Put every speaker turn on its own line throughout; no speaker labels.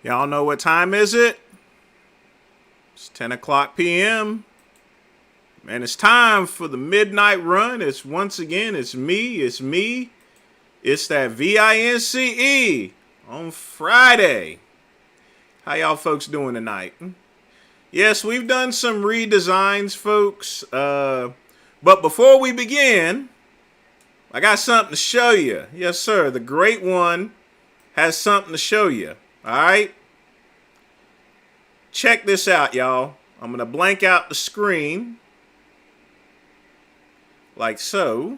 Y'all know what time is it? It's 10 o'clock p.m. And it's time for the midnight run. It's once again, it's me. It's that VINCE on Friday. How y'all folks doing tonight? Yes, we've done some redesigns, folks. But before we begin, I got something to show you. Yes, sir. The great one has something to show you. All right? Check this out, y'all. I'm going to blank out the screen like so.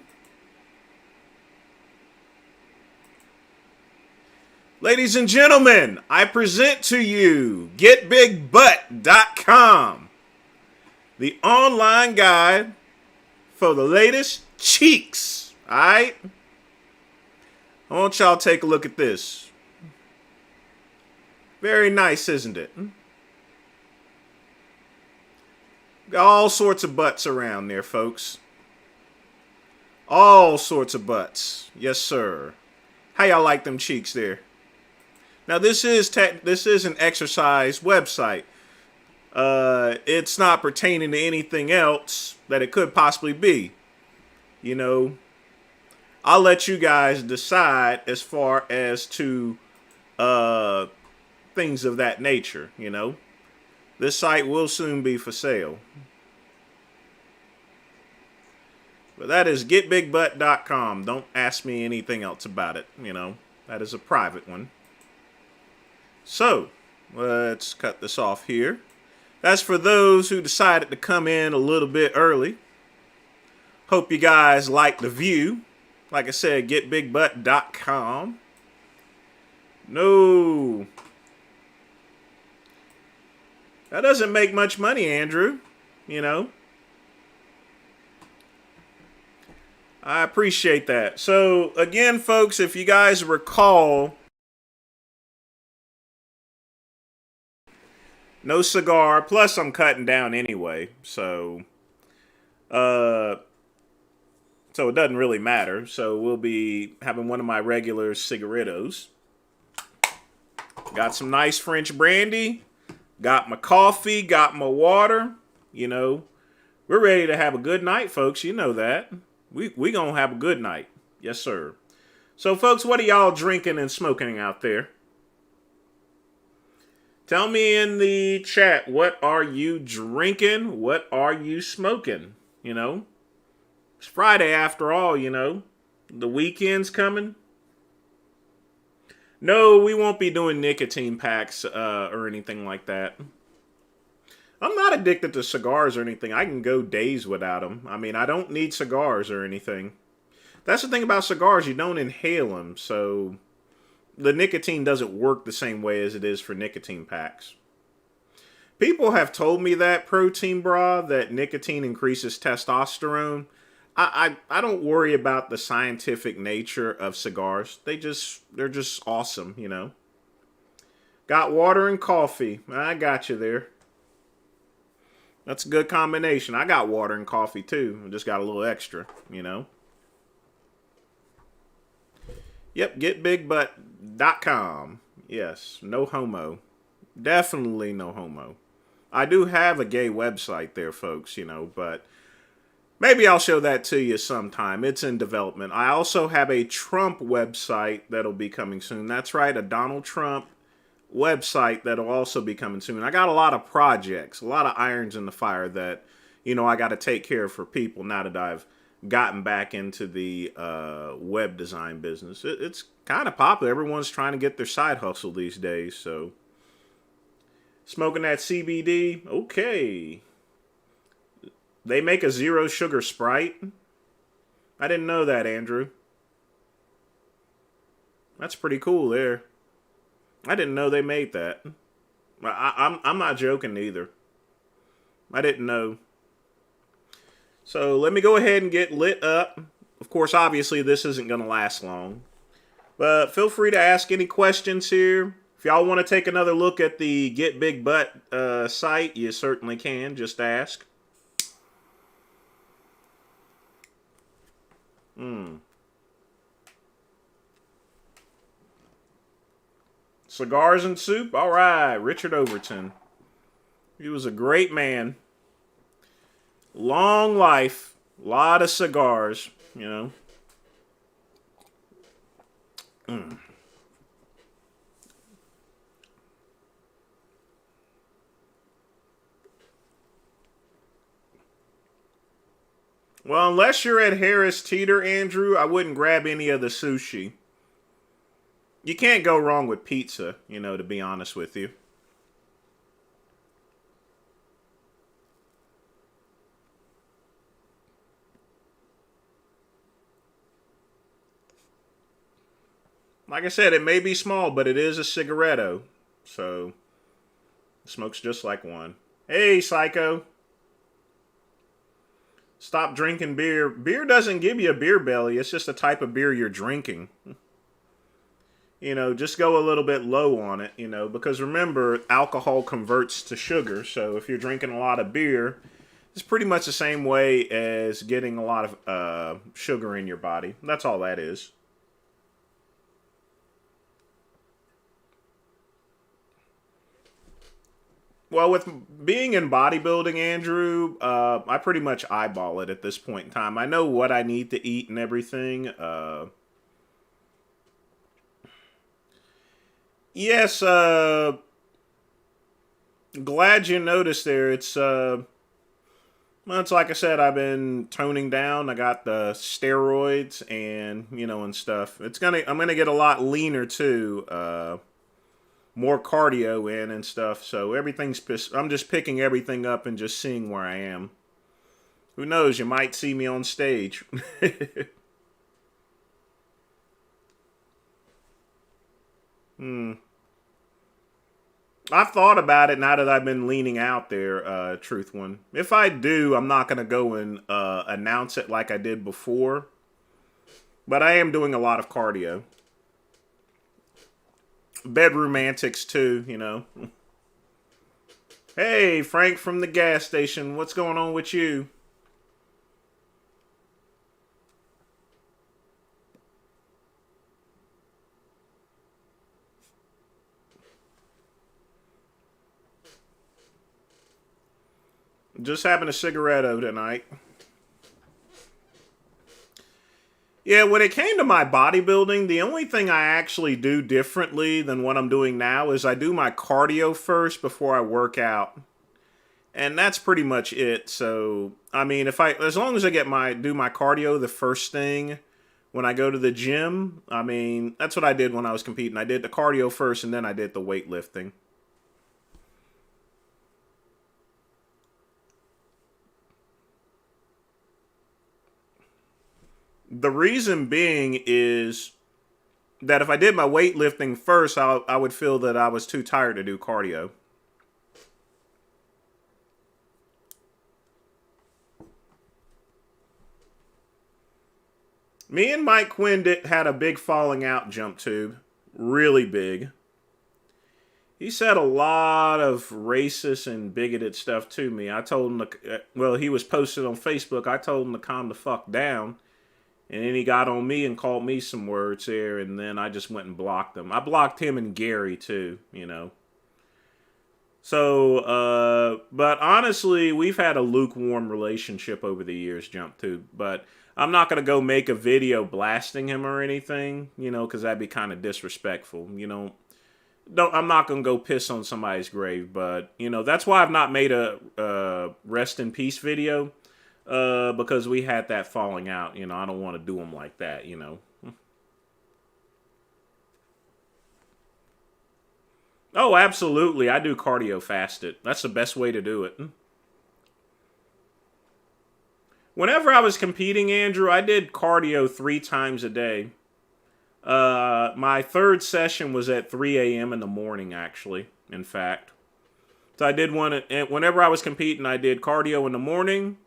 Ladies and gentlemen, I present to you GetBigButt.com, the online guide for the latest cheeks. All right? I want y'all to take a look at this. Very nice, isn't it? Got all sorts of butts around there, folks. All sorts of butts. Yes, sir. How y'all like them cheeks there? Now this is an exercise website. It's not pertaining to anything else that it could possibly be. You know, I'll let you guys decide as far as to things of that nature. You know, this site will soon be for sale. But that is getbigbutt.com. Don't ask me anything else about it. You know, that is a private one. So, let's cut this off here. That's for those who decided to come in a little bit early. Hope you guys like the view. Like I said, getbigbutt.com. No. That doesn't make much money, Andrew. You know. I appreciate that. So, again, folks, if you guys recall, no cigar. Plus, I'm cutting down anyway. So it doesn't really matter. So we'll be having one of my regular cigarettos. Got some nice French brandy. Got my coffee. Got my water. You know, we're ready to have a good night, folks. You know that. We gonna have a good night. Yes, sir. So, folks, what are y'all drinking and smoking out there? Tell me in the chat, what are you drinking? What are you smoking? You know, it's Friday after all, you know. The weekend's coming. No, we won't be doing nicotine packs or anything like that. I'm not addicted to cigars or anything. I can go days without them. I mean, I don't need cigars or anything. That's the thing about cigars. You don't inhale them, so the nicotine doesn't work the same way as it is for nicotine packs. People have told me that, protein bra, that nicotine increases testosterone. I don't worry about the scientific nature of cigars. They're just awesome, you know. Got water and coffee. I got you there. That's a good combination. I got water and coffee too. I just got a little extra, you know. Yep, getbigbutt.com. Yes, no homo. Definitely no homo. I do have a gay website there, folks, you know, but maybe I'll show that to you sometime. It's in development. I also have a Trump website that'll be coming soon. That's right, a Donald Trump website that'll also be coming soon. I got a lot of projects, a lot of irons in the fire that, you know, I got to take care of for people now that I've gotten back into the web design business. It's kind of popular. Everyone's trying to get their side hustle these days. So, smoking that CBD, okay. They make a zero sugar Sprite. I didn't know that, Andrew. That's pretty cool there. I didn't know they made that. I'm not joking either. I didn't know. So let me go ahead and get lit up. Of course, obviously, this isn't going to last long. But feel free to ask any questions here. If y'all want to take another look at the Get Big Butt site, you certainly can. Just ask. Cigars and soup? All right, Richard Overton. He was a great man. Long life. A lot of cigars, you know. Mm. Well, unless you're at Harris Teeter, Andrew, I wouldn't grab any of the sushi. You can't go wrong with pizza, you know, to be honest with you. Like I said, it may be small, but it is a cigaretto. So, it smokes just like one. Hey, Psycho. Stop drinking beer. Beer doesn't give you a beer belly. It's just the type of beer you're drinking. You know, just go a little bit low on it, you know, because remember, alcohol converts to sugar. So if you're drinking a lot of beer, it's pretty much the same way as getting a lot of sugar in your body. That's all that is. Well, with being in bodybuilding, Andrew, I pretty much eyeball it at this point in time. I know what I need to eat and everything. Yes, glad you noticed there. Well, it's like I said, I've been toning down. I got the steroids and, you know, and stuff. I'm gonna get a lot leaner too. More cardio in and stuff. So I'm just picking everything up and just seeing where I am. Who knows? You might see me on stage. Hmm. I've thought about it now that I've been leaning out there, truth one. If I do, I'm not gonna go and announce it like I did before. But I am doing a lot of cardio. Bedroom antics too, you know. Hey, Frank from the gas station. What's going on with you? Just having a cigaretto tonight. Yeah, when it came to my bodybuilding, the only thing I actually do differently than what I'm doing now is I do my cardio first before I work out. And that's pretty much it. So, I mean, as long as I do my cardio the first thing when I go to the gym, I mean, that's what I did when I was competing. I did the cardio first and then I did the weightlifting. The reason being is that if I did my weightlifting first, I would feel that I was too tired to do cardio. Me and Mike Quinn had a big falling out, Jump Tube. Really big. He said a lot of racist and bigoted stuff to me. I told him well, he was posted on Facebook. I told him to calm the fuck down. And then he got on me and called me some words there, and then I just went and blocked him. I blocked him and Gary too, you know. So, but honestly, we've had a lukewarm relationship over the years, Jump Tube. But I'm not going to go make a video blasting him or anything, you know, because that'd be kind of disrespectful, you know. I'm not going to go piss on somebody's grave, but, you know, that's why I've not made a rest in peace video, because we had that falling out, you know. I don't want to do him like that, you know. Oh, absolutely. I do cardio fasted. That's the best way to do it. Whenever I was competing, Andrew, I did cardio 3 times a day. My third session was at 3 a.m. in the morning, actually, in fact. So I did whenever I was competing, I did cardio in the morning,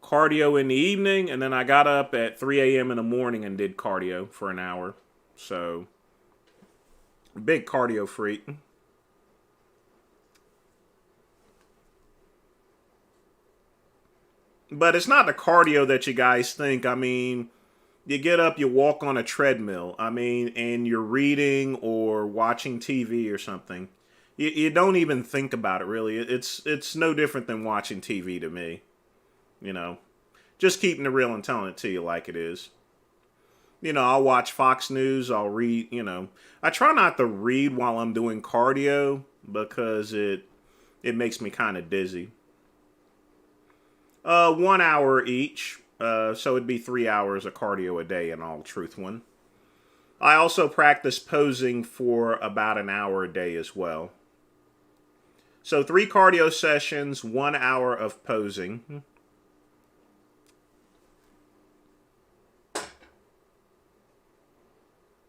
cardio in the evening, and then I got up at 3 a.m. in the morning and did cardio for an hour. So, big cardio freak. But it's not the cardio that you guys think. I mean, You get up, you walk on a treadmill. I mean, and you're reading or watching TV or something. You don't even think about it really. It's no different than watching TV to me. You know, just keeping it real and telling it to you like it is. I'll watch Fox News. I'll read. I try not to read while I'm doing cardio because it makes me kind of dizzy. 1 hour each. So it'd be 3 hours of cardio a day in all truth one. I also practice posing for about an hour a day as well. So 3 cardio sessions, 1 hour of posing.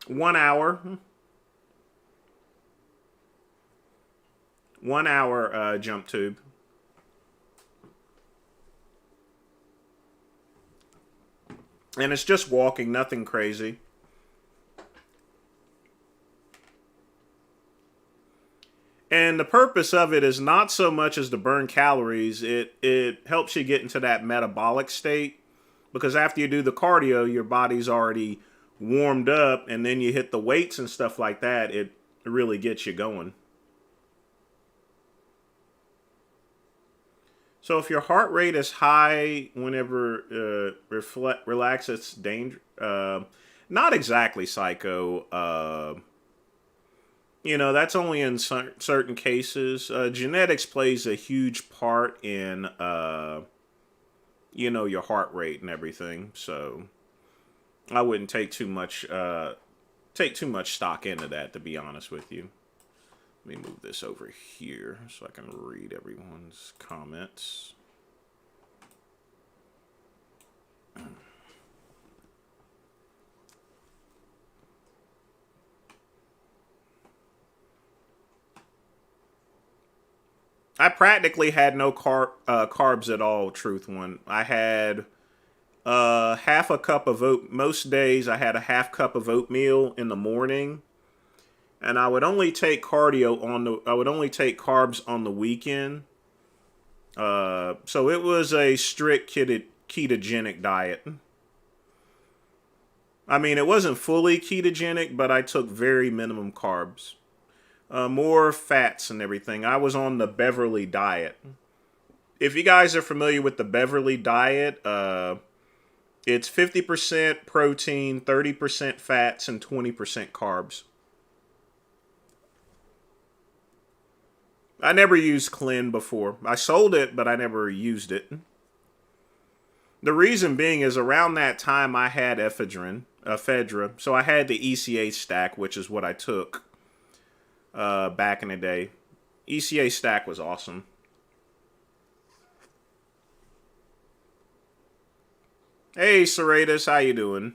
One hour. 1 hour jump tube. And it's just walking, nothing crazy. And the purpose of it is not so much as to burn calories. It helps you get into that metabolic state. Because after you do the cardio, your body's already warmed up. And then you hit the weights and stuff like that. It really gets you going. So if your heart rate is high whenever relax, it's dangerous. Not exactly psycho. That's only in certain cases. Genetics plays a huge part in, your heart rate and everything. So I wouldn't take too much stock into that, to be honest with you. Let me move this over here so I can read everyone's comments. I practically had no carbs at all, truth one. I had half a cup of oat. Most days I had a half cup of oatmeal in the morning. And I would only take I would only take carbs on the weekend. So it was a strict ketogenic diet. I mean, it wasn't fully ketogenic, but I took very minimum carbs. More fats and everything. I was on the Beverly diet. If you guys are familiar with the Beverly diet, it's 50% protein, 30% fats, and 20% carbs. I never used Clen before. I sold it, but I never used it. The reason being is around that time I had ephedra. So I had the ECA stack, which is what I took back in the day. ECA stack was awesome. Hey, Serratus, how you doing?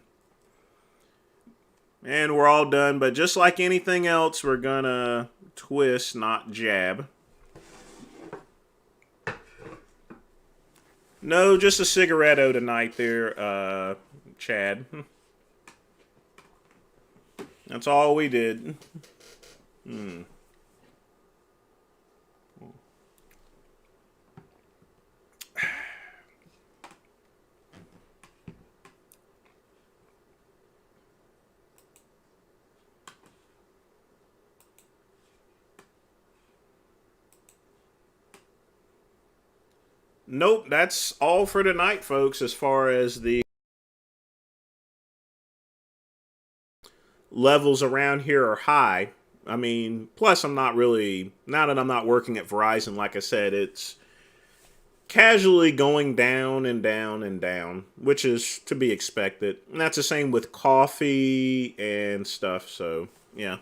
And we're all done, but just like anything else, we're gonna twist, not jab. No, just a cigaretto tonight there, Chad. That's all we did. Nope, that's all for tonight, folks, as far as the levels around here are high. I mean, plus I'm not really, now that I'm not working at Verizon, like I said, it's casually going down and down and down, which is to be expected. And that's the same with coffee and stuff, so yeah.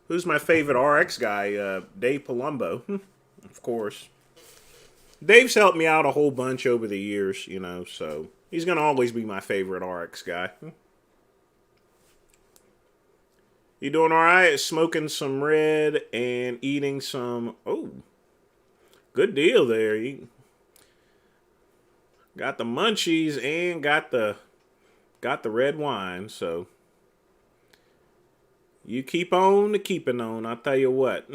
Who's my favorite RX guy? Dave Palumbo, of course. Dave's helped me out a whole bunch over the years, so he's going to always be my favorite RX guy. You doing all right? Smoking some red and eating some... Oh, good deal there. You got the munchies and got the red wine, so... You keep on keeping on, I'll tell you what.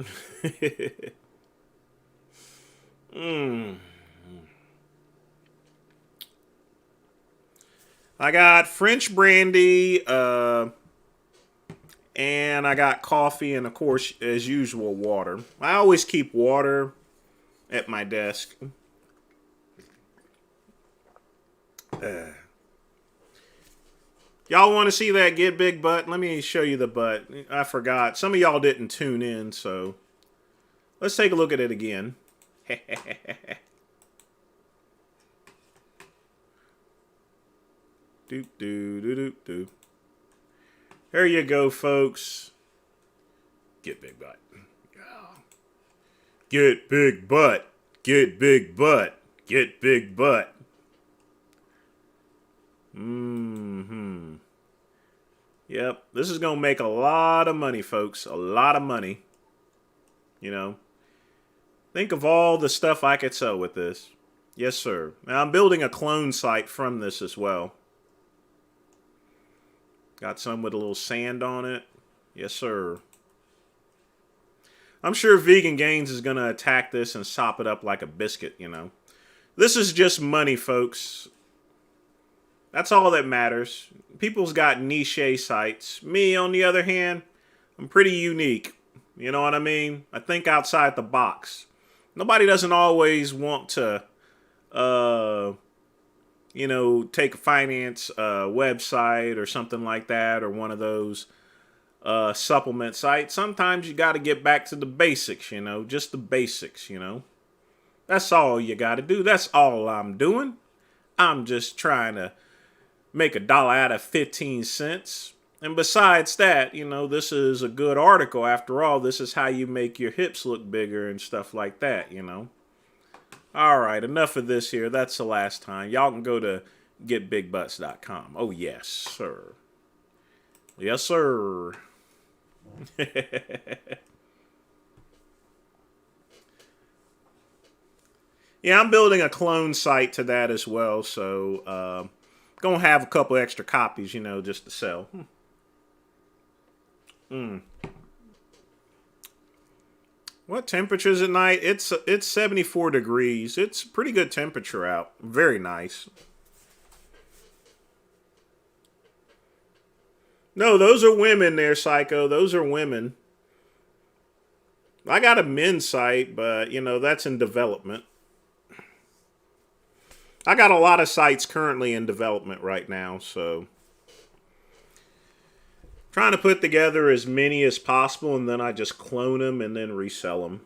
I got French brandy, and I got coffee, and of course, as usual, water. I always keep water at my desk. Y'all want to see that get big butt? Let me show you the butt. I forgot. Some of y'all didn't tune in, so let's take a look at it again. Doop doo doo doop doo. There you go, folks. Get big butt. Get big butt. Get big butt. Get big butt. Yep, this is going to make a lot of money, folks. A lot of money. You know, think of all the stuff I could sell with this. Yes, sir. Now, I'm building a clone site from this as well. Got some with a little sand on it. Yes, sir. I'm sure Vegan Gains is going to attack this and sop it up like a biscuit, you know. This is just money, folks. That's all that matters. People's got niche sites. Me, on the other hand, I'm pretty unique. You know what I mean? I think outside the box. Nobody doesn't always want to, you know, take a finance website or something like that, or one of those supplement sites. Sometimes you got to get back to the basics, you know, just the basics, you know. That's all you got to do. That's all I'm doing. I'm just trying to make $1 out of 15 cents. And besides that, you know, this is a good article. After all, this is how you make your hips look bigger and stuff like that, you know. All right, enough of this here. That's the last time. Y'all can go to getbigbutts.com. Oh, yes, sir. Yes, sir. Yeah, I'm building a clone site to that as well, so gonna have a couple extra copies, you know, just to sell. What temperature is it at night? It's 74 degrees. It's pretty good temperature out. Very nice. No, those are women there, Psycho. Those are women. I got a men's site, but, you know, that's in development. I got a lot of sites currently in development right now, so trying to put together as many as possible, and then I just clone them and then resell them.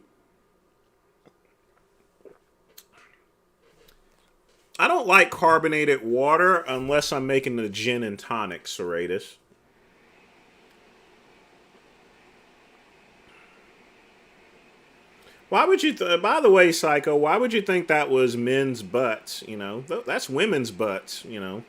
I don't like carbonated water unless I'm making the gin and tonic, Serratus. Why would you, by the way, Psycho, why would you think that was men's butts, you know? That's women's butts, you know?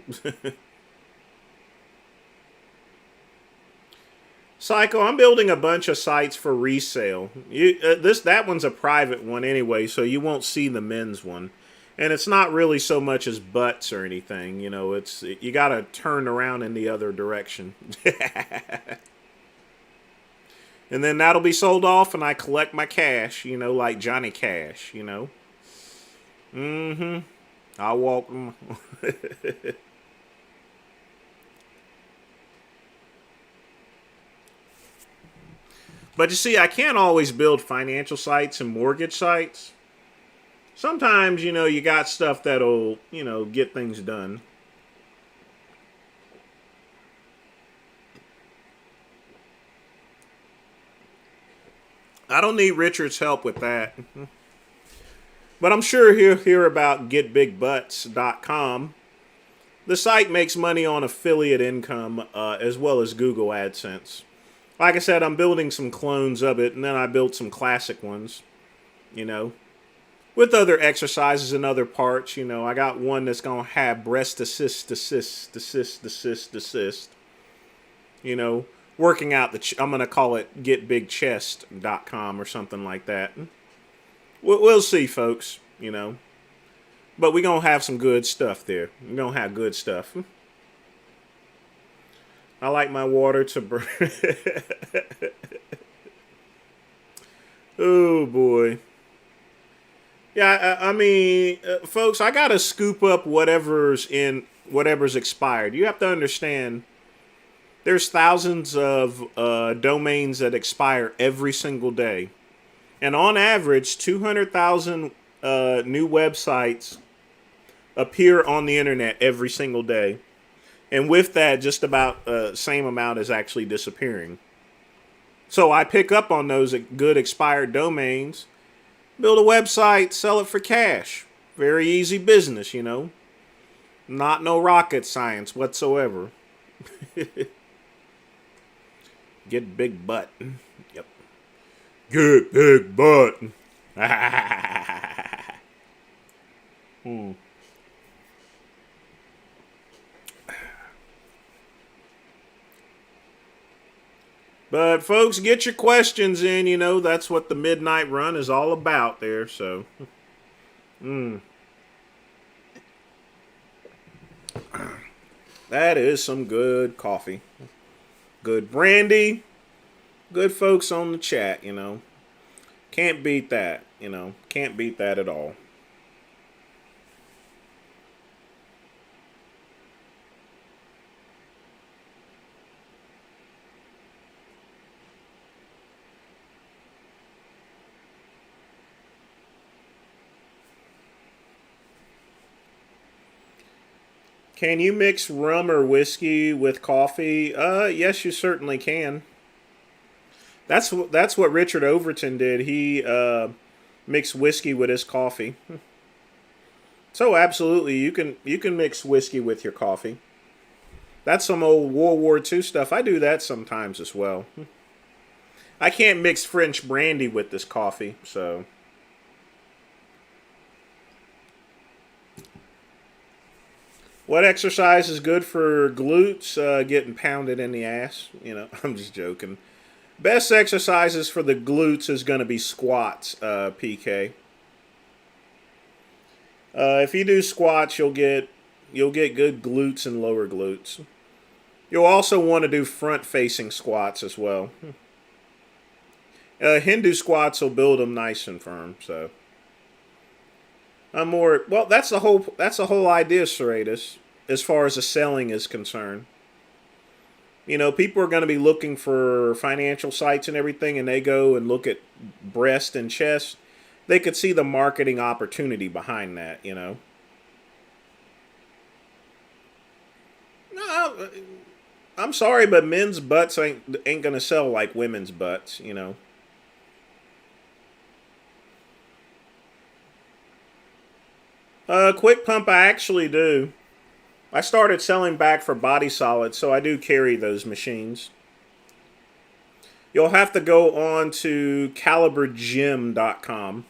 Psycho, I'm building a bunch of sites for resale. That one's a private one anyway, so you won't see the men's one. And it's not really so much as butts or anything, you know, you gotta turn around in the other direction. And then that'll be sold off and I collect my cash, you know, like Johnny Cash, you know. I'll walk them. But you see, I can't always build financial sites and mortgage sites. Sometimes, you know, you got stuff that'll, you know, get things done. I don't need Richard's help with that. But I'm sure he'll hear about getbigbutts.com. The site makes money on affiliate income as well as Google AdSense. Like I said, I'm building some clones of it, and then I built some classic ones, you know, with other exercises and other parts. You know, I got one that's going to have breast assist, you know, working out I'm going to call it getbigchest.com or something like that. We'll see, folks, you know. But we're going to have some good stuff there. We're going to have good stuff. I like my water to burn. Oh, boy. Yeah, I mean, folks, I gotta scoop up whatever's expired. You have to understand, there's thousands of domains that expire every single day, and on average, 200,000 new websites appear on the internet every single day, and with that, just about the same amount is actually disappearing. So I pick up on those good expired domains, build a website, sell it for cash. Very easy business, you know. Not no rocket science whatsoever. Get big butt. Yep. Get big butt. hmm. But folks, get your questions in. You know that's what the midnight run is all about there. So, that is some good coffee, good brandy, good folks on the chat. You know, can't beat that. You know, can't beat that at all. Can you mix rum or whiskey with coffee? Yes, you certainly can. That's what Richard Overton did. He mixed whiskey with his coffee. So absolutely, you can mix whiskey with your coffee. That's some old World War II stuff. I do that sometimes as well. I can't mix French brandy with this coffee, so what exercise is good for glutes? Getting pounded in the ass. You know, I'm just joking. Best exercises for the glutes is going to be squats, PK. If you do squats, you'll get good glutes and lower glutes. You'll also want to do front-facing squats as well. Hindu squats will build them nice and firm. So I'm more well. That's the whole idea, Serratus, as far as the selling is concerned. You know, people are going to be looking for financial sites and everything, and they go and look at breast and chest. They could see the marketing opportunity behind that. You know. No, I'm sorry, but men's butts ain't gonna sell like women's butts. You know. Quick pump, I actually do. I started selling back for body solids, so I do carry those machines. You'll have to go on to calibergym.com.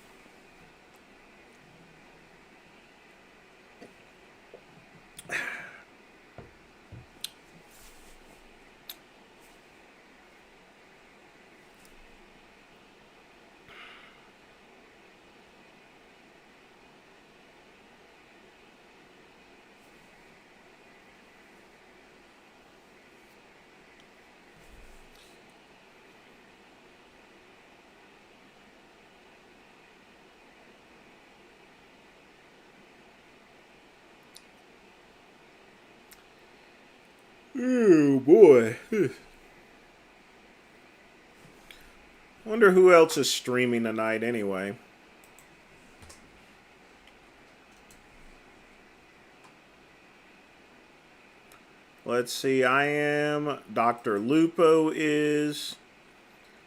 Oh boy. Wonder who else is streaming tonight anyway. Let's see. I am. Dr. Lupo is.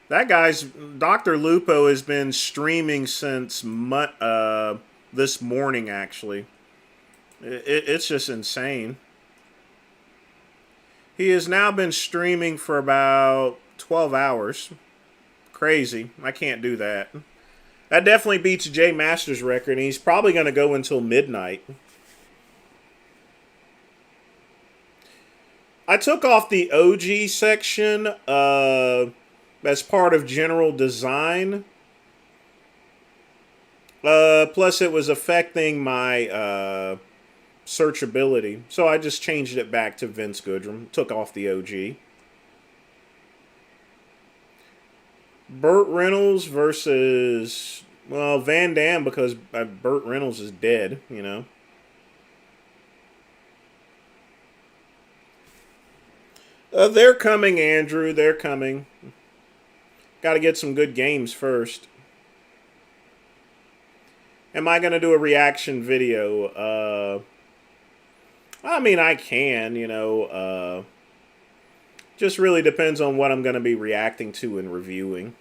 That guy's. Dr. Lupo has been streaming since this morning, actually. It's just insane. He has now been streaming for about 12 hours. Crazy. I can't do that. That definitely beats Jay Masters' record, and he's probably going to go until midnight. I took off the OG section as part of general design. Plus, it was affecting my searchability. So I just changed it back to Vince Goodrum. Took off the OG. Burt Reynolds versus Well, Van Damme because Burt Reynolds is dead, you know. They're coming, Andrew. They're coming. Got to get some good games first. Am I going to do a reaction video? I mean, I can, you know. Just really depends on what I'm going to be reacting to and reviewing.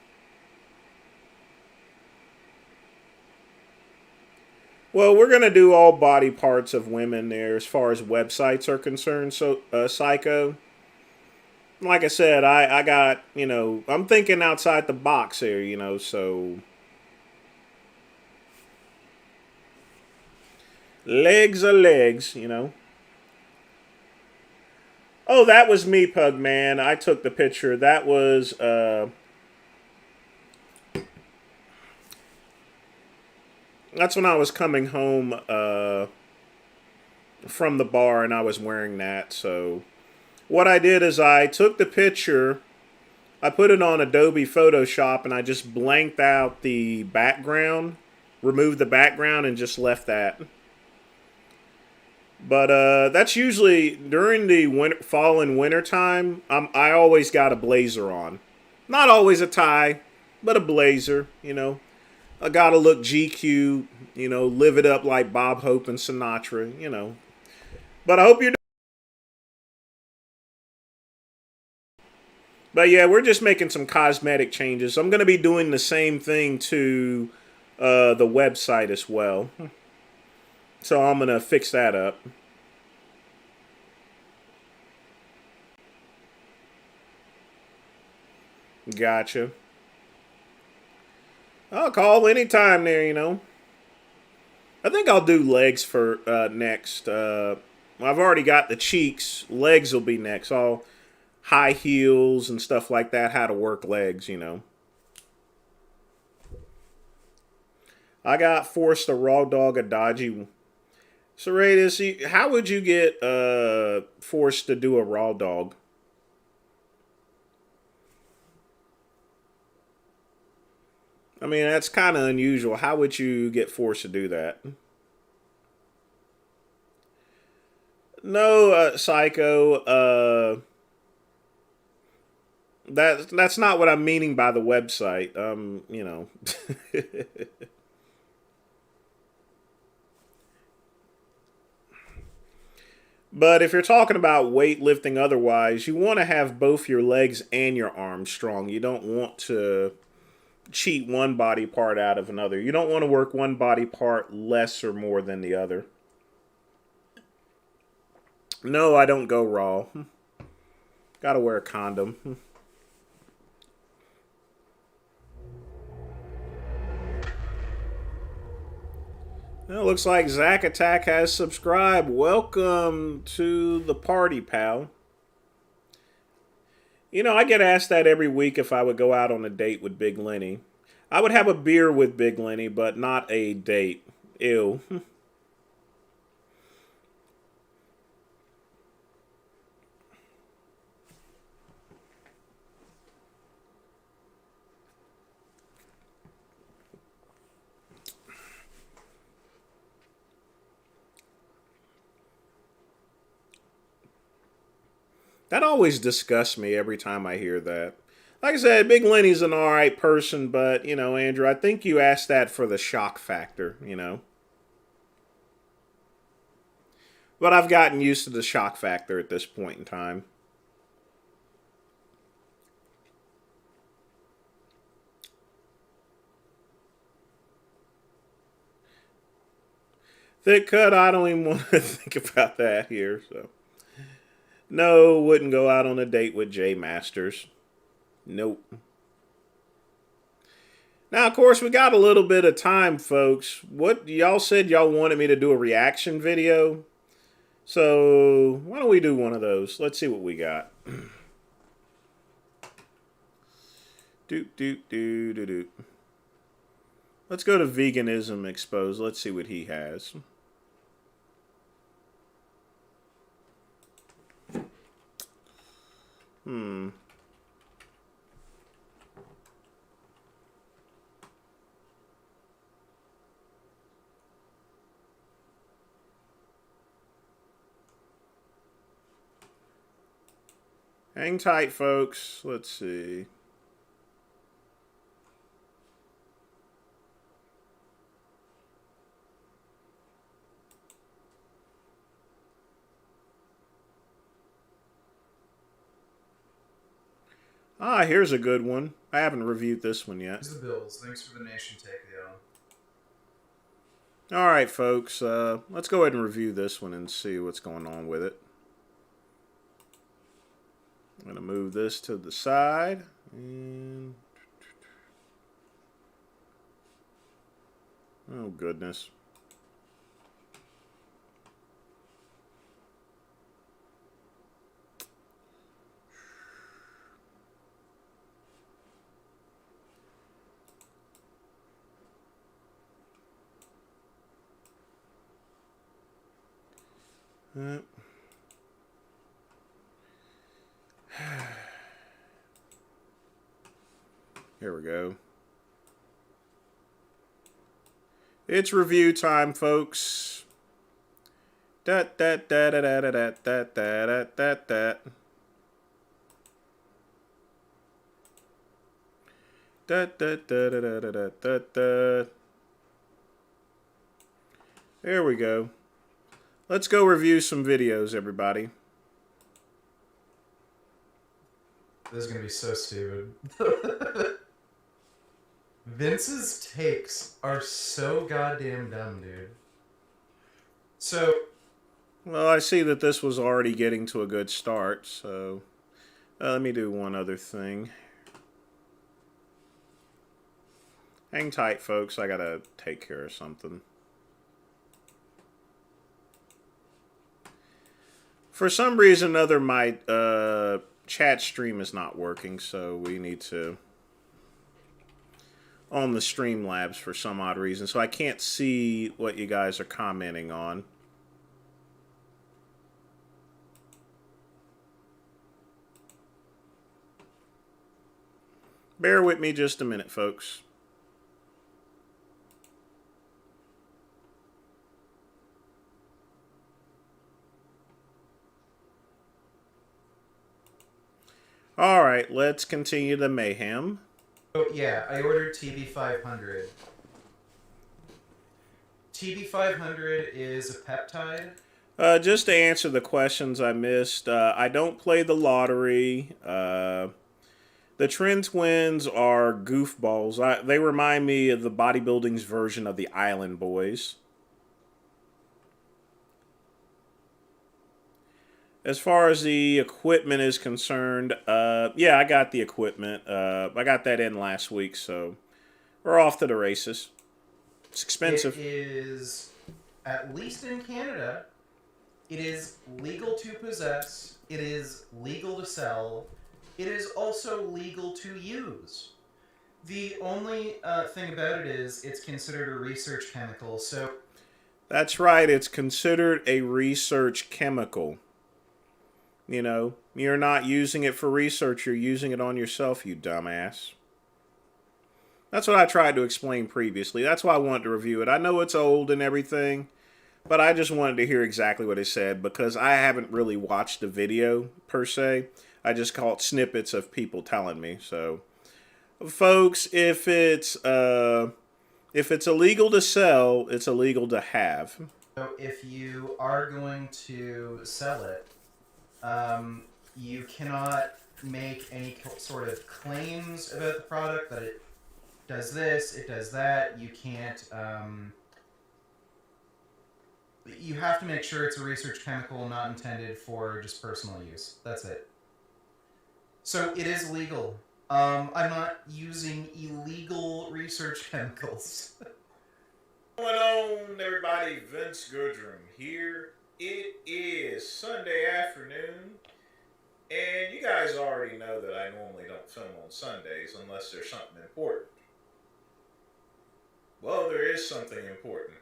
Well, we're going to do all body parts of women there as far as websites are concerned. So, Psycho, like I said, I got, you know, I'm thinking outside the box here, you know, so. Legs are legs, you know. Oh, that was me, Pug Man. I took the picture. That was, that's when I was coming home, from the bar and I was wearing that, so. What I did is I took the picture, I put it on Adobe Photoshop, and I just blanked out the background, removed the background, and just left that. But that's usually during the fall and winter time. I always got a blazer on, not always a tie, but a blazer. You know, I gotta look GQ. You know, live it up like Bob Hope and Sinatra. You know, but I hope you're. But yeah, we're just making some cosmetic changes. I'm gonna be doing the same thing to the website as well. So I'm gonna fix that up. Gotcha. I'll call anytime there, you know. I think I'll do legs for next. I've already got the cheeks. Legs will be next. All high heels and stuff like that. How to work legs, you know. I got forced a raw dog a dodgy. So, Raiders, how would you get forced to do a raw dog? I mean, that's kind of unusual. How would you get forced to do that? No, Psycho. That's not what I'm meaning by the website. You know. But if you're talking about weightlifting otherwise, you want to have both your legs and your arms strong. You don't want to cheat one body part out of another. You don't want to work one body part less or more than the other. No, I don't go raw. Gotta wear a condom. Well, it looks like Zack Attack has subscribed. Welcome to the party, pal. You know, I get asked that every week if I would go out on a date with Big Lenny. I would have a beer with Big Lenny, but not a date. Ew. That always disgusts me every time I hear that. Like I said, Big Lenny's an alright person, but, you know, Andrew, I think you asked that for the shock factor, you know? But I've gotten used to the shock factor at this point in time. Thick cut, I don't even want to think about that here, so. No, wouldn't go out on a date with Jay Masters. Nope. Now, of course, we got a little bit of time, folks. What y'all said y'all wanted me to do a reaction video. So, why don't we do one of those? Let's see what we got. Doot, doot, doot, doot, doot. Let's go to Veganism Exposed. Let's see what he has. Hmm. Hang tight, folks. Let's see. Ah, here's a good one. I haven't reviewed this one yet.
The Bills. Thanks for the nation takedown.
All right, folks. Let's go ahead and review this one and see what's going on with it. I'm going to move this to the side. And... oh, goodness. Here we go. It's review time, folks. Da da da da da da da da da da da. Da da da da da da da da. There we go. Let's go review some videos, everybody.
This is gonna be so stupid. Vince's takes are so goddamn dumb, dude. So,
well, I see that this was already getting to a good start, so let me do one other thing. Hang tight, folks. I gotta take care of something. For some reason or other, my chat stream is not working, so we need to on the Streamlabs for some odd reason, so I can't see what you guys are commenting on. Bear with me just a minute, folks. All right, let's continue the mayhem.
oh yeah, I ordered TB500. TB500 is a peptide.
Just to answer the questions I missed, I don't play the lottery. The Trend Twins are goofballs. They remind me of the bodybuilding's version of the Island Boys. As far as the equipment is concerned, yeah, I got the equipment. I got that in last week, so we're off to the races. It's expensive.
It is, at least in Canada, it is legal to possess. It is legal to sell. It is also legal to use. The only thing about it is it's considered a research chemical, so...
That's right, it's considered a research chemical. You know, you're not using it for research, you're using it on yourself, you dumbass. That's what I tried to explain previously. That's why I wanted to review it. I know it's old and everything, but I just wanted to hear exactly what it said because I haven't really watched the video, per se. I just caught snippets of people telling me. So, folks, if it's illegal to sell, it's illegal to have.
So if you are going to sell it, you cannot make any sort of claims about the product that it does this, it does that. You can't, you have to make sure it's a research chemical not intended for just personal use. That's it. So it is legal. I'm not using illegal research chemicals.
What's going on, everybody? Vince Goodrum here. It is Sunday afternoon, and you guys already know that I normally don't film on Sundays unless there's something important. Well, there is something important.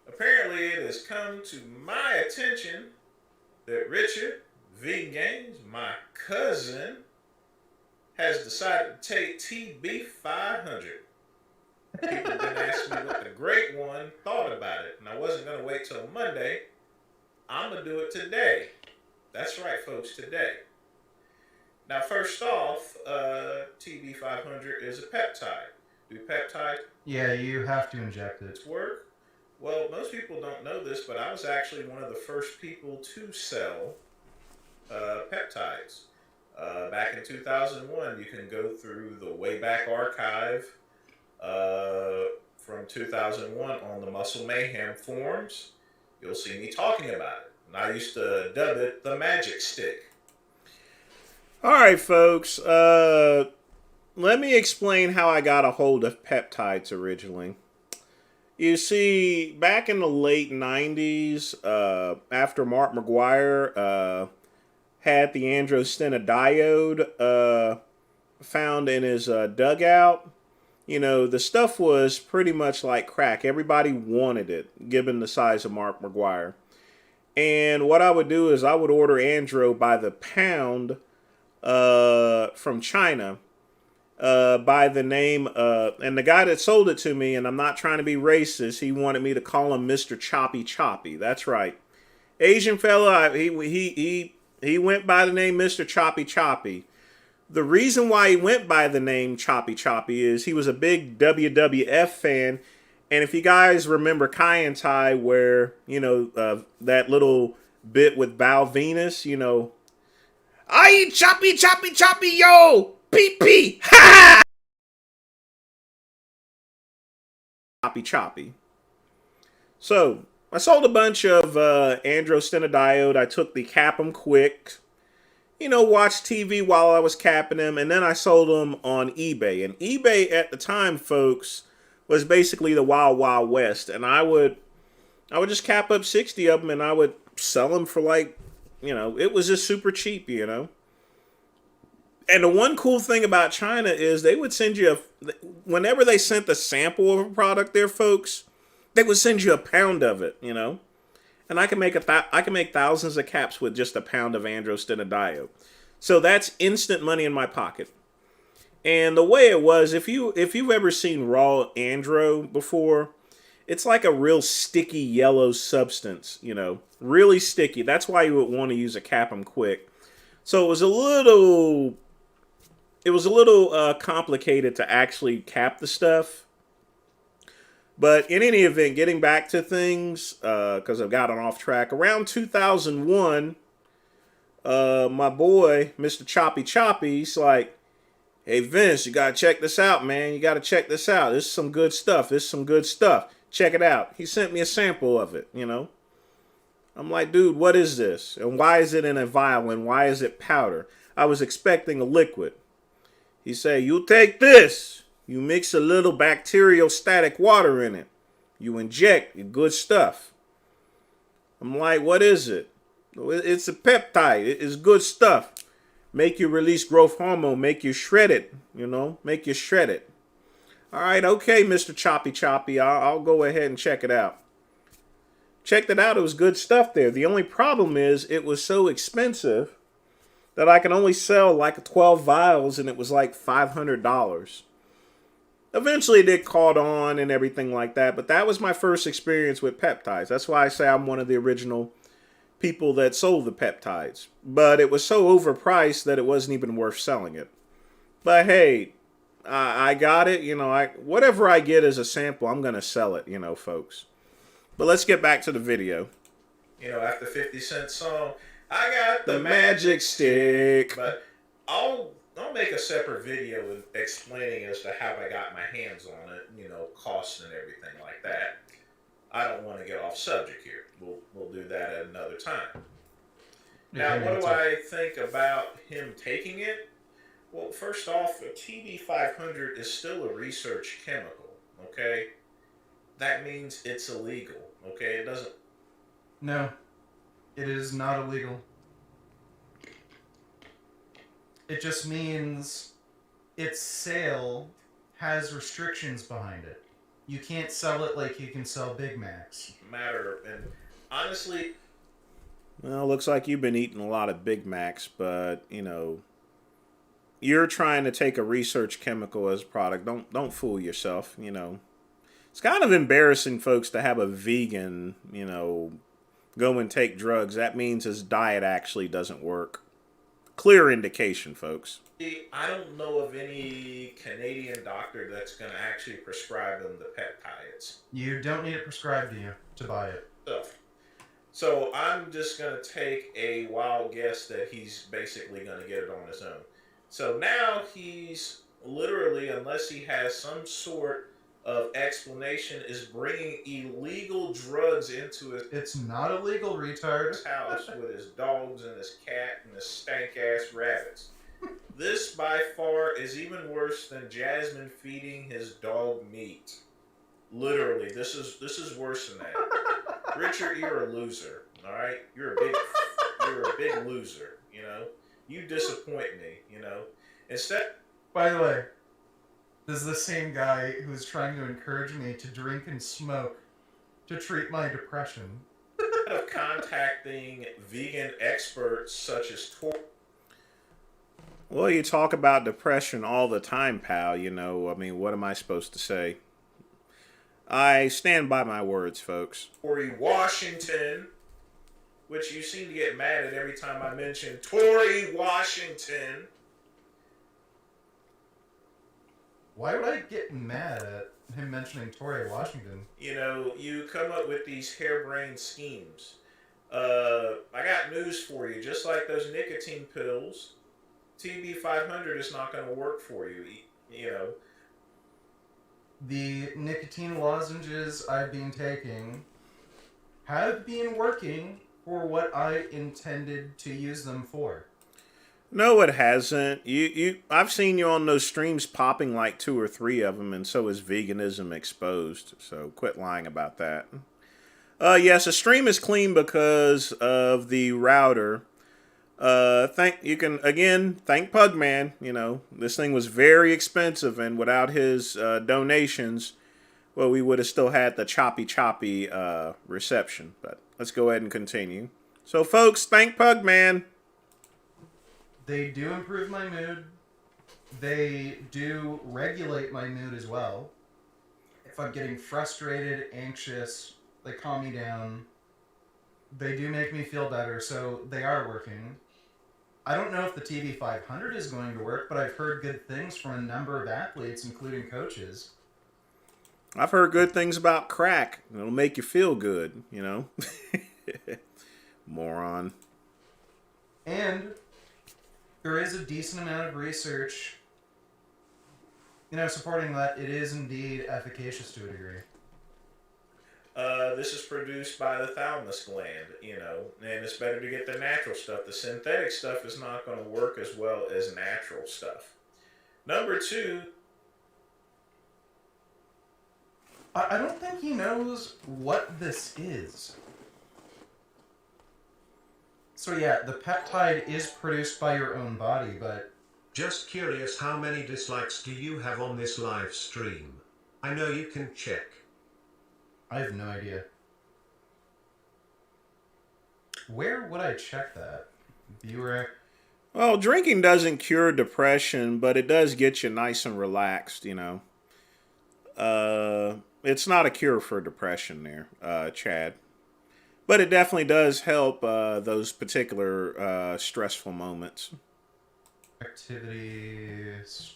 Apparently, it has come to my attention that Richard V. Gaines, my cousin, has decided to take TB500. People have been asking me what the great one thought about it, and I wasn't going to wait till Monday. I'm going to do it today. That's right, folks, today. Now, first off, TB500 is a peptide. Do peptides
Yeah, you have to inject it.
work? Well, most people don't know this, but I was actually one of the first people to sell peptides. Back in 2001, you can go through the Wayback Archive uh, from 2001 on the Muscle Mayhem forums. You'll see me talking about it. And I used to dub it the magic stick. All right, folks. Let me explain how I got a hold of peptides originally. You see, back in the late 90s, after Mark McGuire had the androstenedione found in his dugout, you know, the stuff was pretty much like crack. Everybody wanted it, given the size of Mark McGuire. And what I would do is I would order andro by the pound from China by the name, and the guy that sold it to me, and I'm not trying to be racist, he wanted me to call him Mr. Choppy Choppy. That's right. Asian fella, he went by the name Mr. Choppy Choppy. The reason why he went by the name Choppy Choppy is he was a big WWF fan. And if you guys remember Kai and Tai, where, you know, that little bit with Val Venus, you know, I eat choppy, choppy, choppy, yo! Pee pee! Ha! Choppy, choppy. So, I sold a bunch of androstenedione. I took the cap 'em quick, you know, watched TV while I was capping them, and then I sold them on eBay. And eBay at the time, folks, was basically the Wild Wild West. And I would just cap up 60 of them, and I would sell them for like, you know, it was just super cheap, you know. And the one cool thing about China is they would send you whenever they sent the sample of a product there, folks, they would send you a pound of it, you know. And I can make thousands of caps with just a pound of androstenedione. So that's instant money in my pocket. And the way it was, if you've ever seen raw andro before, it's like a real sticky yellow substance, you know, really sticky. That's why you would want to use a cap 'em quick. So it was a little complicated to actually cap the stuff. But in any event, getting back to things, because I've gotten off track, around 2001, my boy, Mr. Choppy Choppy's like, hey, Vince, you got to check this out, man. You got to check this out. This is some good stuff. This is some good stuff. Check it out. He sent me a sample of it, you know. I'm like, dude, what is this? And why is it in a vial? And why is it powder? I was expecting a liquid. He said, you take this. You mix a little bacteriostatic water in it. You inject your good stuff. I'm like, what is it? It's a peptide. It's good stuff. Make you release growth hormone. Make you shred it. You know, make you shred it. All right, okay, Mr. Choppy Choppy. I'll go ahead and check it out. Checked it out. It was good stuff there. The only problem is it was so expensive that I can only sell like 12 vials, and it was like $500. Eventually it caught on and everything like that, but that was my first experience with peptides. That's why I say I'm one of the original people that sold the peptides. But it was so overpriced that it wasn't even worth selling it. But hey, I got it. You know, whatever I get as a sample, I'm going to sell it, you know, folks. But let's get back to the video. You know, after 50 Cent song, I got the magic stick. But I'll make a separate video explaining as to how I got my hands on it, you know, costs and everything like that. I don't want to get off subject here. We'll do that at another time. Now, what do I think about him taking it? Well, first off, a TB500 is still a research chemical, okay? That means it's illegal, okay? It doesn't...
No, it is not illegal. It just means its sale has restrictions behind it. You can't sell it like you can sell Big Macs.
And honestly... Well, looks like you've been eating a lot of Big Macs, but, you know... You're trying to take a research chemical as a product. Don't fool yourself, you know. It's kind of embarrassing, folks, to have a vegan, you know, go and take drugs. That means his diet actually doesn't work. Clear indication, folks.
I don't know of any Canadian doctor that's going to actually prescribe them the peptides. You don't need it prescribed to you to buy it. So I'm just going to take a wild guess that he's basically going to get it on his own. So now he's literally, unless he has some sort of explanation, is bringing illegal drugs into his... It's not illegal, retard. ...house with his dogs and his cat and his stank-ass rabbits. This, by far, is even worse than Jasmine feeding his dog meat. Literally, this is worse than that. Richard, you're a loser. All right, you're a big loser. You know, you disappoint me. You know, instead. By the way, this is the same guy who's trying to encourage me to drink and smoke to treat my depression. Instead of contacting vegan experts such as
Well, you talk about depression all the time, pal. You know, I mean, what am I supposed to say? I stand by my words, folks.
Tory Washington, which you seem to get mad at every time I mention Tory Washington. Why would I get mad at him mentioning Tory Washington? You know, you come up with these harebrained schemes. I got news for you. Just like those nicotine pills, TB500 is not going to work for you. You know, the nicotine lozenges I've been taking have been working for what I intended to use them for.
No, it hasn't. I've seen you on those streams popping like 2 or 3 of them, and so is Veganism Exposed. So quit lying about that. Yes, the stream is clean because of the router. Thank Pugman. You know, this thing was very expensive, and without his donations, well, we would have still had the choppy reception. But let's go ahead and continue. So, folks, thank Pugman.
They do improve my mood. They do regulate my mood as well. If I'm getting frustrated, anxious, they calm me down. They do make me feel better, so they are working. I don't know if the TB500 is going to work, but I've heard good things from a number of athletes, including coaches.
I've heard good things about crack. It'll make you feel good, you know. Moron.
And there is a decent amount of research, you know, supporting that it is indeed efficacious to a degree. This is produced by the thalamus gland, you know, and it's better to get the natural stuff. The synthetic stuff is not going to work as well as natural stuff. Number 2, I don't think he knows what this is. So yeah, the peptide is produced by your own body, but...
Just curious, how many dislikes do you have on this live stream? I know you can check.
I have no idea. Where would I check that? Viewer...
Well, drinking doesn't cure depression, but it does get you nice and relaxed, you know. It's not a cure for depression there, Chad. But it definitely does help those particular stressful moments.
Activities...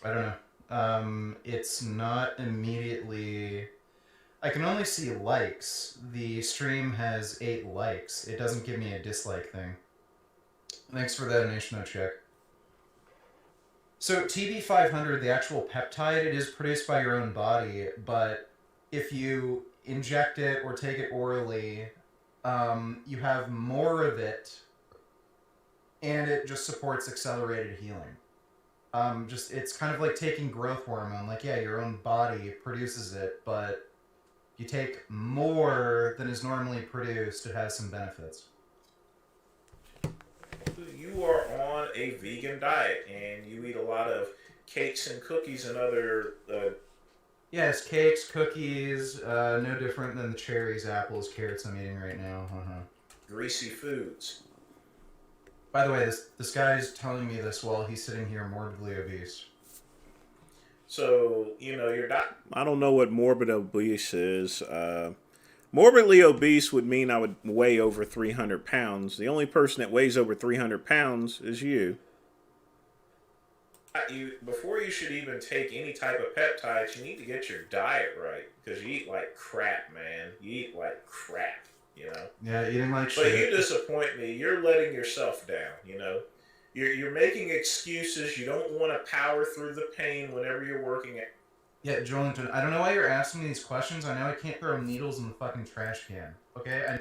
I don't know. It's not immediately... I can only see likes. The stream has 8 likes. It doesn't give me a dislike thing. Thanks for the donation, no check. So TB500, the actual peptide, it is produced by your own body, but if you inject it or take it orally, you have more of it, and it just supports accelerated healing. It's kind of like taking growth hormone. Like, yeah, your own body produces it, but you take more than is normally produced, it has some benefits. You are on a vegan diet, and you eat a lot of cakes and cookies and other... Yes, cakes, cookies, no different than the cherries, apples, carrots I'm eating right now. Greasy foods. By the way, this guy's telling me this while he's sitting here morbidly obese. So, you know, you're not...
I don't know what morbid obese is. Morbidly obese would mean I would weigh over 300 pounds. The only person that weighs over 300 pounds is you. Before you should even take any type of peptides, you need to get your diet right. Because you eat like crap, man. You eat like crap, you know?
Yeah, eating like
But
shit.
you disappoint me. You're letting yourself down, you know? You're making excuses. You don't want to power through the pain whenever you're working at...
Yeah, Joelington, I don't know why you're asking me these questions. I know I can't throw needles in the fucking trash can. Okay?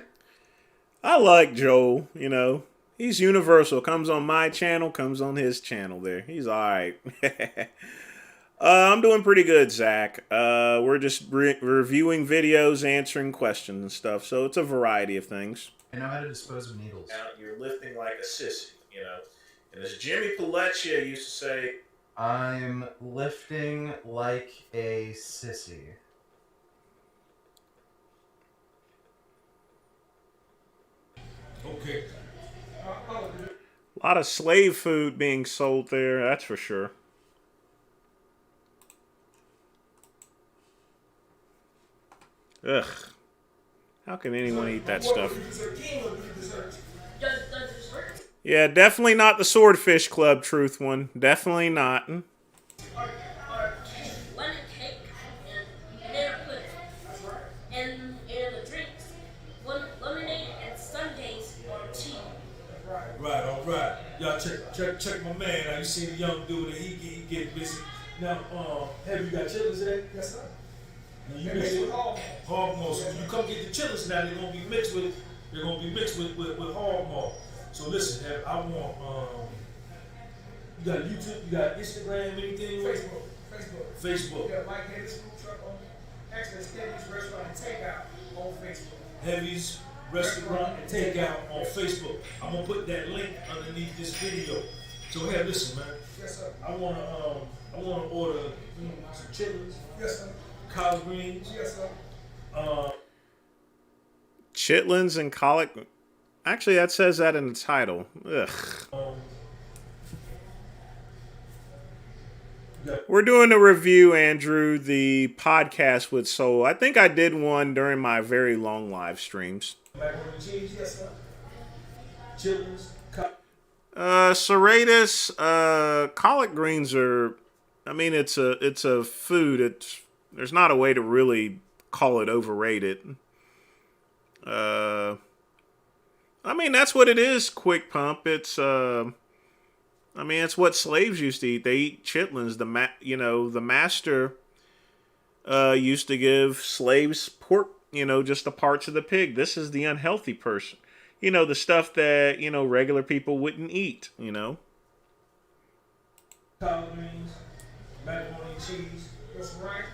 I like Joel, you know. He's universal. Comes on my channel, comes on his channel there. He's alright. I'm doing pretty good, Zach. We're just reviewing videos, answering questions and stuff. So it's a variety of things.
I know how to dispose of needles.
You're lifting like a sissy, you know. And as Jimmy Paletia used to say...
I'm lifting like a sissy.
Okay.
A lot of slave food being sold there, that's for sure. Ugh. How can anyone eat that stuff? Yeah, definitely not the Swordfish Club Truth one. Definitely not.
Lemon cake and banana pudding. And the drinks, lemonade and sundaes or tea.
Right, all right. Y'all check my man. Now you see the young dude that he get busy. Now, have you got chillers today? Yes, sir. Now you mix with hog maw. So when you come get the chillers now, they're gonna be mixed with hog maw. So listen, I want you got YouTube, you got Instagram, anything? Facebook.
You got Mike Henry's food truck on. Actually, it's Heavy's Restaurant and Takeout on Facebook.
Heavy's Restaurant and Takeout on Facebook. I'm gonna put that link underneath this video. So hey, listen, man.
Yes, sir.
I wanna order some chitlins.
Yes, sir.
Collard greens.
Yes, sir.
Chitlins and collard... Actually, that says that in the title. Ugh. We're doing a review, Andrew, the podcast with Soul. I think I did one during my very long live streams.
Macaroni and cheese. Yes, sir. Chitlins.
Serratus, collard greens are... I mean, it's a food. There's not a way to really call it overrated. I mean, that's what it is, Quick Pump. It's, I mean, it's what slaves used to eat. They eat chitlins. The master used to give slaves pork, just the parts of the pig. This is the unhealthy person. The stuff that, regular people wouldn't eat,
Collard greens, macaroni and cheese.
With some rice.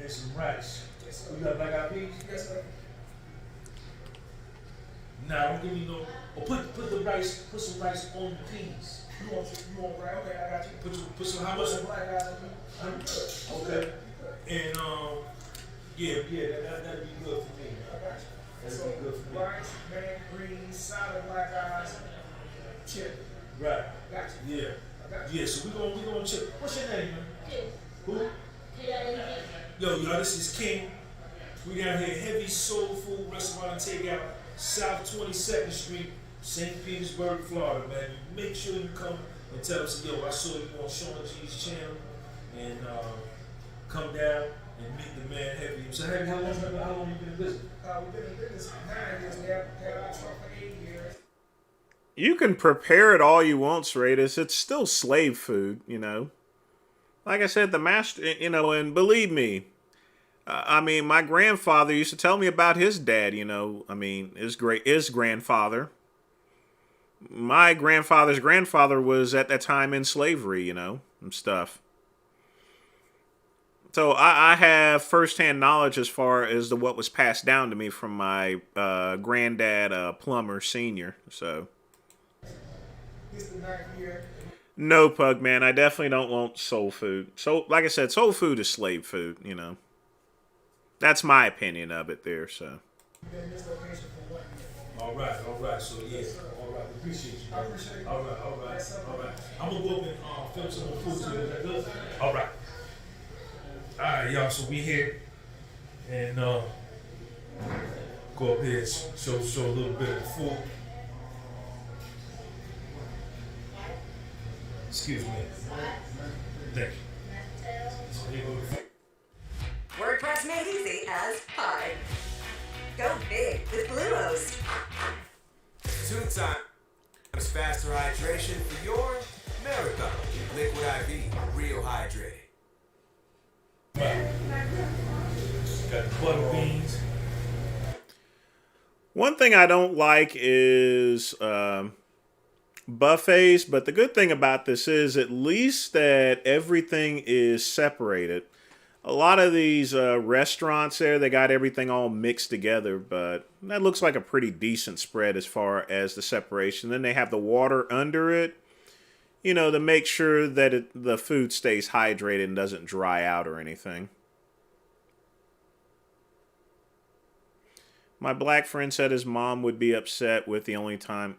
And some rice.
Yes, sir.
You got black eyed peas?
Yes, sir.
Nah, don't give me no. Or put some rice on the peas.
You want right? Okay, I got you.
Put some how
Put
much?
some black eyes on me.
Okay. And that'd be good for me.
I got you.
That'd
So,
be good for me.
rice, man, greens, solid black eyes, chip.
Right.
Got you.
Yeah.
I got you.
Yeah. So we gonna check. What's your name, man?
King.
Who?
K-I-N-G.
Yo, y'all, this is King. We down here, Heavy Soul Food Restaurant and Takeout, South 22nd Street, St. Petersburg, Florida, man. Make sure you come and tell us, yo, I saw you on Sean G's channel, and come down and meet the man Heavy. So, Heavy, how long you been in business?
We've been in business 9 years now. Had our truck for 8 years.
You can prepare it all you want, Serratus. It's still slave food, Like I said, the master, and believe me, I mean, my grandfather used to tell me about his dad, his grandfather. My grandfather's grandfather was at that time in slavery, and stuff. So I have firsthand knowledge as far as to what was passed down to me from my granddad, Plumber Sr., so.
This is the 9th year.
No, Pug Man, I definitely don't want soul food. So, like I said, soul food is slave food, That's my opinion of it there, so.
We've been in this location for 1 year.
All right. So, yeah. All right. We appreciate you, man.
I appreciate you.
All right. I'm going to go up and film some more food today. Is that good? All right. All right, y'all. So, we here. And Go up here and show a little bit of the food. Excuse me. Thank you.
WordPress made easy as pie. Go big with Bluehost.
2 times faster hydration for your marathon. Liquid IV, real hydrated.
Got the butter beans.
One thing I don't like is buffets, but the good thing about this is at least that everything is separated. A lot of these restaurants there, they got everything all mixed together, but that looks like a pretty decent spread as far as the separation. Then they have the water under it, you know, to make sure that the food stays hydrated and doesn't dry out or anything. My black friend said his mom would be upset with the only time...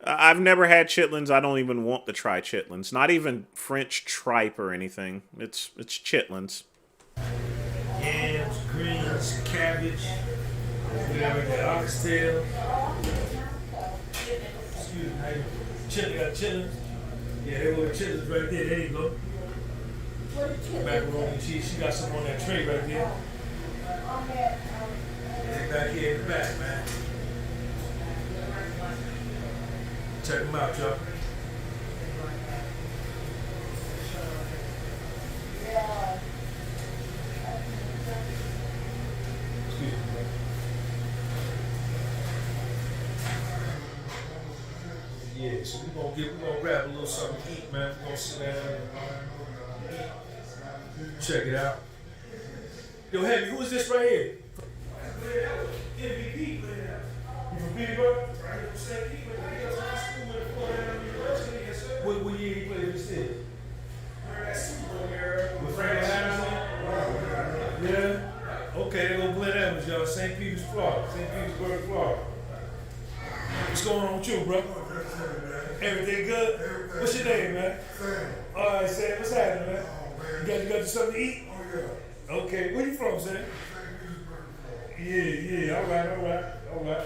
I've never had chitlins. I don't even want to try chitlins. Not even French tripe or anything. It's chitlins.
Yams, greens, cabbage. We got oxtail. Excuse me. Chili, got chitlins. Yeah, they were chitlins right there. There you go. Macaroni and cheese. She got some on that tray right there. They're back here in the back, man. Check them out, y'all. Excuse me, bro. Yeah, so we're gonna grab a little something to eat, man. We're gonna sit down and eat. Check it out. Yo, Heavy, who is this right here? MVP, man. You from Peterborough? Right here from St. Pete, man. He goes to high school with Florida University, yes, sir. What year he played this year?
That Super Bowl era.
With Frank Anderson? Yeah? Okay, they go Glenn Evans, y'all. St. Petersburg, Florida. What's going on with you, bro? Everything good? What's your name, man?
Sam.
All right, Sam. What's happening, man?
Oh, man.
You got you something to eat?
Oh, yeah.
Okay. Where you from, Sam? Yeah. All right.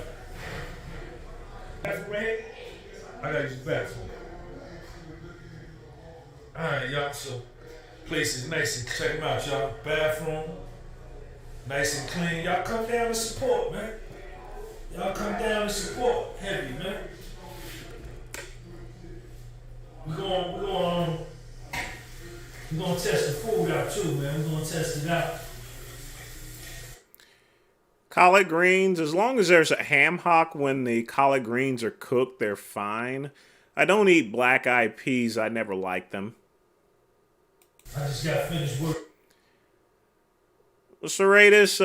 Bathroom right here? I gotta use the bathroom. All right, y'all. So, place is nice and check them out, y'all. Bathroom, nice and clean. Y'all come down and support, man. Y'all come down and support. Heavy, man. We're gonna test the food out too, man. We're gonna test it out.
Collard greens, as long as there's a ham hock when the collard greens are cooked, they're fine. I don't eat black-eyed peas. I never liked them.
I just got finished work.
Serratus,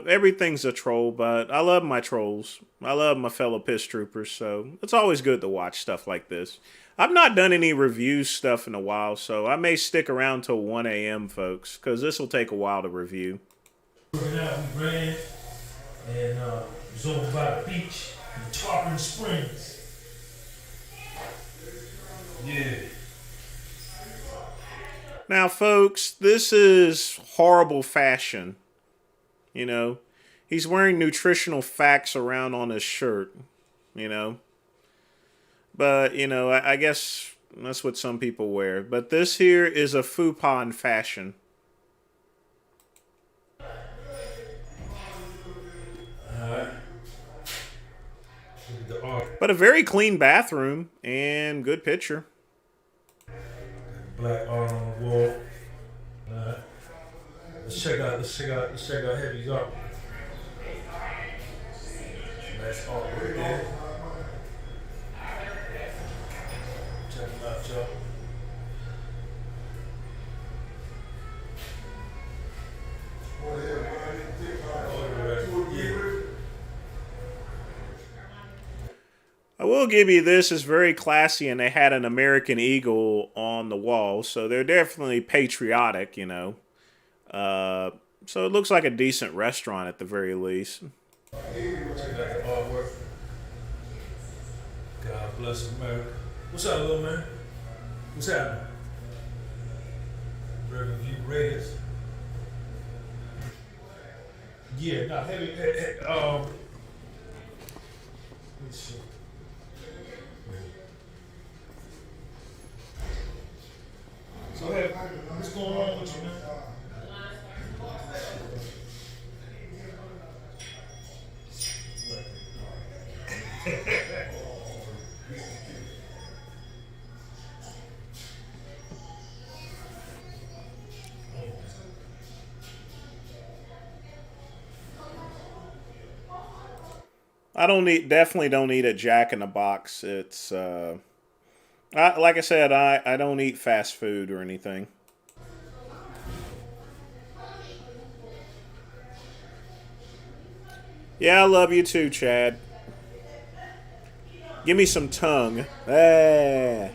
everything's a troll, but I love my trolls. I love my fellow piss troopers, so it's always good to watch stuff like this. I've not done any review stuff in a while, so I may stick around till 1 a.m., folks, because this will take a while to review.
Working out, we ran, and was over by the beach in Tarpon Springs. Yeah.
Now, folks, this is horrible fashion. You know, he's wearing nutritional facts around on his shirt, you know. But, you know, I guess that's what some people wear. But this here is a fupa in fashion. But a very clean bathroom and good picture.
Black art on the wall. Let's check out Heavy's art. Nice art right there. Check them out, y'all.
I will give you this, is very classy, and they had an American Eagle on the wall, so they're definitely patriotic, you know. So it looks like a decent restaurant at the very least.
Check out the artwork. God bless America. What's up, little man? What's happening? Reverend View Raiders. Yeah, not heavy. Let's see. So, hey, what's going on with you, man?
I don't need, definitely don't eat a Jack in the Box. It's like I said, I don't eat fast food or anything. Yeah, I love you too, Chad. Give me some tongue. Ah.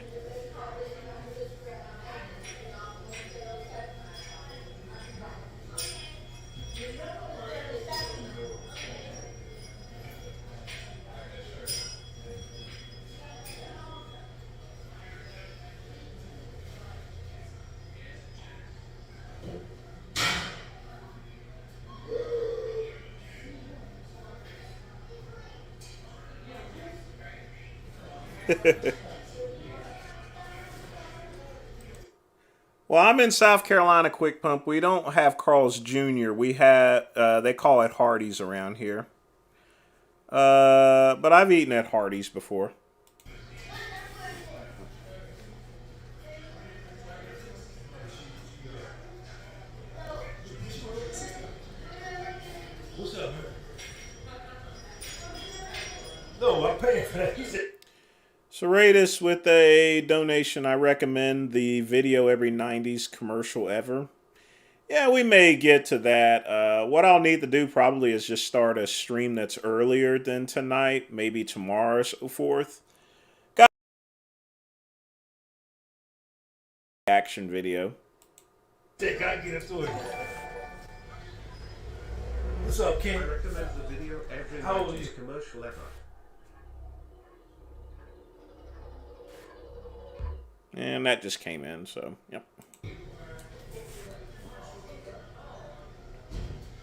Well, I'm in South Carolina, Quick Pump. We don't have Carl's Jr. We have, they call it Hardee's around here. But I've eaten at Hardee's before.
What's up, man? No, I'm paying for that. He said,
Serratus with a donation. I recommend the video every 90s commercial ever. Yeah, we may get to that. What I'll need to do probably is just start a stream that's earlier than tonight, maybe tomorrow or so forth. Got action video.
Dick, I get into it. What's up, King?
I recommend the video every
How old are
90s
you?
commercial ever.
And that just came in, so, yep.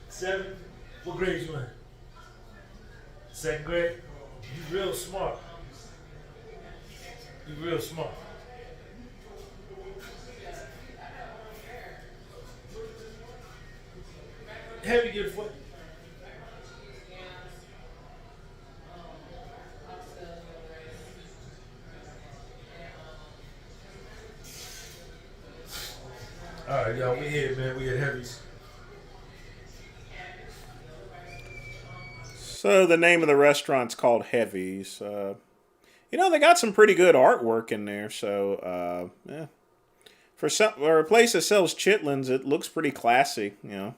7? What grade you in? 2nd grade? You real smart. You real smart. Heavy get foot. Alright, y'all, we here, man. We at Heavy's.
So the name of the restaurant's called Heavy's. You know, they got some pretty good artwork in there, so, yeah. For a place that sells chitlins, it looks pretty classy, you know.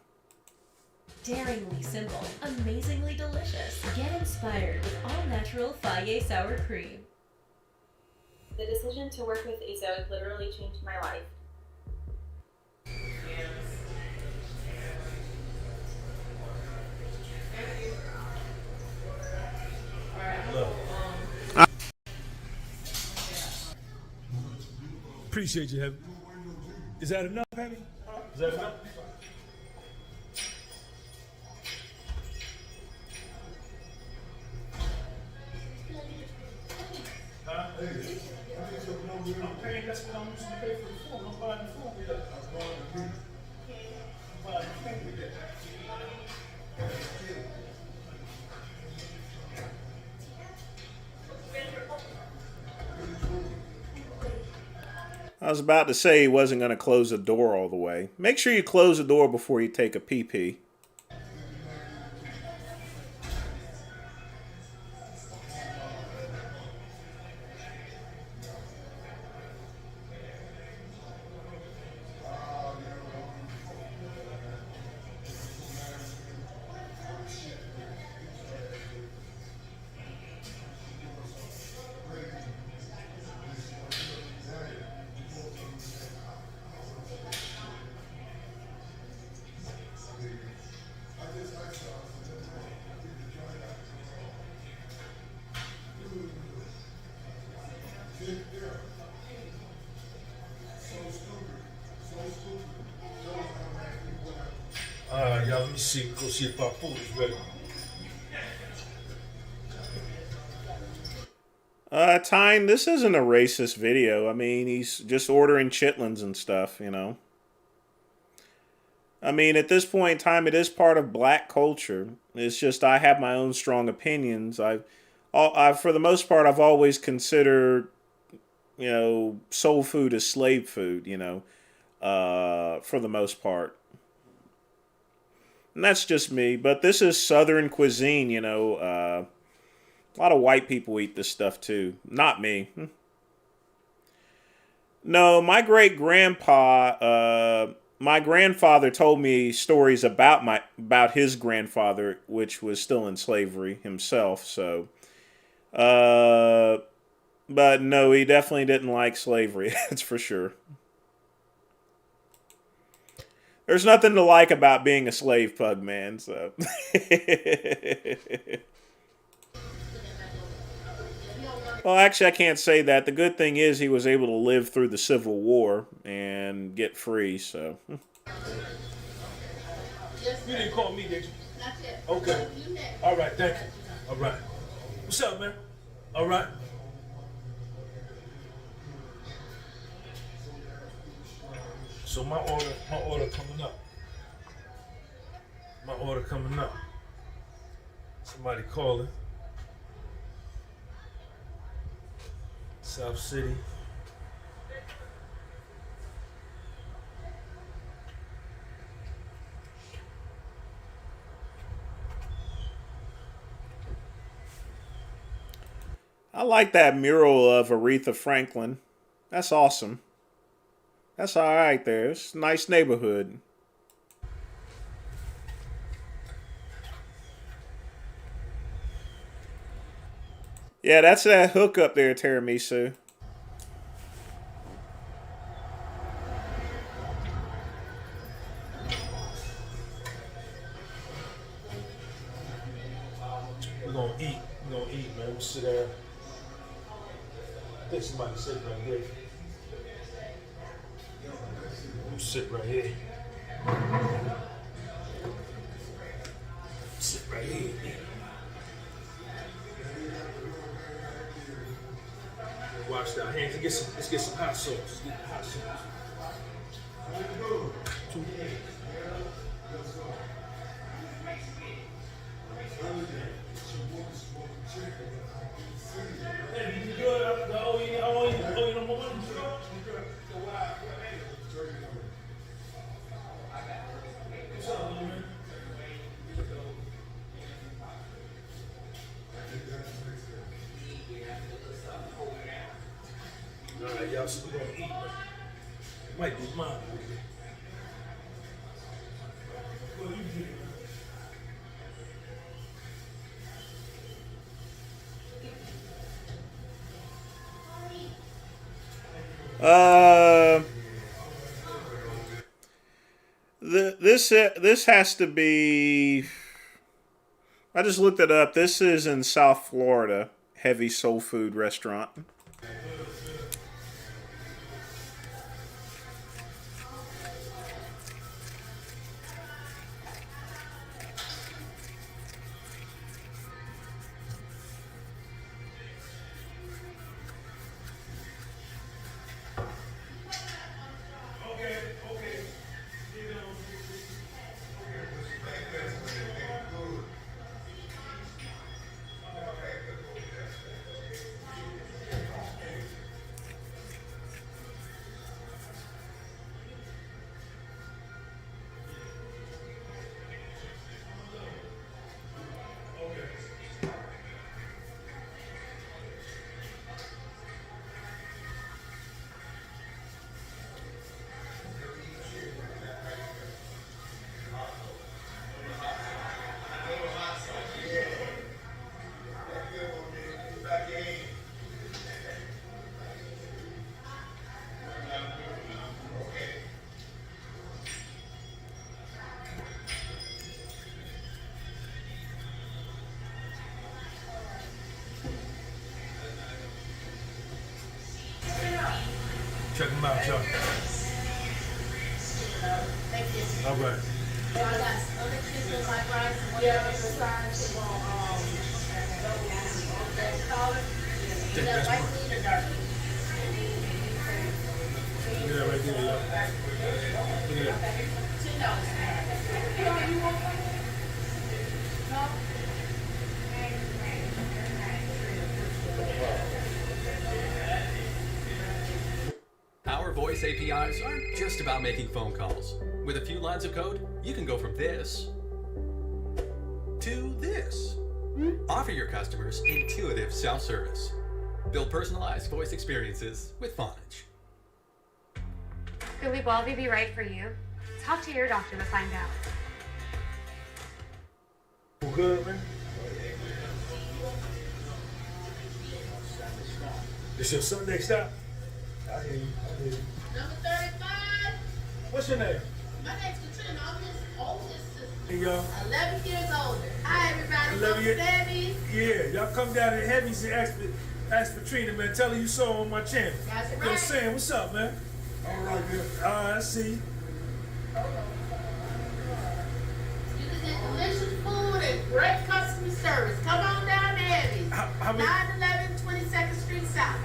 Daringly simple, amazingly delicious. Get inspired with all-natural Fage sour cream.
The decision to work with Azo literally changed my life.
Look. Appreciate you, Heavy. Is that enough, Heavy? Is that enough? Huh? I'm paying, that's what I'm using to pay for the food. I'm buying the food with that. I'm buying the food with that.
I was about to say he wasn't going to close the door all the way. Make sure you close the door before you take a pee-pee.
Go see if our food is ready.
Tyne, this isn't a racist video. I mean, he's just ordering chitlins and stuff, you know. I mean, at this point in time, it is part of black culture. It's just I have my own strong opinions. For the most part, I've always considered, you know, soul food as slave food, you know, for the most part. And that's just me. But this is Southern cuisine, you know. A lot of white people eat this stuff too. Not me. No, my grandfather told me stories about his grandfather, which was still in slavery himself. So, but no, he definitely didn't like slavery. That's for sure. There's nothing to like about being a slave pug, man. So. Well, actually, I can't say that. The good thing is he was able to live through the Civil War and get free, so.
You didn't call me, did you? Not yet. Okay. All right, thank you. All right. What's up, man? All right. So my order coming up. My order coming up. Somebody calling. South City.
I like that mural of Aretha Franklin. That's awesome. That's all right there. It's a nice neighborhood. Yeah, that's that hook up there, Tiramisu.
We're gonna eat, man. We'll sit there. I think somebody sit right here. We'll sit right here. Sit right here. Wash our hands. Let's get some hot sauce. Let's get the hot sauce. Hey, you good? I owe you no more money. What's up, little man? All right, y'all, so we're gonna eat. It might be mine. Well, you get it.
This has to be. I just looked it up. This is in South Florida. Heavy soul food restaurant.
Check them out, y'all. All right. Take that's one. Look at that right there, y'all. Look at that.
Our voice APIs aren't just about making phone calls. With a few lines of code, you can go from this to this. Offer your customers intuitive self-service. Build personalized voice experiences with Vonage.
Could Wegovy be right for you? Talk to your doctor to find out.
Well, good, man. This your Sunday stop? I hear you. I hear you.
Number 35.
What's your name?
My name's Katrina. I'm his oldest sister.
Hey, y'all.
11 years older. Hi, everybody.
11 years.
Debbie.
Yeah, y'all come down to the Heavies and ask for Trina, man. Tell her you saw on my channel.
That's
Yo,
right.
Sam, what's up, man? All right, man. I see.
You can get delicious food and great customer service. Come on down to Heavies.
How many?
911 22nd Street South.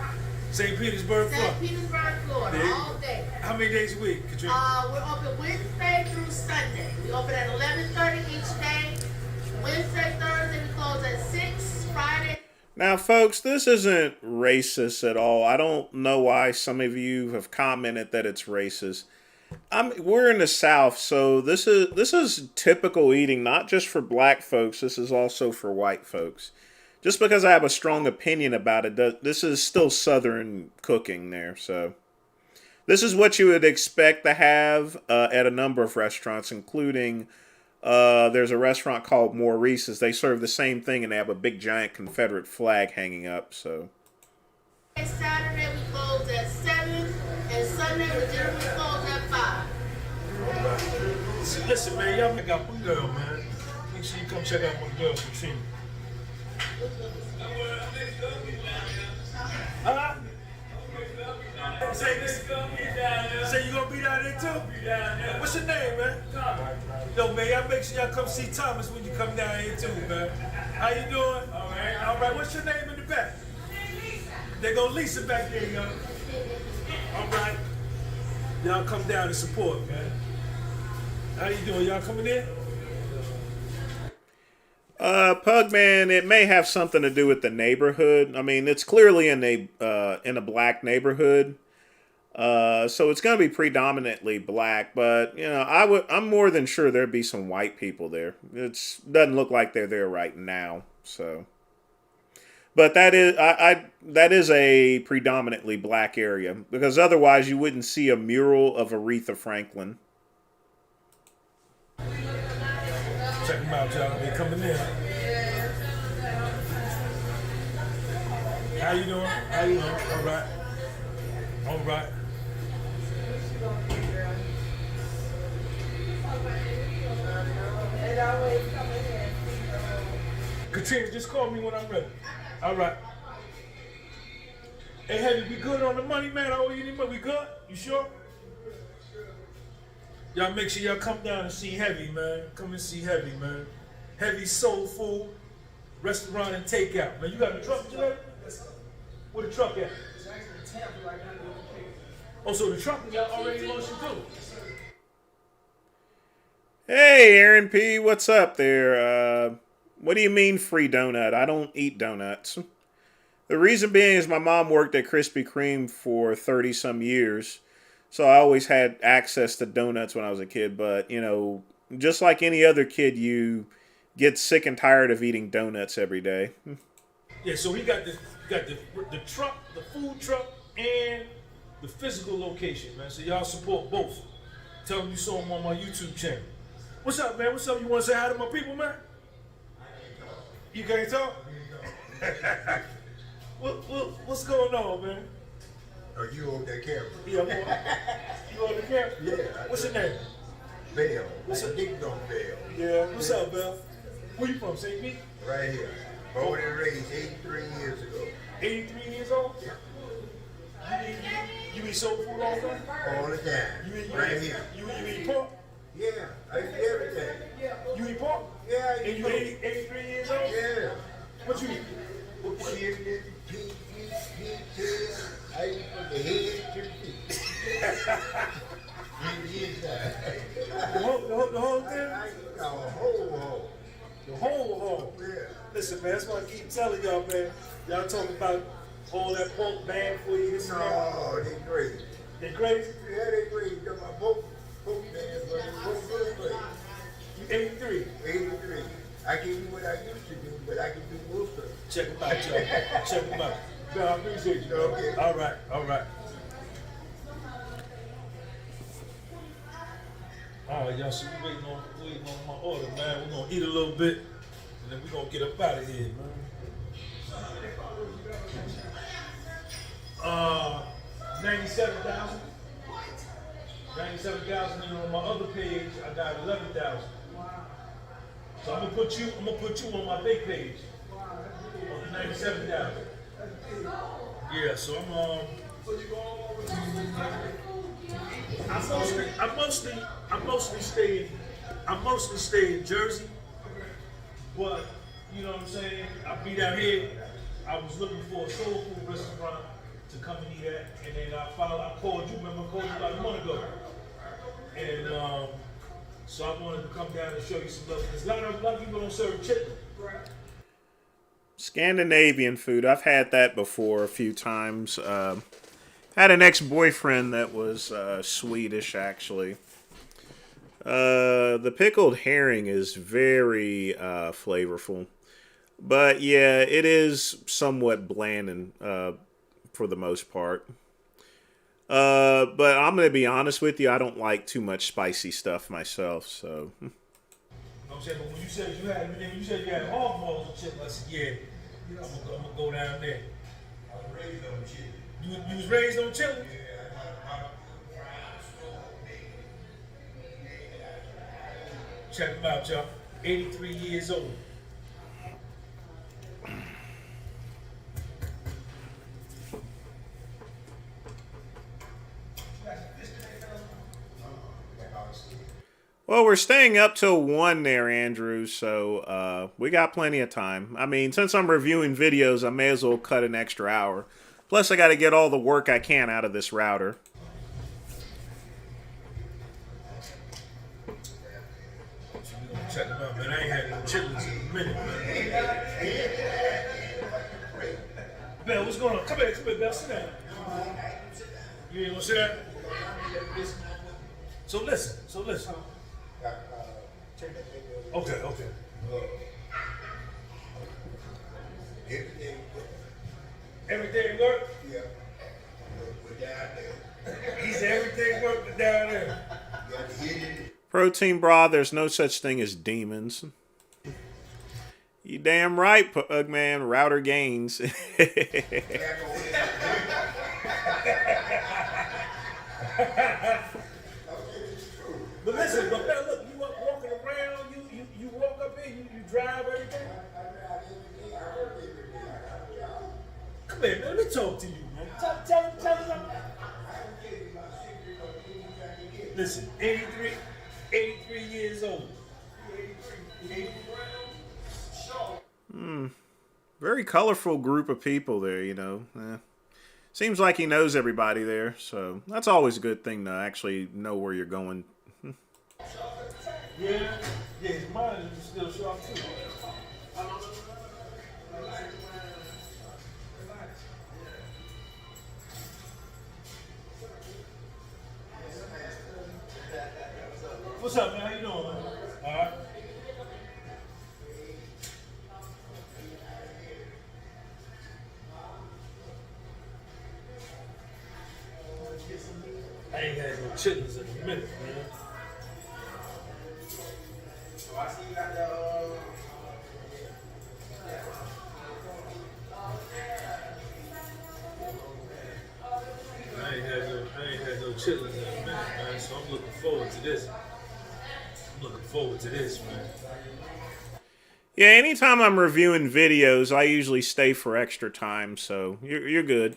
St. Petersburg,
St.
Florida.
Petersburg, Florida.
There you
All
go.
day.
How many days a week, Katrina?
We're open Wednesday through Sunday. We open at 11:30 each day. Wednesday, Thursday, we close at 6. Friday.
Now, folks, this isn't racist at all. I don't know why some of you have commented that it's racist. We're in the South, so this is typical eating, not just for black folks. This is also for white folks. Just because I have a strong opinion about it, this is still Southern cooking there. So this is what you would expect to have at a number of restaurants, including there's a restaurant called Maurice's. They serve the same thing, and they have a big giant Confederate flag hanging up. So
Saturday we close at 7, and Sunday we generally close at 5.
Listen, man, y'all got one girl, man. Make sure you come check out my girl, Katrina. Huh? Say you gonna be down there too? What's your name, man? Yo, man, y'all make sure y'all come see Thomas when you come down here too, man. How you doing? All right. What's your name in the back? There go Lisa back there, y'all. All right. Y'all come down and support, man. How you doing? Y'all coming in?
Pugman, it may have something to do with the neighborhood. I mean, it's clearly in a black neighborhood, so it's going to be predominantly black. But you know, I'm more than sure there'd be some white people there. It doesn't look like they're there right now. So, but that is a predominantly black area, because otherwise you wouldn't see a mural of Aretha Franklin.
Check them out, y'all. They coming in. How you doing? All right. Katrina, just call me when I'm ready. All right. Hey, Heavy, we good on the money, man? I owe you any money. We good? You sure? Y'all make sure y'all come down and see Heavy, man. Come and see Heavy, man. Heavy soul food, restaurant and takeout. Man, you got the truck today? Where the truck at? Oh, so the truck is already in motion too?
Hey, Aaron P., what's up there? What do you mean free donut? I don't eat donuts. The reason being is my mom worked at Krispy Kreme for 30-some years, so I always had access to donuts when I was a kid. But, you know, just like any other kid, you get sick and tired of eating donuts every day.
Yeah, so we got the truck, the food truck, and the physical location, man. So y'all support both. Tell them you saw them on my YouTube channel. What's up, man? What's up? You want to say hi to my people, man? You can't talk? What's going on, man?
Are you on that camera?
Yeah, I'm on. You on the camera?
Yeah.
What's your name?
Bell.
What's up?
Ding dong Bell.
Yeah. What's up, Bell? Where you from, St. Pete?
Right here. Born and raised 83 years ago.
83 years old?
Yeah.
You eat soul food all the time?
All the time.
You eat
right here.
You eat pork?
Yeah. I eat everything.
You eat pork?
Yeah,
And you 83 years old?
Yeah.
What you eat?
Chicken, pig, I eat from the head to the feet.
The whole thing?
I eat the whole.
The whole.
Yeah.
Listen, man, that's why I keep telling y'all, man. Y'all talking about all that pork bad for you. This and that.
No, they crazy.
They crazy?
Yeah, they crazy. They're my both man, but they both good crazy.
You 83?
83. I can do what I used to do, but I can do most of it.
Check them out, y'all. Check them out. No, I appreciate you.
Okay.
All right, all right. All right, y'all. So we waiting on my order, man. We're gonna eat a little bit, and then we're gonna get up out of here, man. 97,000. 97,000, and on my other page, I got 11,000. So I'm gonna put you on my big page. On the 97,000. Yeah, so I mostly stay in Jersey, but you know what I'm saying? I be down here. I was looking for a soul food restaurant to come and eat at, and then I called you, remember I called you about a month ago. And so I wanted to come down and show you some love. Because a lot of people don't serve chicken.
Scandinavian food. I've had that before a few times. Had an ex-boyfriend that was Swedish, actually. The pickled herring is very flavorful. But yeah, it is somewhat bland and, for the most part. But I'm going to be honest with you, I don't like too much spicy stuff myself, so.
I'm saying, but when you said you had hog balls and shit, I said, yeah, I'm gonna go down there.
I was raised on chicken.
You was raised on chicken? Check him out, y'all. 83 years old.
Well, we're staying up till 1 there, Andrew, so we got plenty of time. I mean, since I'm reviewing videos, I may as well cut an extra hour. Plus, I got to get all the work I can out of this router.
Check him out, man. I ain't had no chitlins in a minute, man. Bell, what's going on? Come here, Bell. Sit down. You ain't gonna sit down? So listen. Okay. Everything work?
Yeah. We're down there.
He said everything work but down there.
You got to hit it.
Protein bra, there's no such thing as demons. You damn right, Pugman. Router gains.
But listen, look, you walking around, you walk up here, you drive everything. Come here, man, let me talk to you, man. Tell him something. Listen, 83 years old.
Very colorful group of people there, you know. Seems like he knows everybody there, so that's always a good thing to actually know where you're going.
Yeah, his mind is still sharp too. What's up, man? How you doing, man? All right. I ain't had no chitlins in a minute, man.
So I see you got the.
I ain't had no chitlins in a minute, man. So I'm looking forward to this. Man.
Yeah, anytime I'm reviewing videos, I usually stay for extra time, so you're good.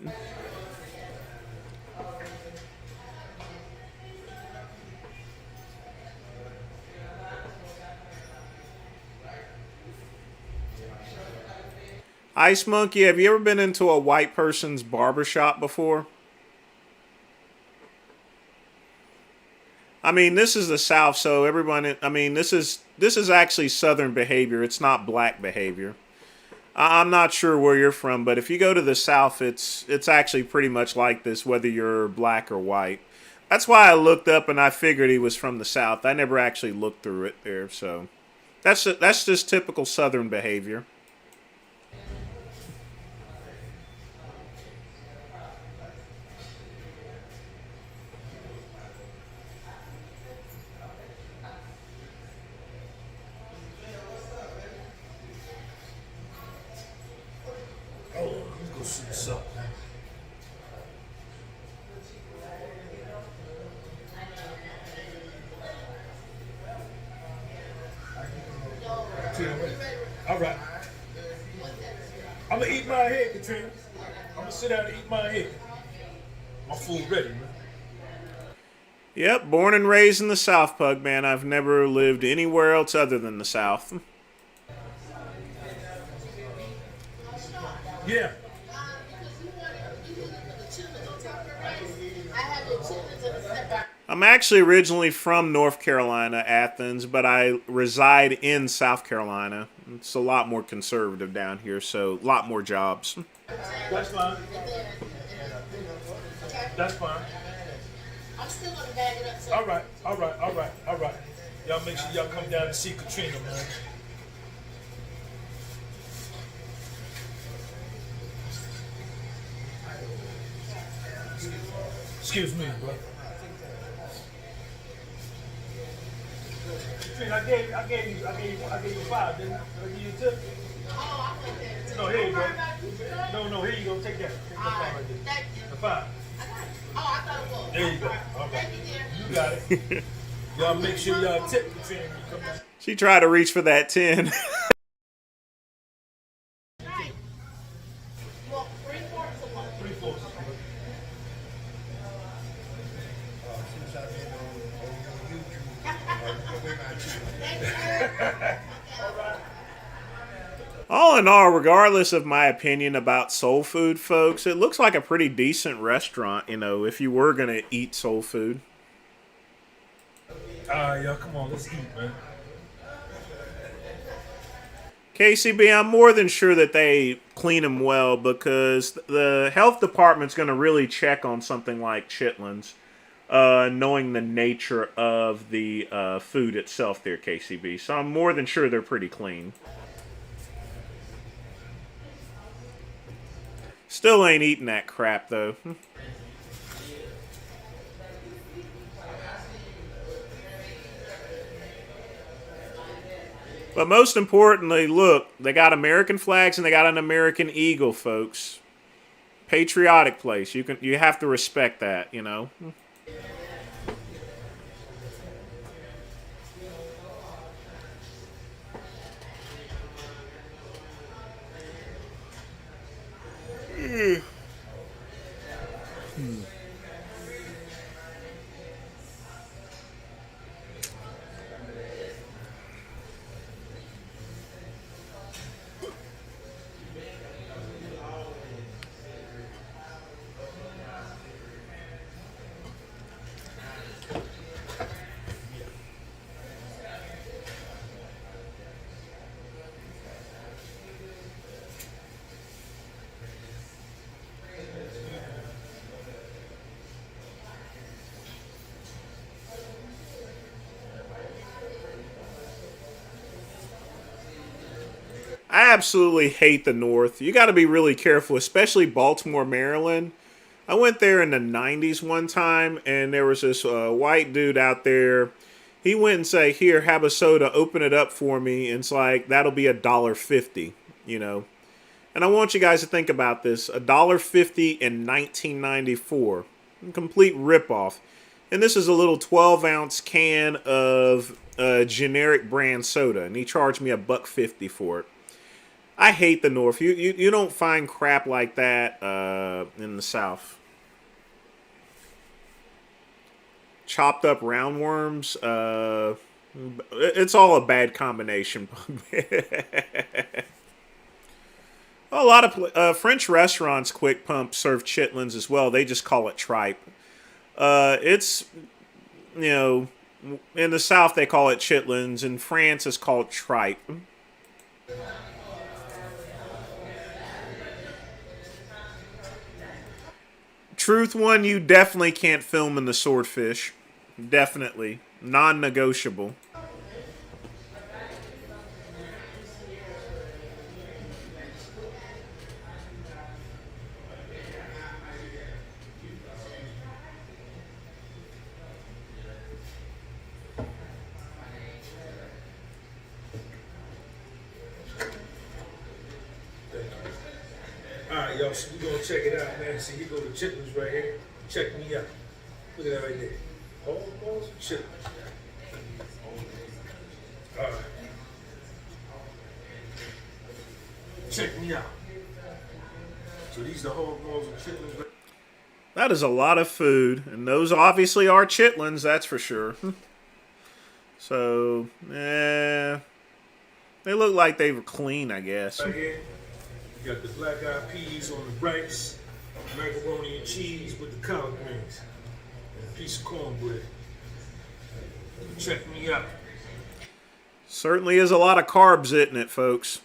Ice Monkey, have you ever been into a white person's barbershop before? I mean, this is the South, so everyone. I mean, this is actually Southern behavior. It's not black behavior. I'm not sure where you're from, but if you go to the South, it's actually pretty much like this, whether you're black or white. That's why I looked up and I figured he was from the South. I never actually looked through it there, so that's just typical Southern behavior.
Oh, let's go see what's up. All right. I'm gonna eat my head, Katrina. I'm gonna sit down and eat my head. My food ready, man.
Yep, born and raised in the South, Pug Man. I've never lived anywhere else other than the South.
Yeah.
I'm actually originally from North Carolina, Athens, but I reside in South Carolina. It's a lot more conservative down here, so a lot more jobs.
That's fine. That's fine.
I'm still gonna bag it up. So
All right. Y'all make sure y'all come down and see Katrina, man. Excuse me, bro. Katrina, I gave you $5, didn't I? Did I give you a tip?
Oh, I went there.
No, here you go. No, here you go. Take that. Take that $5 right there.
Thank you.
The $5.
I got it. Oh, I thought it was.
There you go. All right.
Thank you, dear.
You got it. Y'all make sure y'all tip Katrina when you come down.
She tried to reach for that 10.
Well, 3/4 of one.
3/4.
Since I've been on YouTube,
All in all, regardless of my opinion about soul food, folks, it looks like a pretty decent restaurant, you know, if you were going to eat soul food.
Y'all, come on, let's eat, man.
KCB, I'm more than sure that they clean them well because the health department's going to really check on something like chitlins, knowing the nature of the food itself there, KCB. So I'm more than sure they're pretty clean. Still ain't eating that crap, though. But most importantly, look, they got American flags and they got an American eagle, folks. Patriotic place. You have to respect that, you know. I absolutely hate the North. You got to be really careful, especially Baltimore, Maryland. I went there in the 90s one time, and there was this white dude out there. He went and said, "Here, have a soda, open it up for me." And it's like, that'll be $1.50, you know. And I want you guys to think about this. $1.50 in 1994. Complete ripoff. And this is a little 12-ounce can of generic brand soda. And he charged me $1.50 for it. I hate the North. You don't find crap like that in the South. Chopped up roundworms. It's all a bad combination. A lot of French restaurants, quick pump, serve chitlins as well. They just call it tripe. It's, you know, in the South they call it chitlins. In France it's called tripe. Truth one, you definitely can't film in the swordfish. Definitely. Non-negotiable.
Alright, y'all, so we gonna check it out, man. See, here go the chitlins right here. Check me out. Look at that right there. Almost chitlins. Alright. Check me out. So these the whole balls of chitlins.
That is a lot of food, and those obviously are chitlins, that's for sure. So, they look like they were clean, I guess.
Right here, you got the black-eyed peas on the rice, macaroni and cheese with the collard greens, and a piece of cornbread. Check me out.
Certainly is a lot of carbs, isn't it, folks?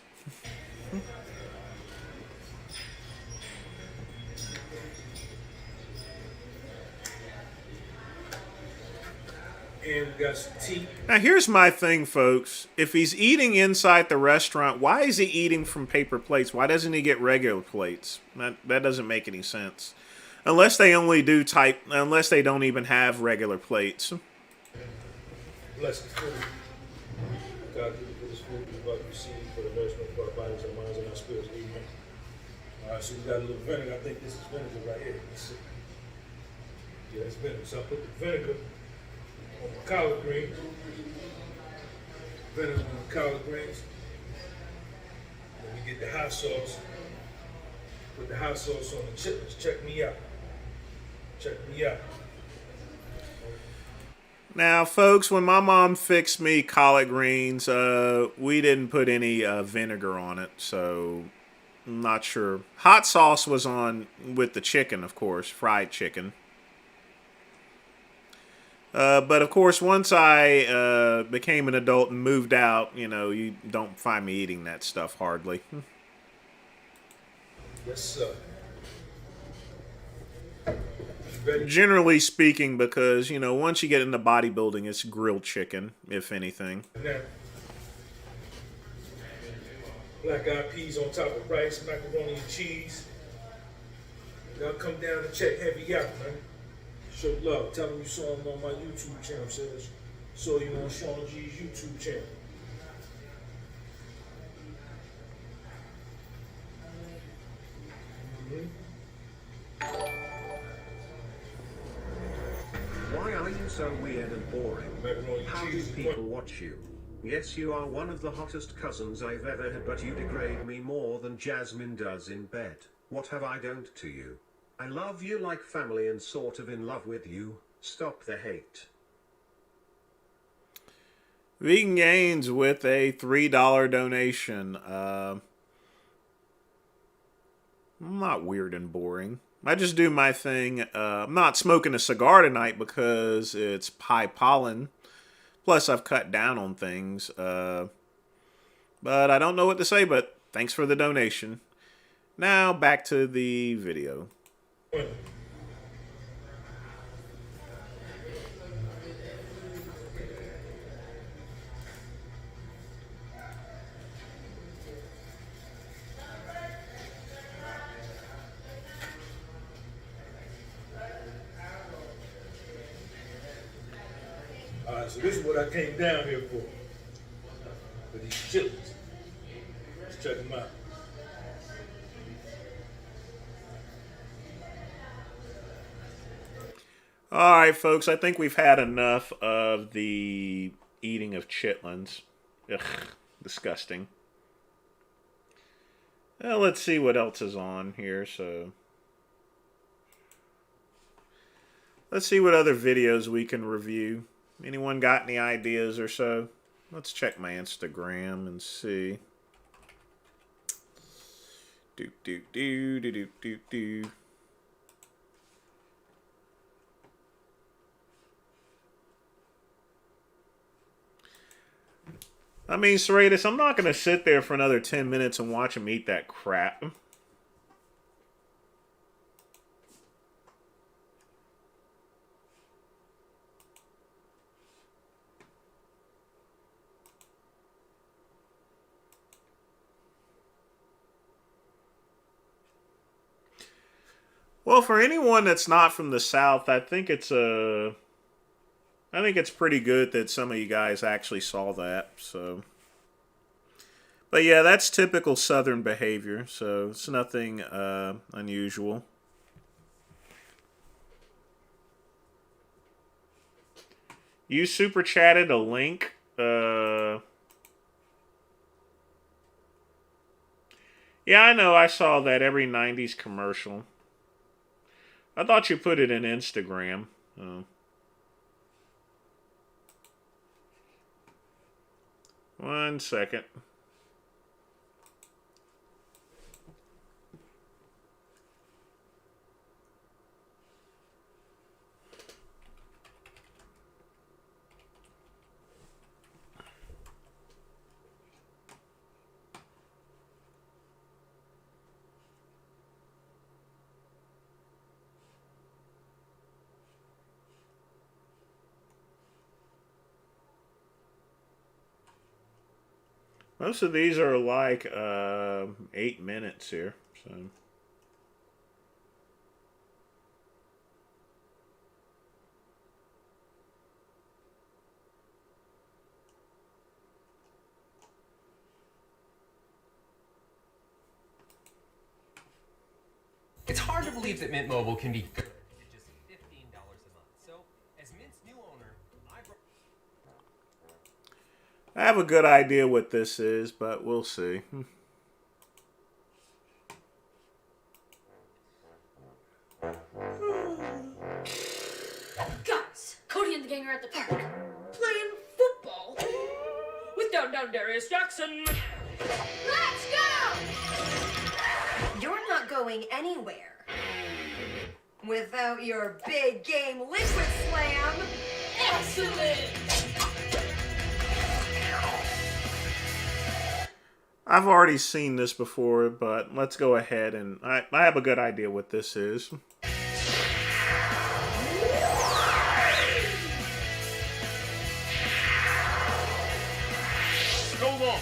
And we got some tea.
Now, here's my thing, folks. If he's eating inside the restaurant, why is he eating from paper plates? Why doesn't he get regular plates? That doesn't make any sense. Unless they only do unless they don't even have regular plates.
Bless the food. God, give you this food is about to receive for the nourishment of our bodies, our minds, and our spirits. Amen. All right, so we got a little vinegar. I think this is vinegar right here. Let's see. Yeah, it's vinegar. So I put the vinegar on the collard greens. Vinegar on the collard greens. Then we get the hot sauce. Put the hot sauce on the chitlins. Check me out. Check me out.
Now, folks, when my mom fixed me collard greens, we didn't put any vinegar on it, so I'm not sure. Hot sauce was on with the chicken, of course, fried chicken. But, of course, once I became an adult and moved out, you don't find me eating that stuff hardly.
Yes, sir.
Generally speaking, because, once you get into bodybuilding, it's grilled chicken, if anything.
Now, black-eyed peas on top of rice, macaroni and cheese. Y'all come down and check Heavy out, man. Show love. Tell them you saw him on my YouTube channel. Saw you on Sean G's YouTube channel.
Why are you so weird and boring? How do people watch you? Yes, you are one of the hottest cousins I've ever had, but you degrade me more than Jasmine does in bed. What have I done to you? I love you like family and sort of in love with you. Stop the hate.
Vegan Gains with a $3 donation. I'm not weird and boring. I just do my thing. I'm not smoking a cigar tonight because it's pie pollen. Plus, I've cut down on things. But I don't know what to say, but thanks for the donation. Now, back to the video.
Alright, so this is what I came down here for these chitlins. Let's check them out.
Alright, folks, I think we've had enough of the eating of chitlins. Ugh, disgusting. Well, let's see what else is on here, so... Let's see what other videos we can review. Anyone got any ideas or so? Let's check my Instagram and see. Do do do do do do do. I mean, Serratus, I'm not going to sit there for another 10 minutes and watch him eat that crap. Well, for anyone that's not from the South, I think it's pretty good that some of you guys actually saw that. So, but yeah, that's typical Southern behavior. So it's nothing unusual. You super chatted a link. Yeah, I know. I saw that every '90s commercial. I thought you put it in Instagram. Oh. One second. Most of these are like 8 minutes here. So.
It's hard to believe that Mint Mobile can be good at just $15 a month. So, as Mint's new owner,
I have a good idea what this is, but we'll see.
Guys, Cody and the gang are at the park playing football with down Darius Jackson.
Let's go! You're not going anywhere without your big game liquid slam.
Excellent!
I've already seen this before, but let's go ahead and I have a good idea what this is.
Go long.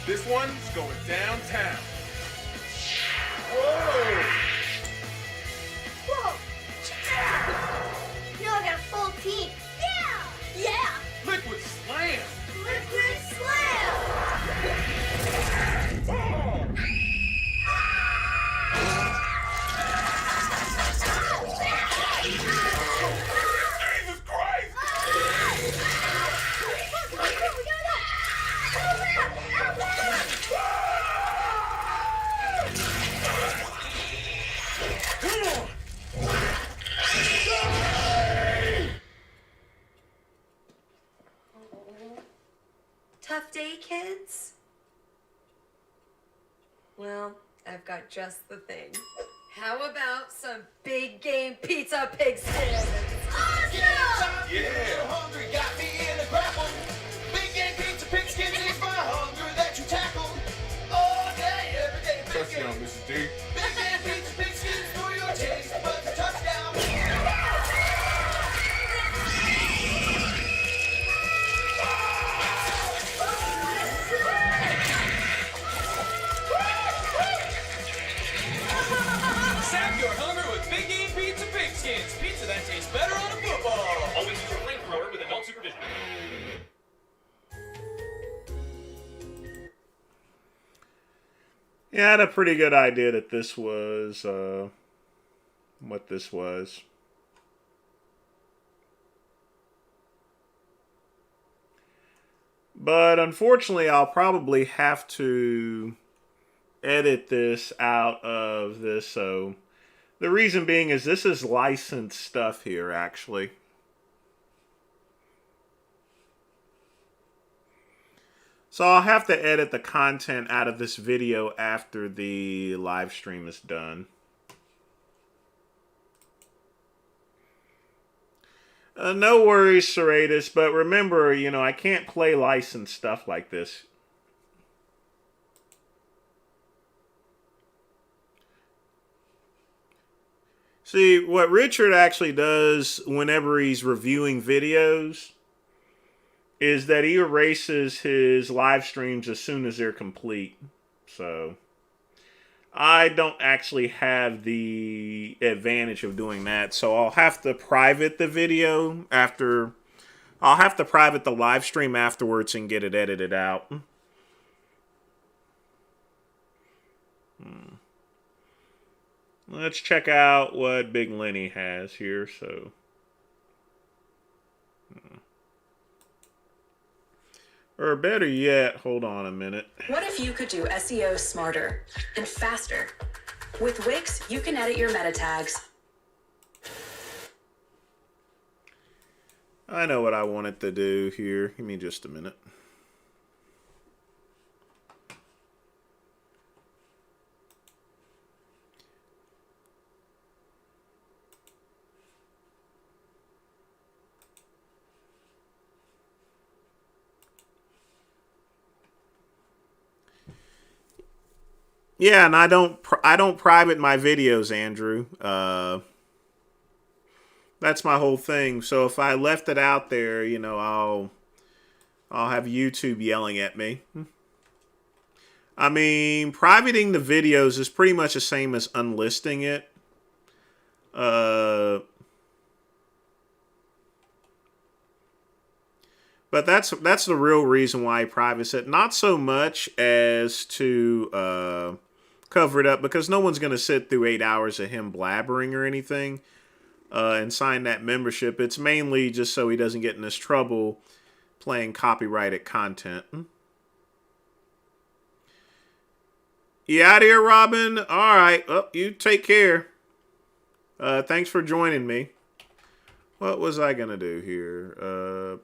This one's going downtown. Whoa!
Whoa!
You'll get a full team.
Yeah! Yeah!
Liquid slam!
Liquid slam!
Jesus Christ!
Tough day, kids? Well, I've got just the thing. How about some big game pizza pigskin?
Awesome!
Yeah! Hungry got me in a grapple. Big game pizza pigskin is my hunger that you tackle. All day, every day. Touchdown, Mrs. D. Big game pizza pigskin for your taste, but the touchdown.
Sap your hunger with Big Game Pizza Pigskins. Pizza that tastes better on a football. Always use your flamethrower with adult supervision.
Yeah, I had a pretty good idea that this was what this was. But unfortunately, I'll probably have to edit this out of this. So the reason being is this is licensed stuff here, actually. So I'll have to edit the content out of this video after the live stream is done. No worries, Serratus, but remember, you know, I can't play licensed stuff like this. See, what Richard actually does whenever he's reviewing videos is that he erases his live streams as soon as they're complete. So I don't actually have the advantage of doing that. So I'll have to private the video after. I'll have to private the live stream afterwards and get it edited out. Let's check out what Big Lenny has here. So, or better yet, hold on a minute.
What if you could do SEO smarter and faster? With Wix, you can edit your meta tags.
I know what I wanted to do here. Give me just a minute. Yeah, and I don't private my videos, Andrew. That's my whole thing. So if I left it out there, you know, I'll have YouTube yelling at me. I mean, privating the videos is pretty much the same as unlisting it. But that's the real reason why I private it. Not so much as to cover it up, because no one's going to sit through 8 hours of him blabbering or anything and sign that membership. It's mainly just so he doesn't get in this trouble playing copyrighted content. You out here, Robin? All right. Well, you take care. Thanks for joining me. What was I going to do here?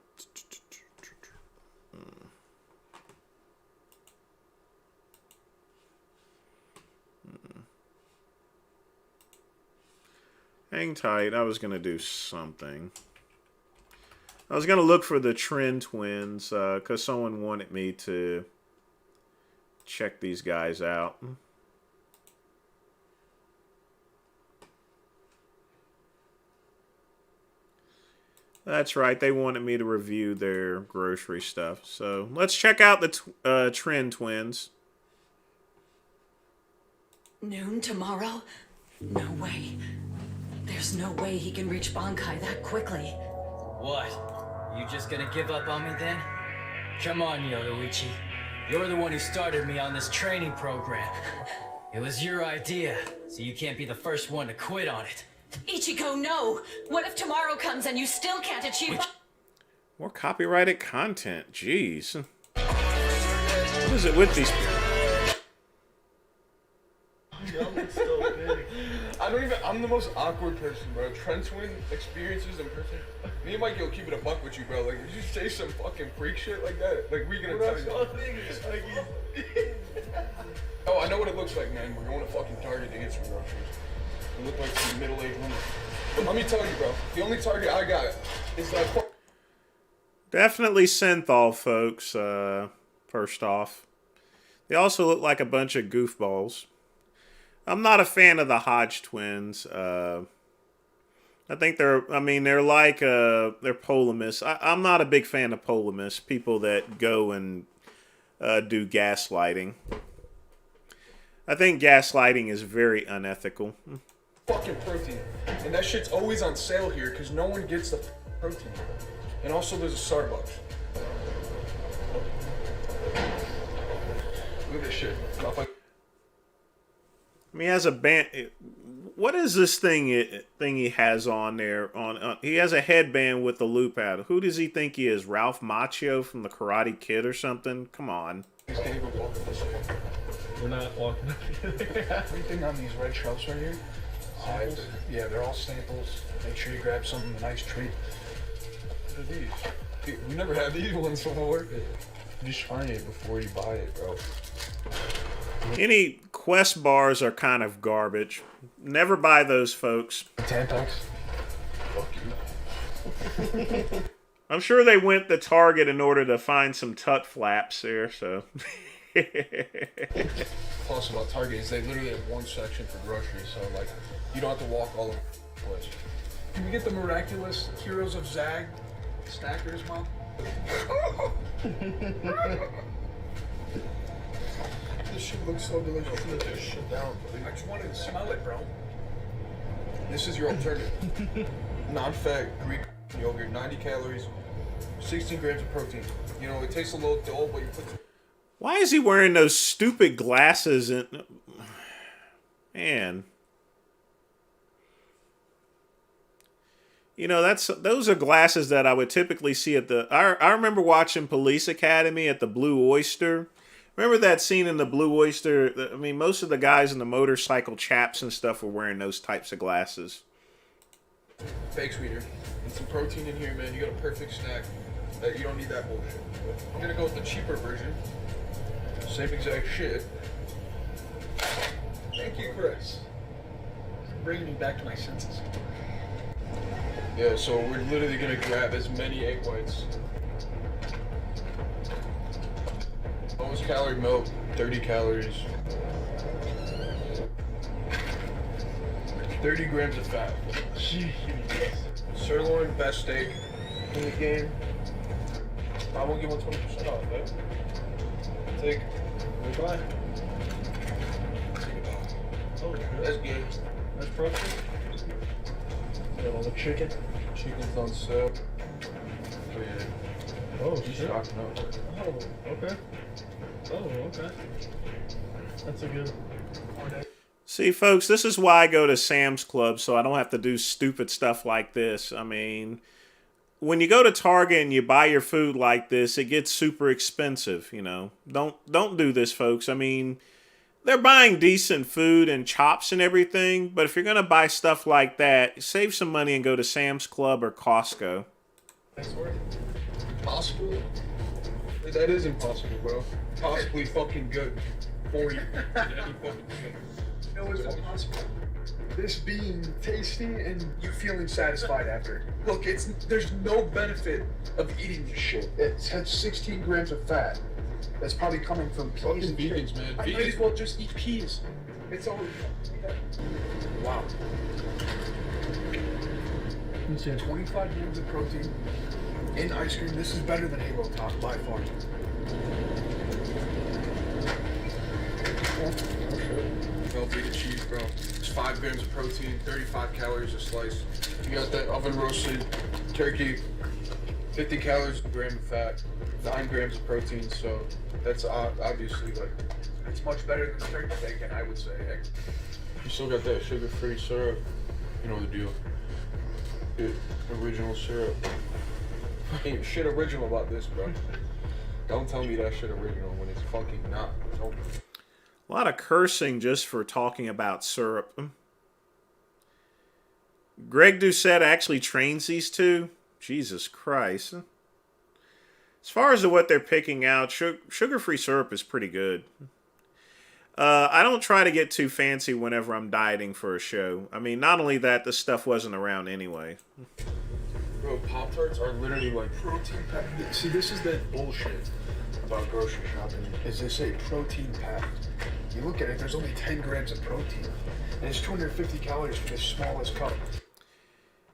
Hang tight. I was going to do something. I was going to look for the Trend Twins because someone wanted me to check these guys out. That's right. They wanted me to review their grocery stuff. So let's check out the Trend Twins.
Noon tomorrow? No way. There's no way he can reach Bankai that quickly.
What? You just gonna give up on me then? Come on, Yoruichi. You're the one who started me on this training program. It was your idea, so you can't be the first one to quit on it.
Ichiko, no! What if tomorrow comes and you still can't achieve...
More copyrighted content. Jeez. What is it with these people?
I'm the most awkward person, bro. Trent Twin experiences in person. Me and Mike will keep it a buck with you, bro. Like, if you say some fucking freak shit like that, like, we gonna tell you. Oh, I know what it looks like, man. We're going to fucking Target to get some groceries. We look like some middle-aged women. But let me tell you, bro. The only Target I got is that...
Definitely synthol, folks. First off. They also look like a bunch of goofballs. I'm not a fan of the Hodge twins. I think they're like, they're polemists. I'm not a big fan of polemists, people that go and do gaslighting. I think gaslighting is very unethical.
Fucking protein. And that shit's always on sale here because no one gets the protein. And also there's a Starbucks. Look at this shit.
I mean, he has a band. What is this thing he has on there? He has a headband with the loop out. Who does he think he is? Ralph Macchio from the Karate Kid or something? Come on.
We're not walking up here. Everything on these red shelves right here. Yeah, they're all samples. Make sure you grab something, a nice treat. What are these? We never had these ones before. Just try it before you buy it, bro.
Any Quest bars are kind of garbage. Never buy those, folks.
Tampax. Fuck you.
I'm sure they went to Target in order to find some tut flaps there, so.
Plus about Target is they literally have one section for groceries, so like you don't have to walk all over the place.
Can we get the miraculous Heroes of Zag stackers, Mom?
This shit looks so delicious. Put this shit down, buddy.
I just wanted to smell it, bro.
This is your alternative. Non-fat Greek yogurt, 90 calories, 16 grams of protein. You know, it tastes a little dull, but you put...
Why is he wearing those stupid glasses? Man. You know, those are glasses that I would typically see at the... I remember watching Police Academy at the Blue Oyster. Remember that scene in the Blue Oyster? I mean, most of the guys in the motorcycle chaps and stuff were wearing those types of glasses.
Fake sweeter. And some protein in here, man. You got a perfect snack. You don't need that bullshit. I'm gonna go with the cheaper version. Same exact shit.
Thank you, Chris. Bringing me back to my senses.
Yeah, so we're literally gonna grab as many egg whites. Lowest calorie milk, 30 calories. 30 grams of fat. Sirloin, best steak in the game. I won't give one 20% off, right? Take. Goodbye. Oh, that's good. That's protein. Got all the chicken. Chicken's on sale. Oh yeah.
Oh,
he's
shit.
stocking up.
Oh, okay. Oh, okay. That's a good...
See, folks, this is why I go to Sam's Club, so I don't have to do stupid stuff like this. I mean, when you go to Target and you buy your food like this, it gets super expensive, you know. Don't do this, folks. I mean, they're buying decent food and chops and everything, but if you're going to buy stuff like that, save some money and go to Sam's Club or Costco.
Possible? That is impossible, bro. Possibly fucking good for you.
No, it's impossible. This being tasty and you feeling satisfied after. Look, there's no benefit of eating this shit. It has 16 grams of fat. That's probably coming from peas
Fucking
and
vegans,
shit.
man.
I might as well just eat peas. It's all... Wow. 25 grams of protein in ice cream. This is better than Halo Top by far. Melted cheese, bro. It's 5 grams of protein, 35 calories a slice. You got that oven roasted turkey, 50 calories a gram of fat, 9 grams of protein. So that's obviously like it's much better than turkey bacon, I would say. You still got that sugar-free syrup. You know the deal. Good original syrup. Ain't shit original about this, bro. Don't tell me that shit original when it's fucking not. Don't.
A lot of cursing just for talking about syrup. Greg Doucette actually trains these two? Jesus Christ. As far as what they're picking out, sugar-free syrup is pretty good. I don't try to get too fancy whenever I'm dieting for a show. I mean, not only that, this stuff wasn't around anyway.
Bro, Pop-Tarts are literally like protein packed.
See, this is that bullshit about grocery shopping. Is they say protein packed. You look at it, there's only 10 grams of protein. And it's 250 calories for the smallest cup.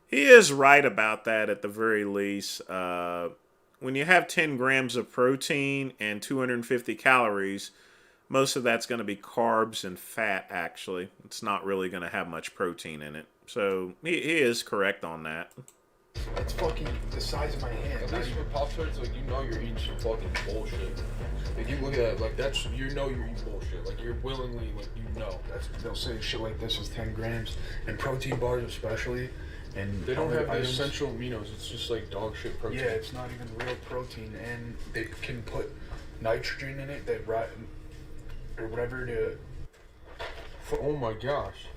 He is right about that at the very least. When you have 10 grams of protein and 250 calories, most of that's going to be carbs and fat, actually. It's not really going to have much protein in it. So he is correct on that.
It's fucking the size of my hand.
At least for Pop-Tarts, like, you know you're eating some fucking bullshit. Like, you look at that, like, that's, you know you're eating bullshit. Like, you're willingly, like, you know.
They'll say shit like this is 10 grams, and protein bars especially. And
they don't have the
items.
essential aminos. It's just, like, dog shit protein.
Yeah, it's not even real protein, and they can put nitrogen in it, or whatever to...
Oh my gosh.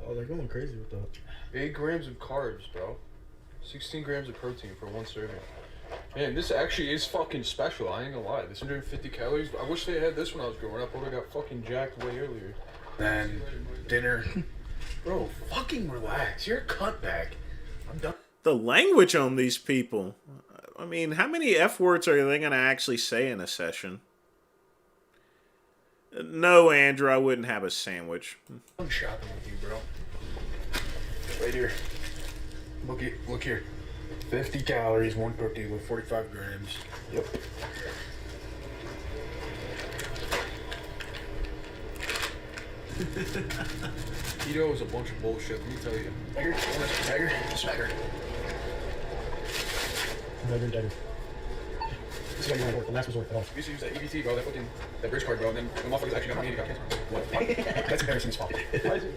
Oh, they're going crazy with that.
8 grams of carbs, bro. 16 grams of protein for one serving.
Man, this actually is fucking special. I ain't gonna lie. This 150 calories. I wish they had this when I was growing up. I would've got fucking jacked way earlier.
Then dinner. Bro, fucking relax. You're a cutback. I'm done.
The language on these people. I mean, how many F words are they going to actually say in a session? No, Andrew, I wouldn't have a sandwich.
I'm shopping with you, bro. Right here. Look here. 50 calories, one cookie with 45 grams. Yep.
Keto is a bunch of bullshit, let me tell you.
Swagger. Dagger. This is how you want to work, the last resort at all.
We used to use that EBT, bro, that bridge card, bro, and then the motherfuckers actually got money and got cancer.
What? That's embarrassing as fuck. Why is it?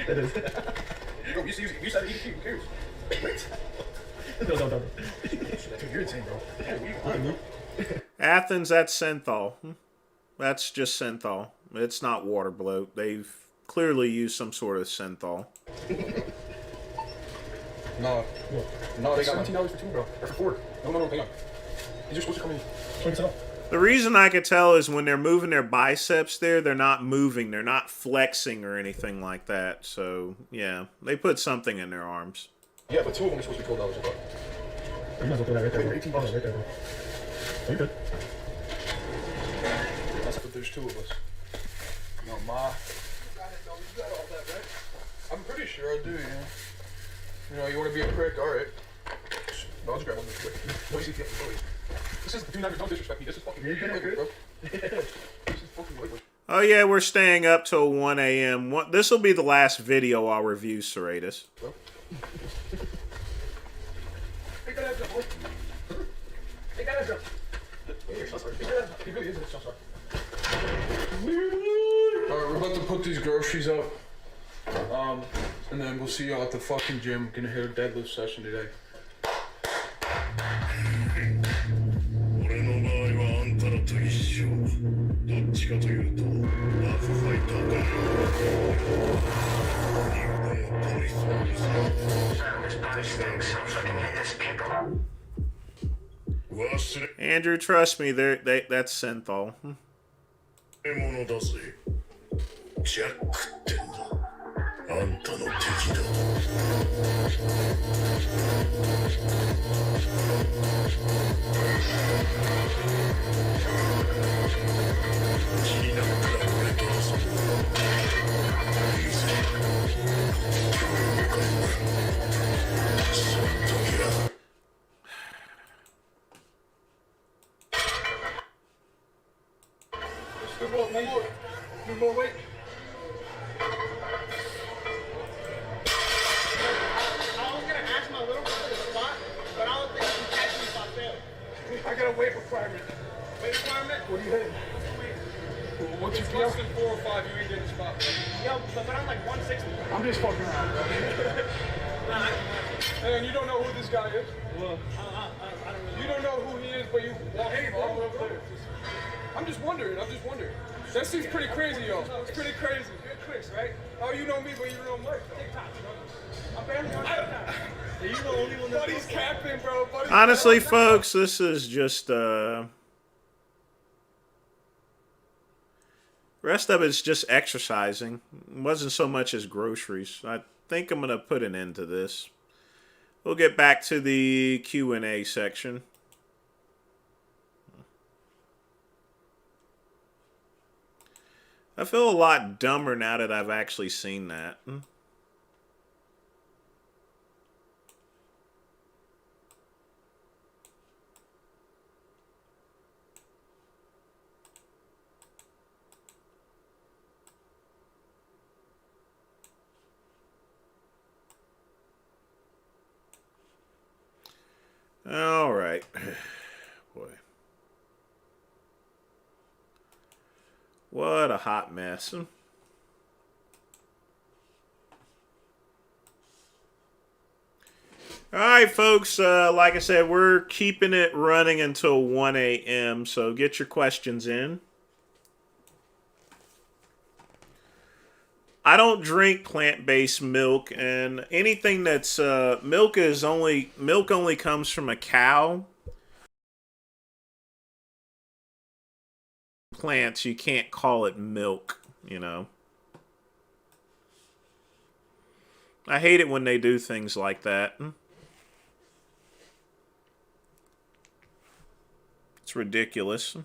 That is.
Bro, we used to use that EBT, who cares?
No. You're insane, bro.
Athens, that's synthol. That's just synthol. It's not water bloat. They've clearly used some sort of synthol.
No, they got $17 for two, bro. Or for four. No, hang on. These are supposed to come in.
The reason I could tell is when they're moving their biceps there, they're not moving. They're not flexing or anything like that. So, yeah, they put something in their arms.
Yeah, but two of them are supposed to be $12, I thought.
You might as well throw that right there. 18 bucks right there, bro. Are you good?
But there's two of us. No, Ma. You got all that, right? I'm pretty sure I do, yeah. You know, you want to be a prick, alright. No, I'll just grab one real quick. This is, don't disrespect me. This is fucking lightweight, bro. This is fucking lightweight.
Oh, yeah, we're staying up till 1 a.m. This will be the last video I'll review, Serratus.
Pick that up, boy. Pick that up. You're so sorry. Pick that up. He really is so sorry.
Alright, we're about to put these groceries up. And then we'll see y'all at the fucking gym. Gonna hit a deadlift session today.
Andrew, trust me, that's synthol.
ジャックってんだ。あんたの敵だ。気になったら俺と遊ぼう。いいぜ。興味深いな。その時は。
One more weight.
I was gonna ask my little brother the spot, but I don't think he can catch me if I fail.
I got a weight requirement.
Weight requirement?
What are you hitting? What's your less than 4 or 5, you ain't getting a spot.
Yo, but I'm like 160.
I'm just fucking around, bro. And you don't know who this guy is?
Well, I don't really.
You don't know who he is, but you walk all over there. I'm just wondering. That seems pretty crazy, yo. It's pretty crazy.
You're Chris, right?
Oh, you know me, but you don't know Mike, though.
TikTok, I'm barely on TikTok. You the only one that's
Buddy's capping, bro. Buddy's
Honestly, folks, this is just, rest of it's just exercising. It wasn't so much as groceries. I think I'm going to put an end to this. We'll get back to the Q&A section. I feel a lot dumber now that I've actually seen that. All right. Boy. What a hot mess. All right, folks. Like I said, we're keeping it running until 1 a.m., so get your questions in. I don't drink plant-based milk, and anything that's milk only comes from a cow. Plants, you can't call it milk, you know. I hate it when they do things like that. It's ridiculous.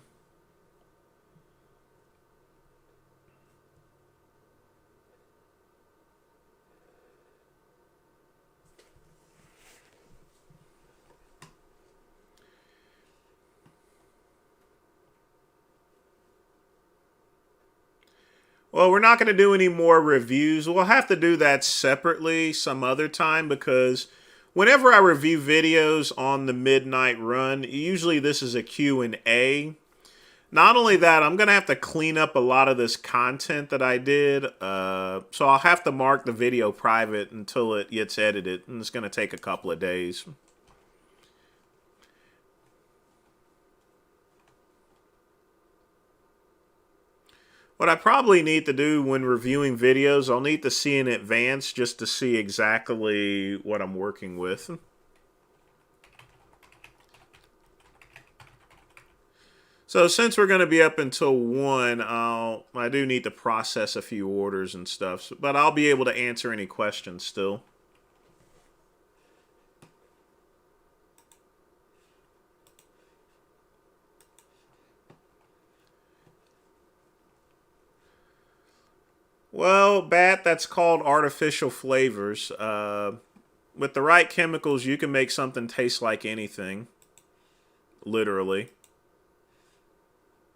Well, we're not going to do any more reviews. We'll have to do that separately some other time because whenever I review videos on the Midnight Run, usually this is a Q&A. Not only that, I'm going to have to clean up a lot of this content that I did. So I'll have to mark the video private until it gets edited, and it's going to take a couple of days. What I probably need to do when reviewing videos, I'll need to see in advance just to see exactly what I'm working with. So since we're going to be up until 1, I do need to process a few orders and stuff, but I'll be able to answer any questions still. Well, Bat, that's called artificial flavors. With the right chemicals, you can make something taste like anything. Literally.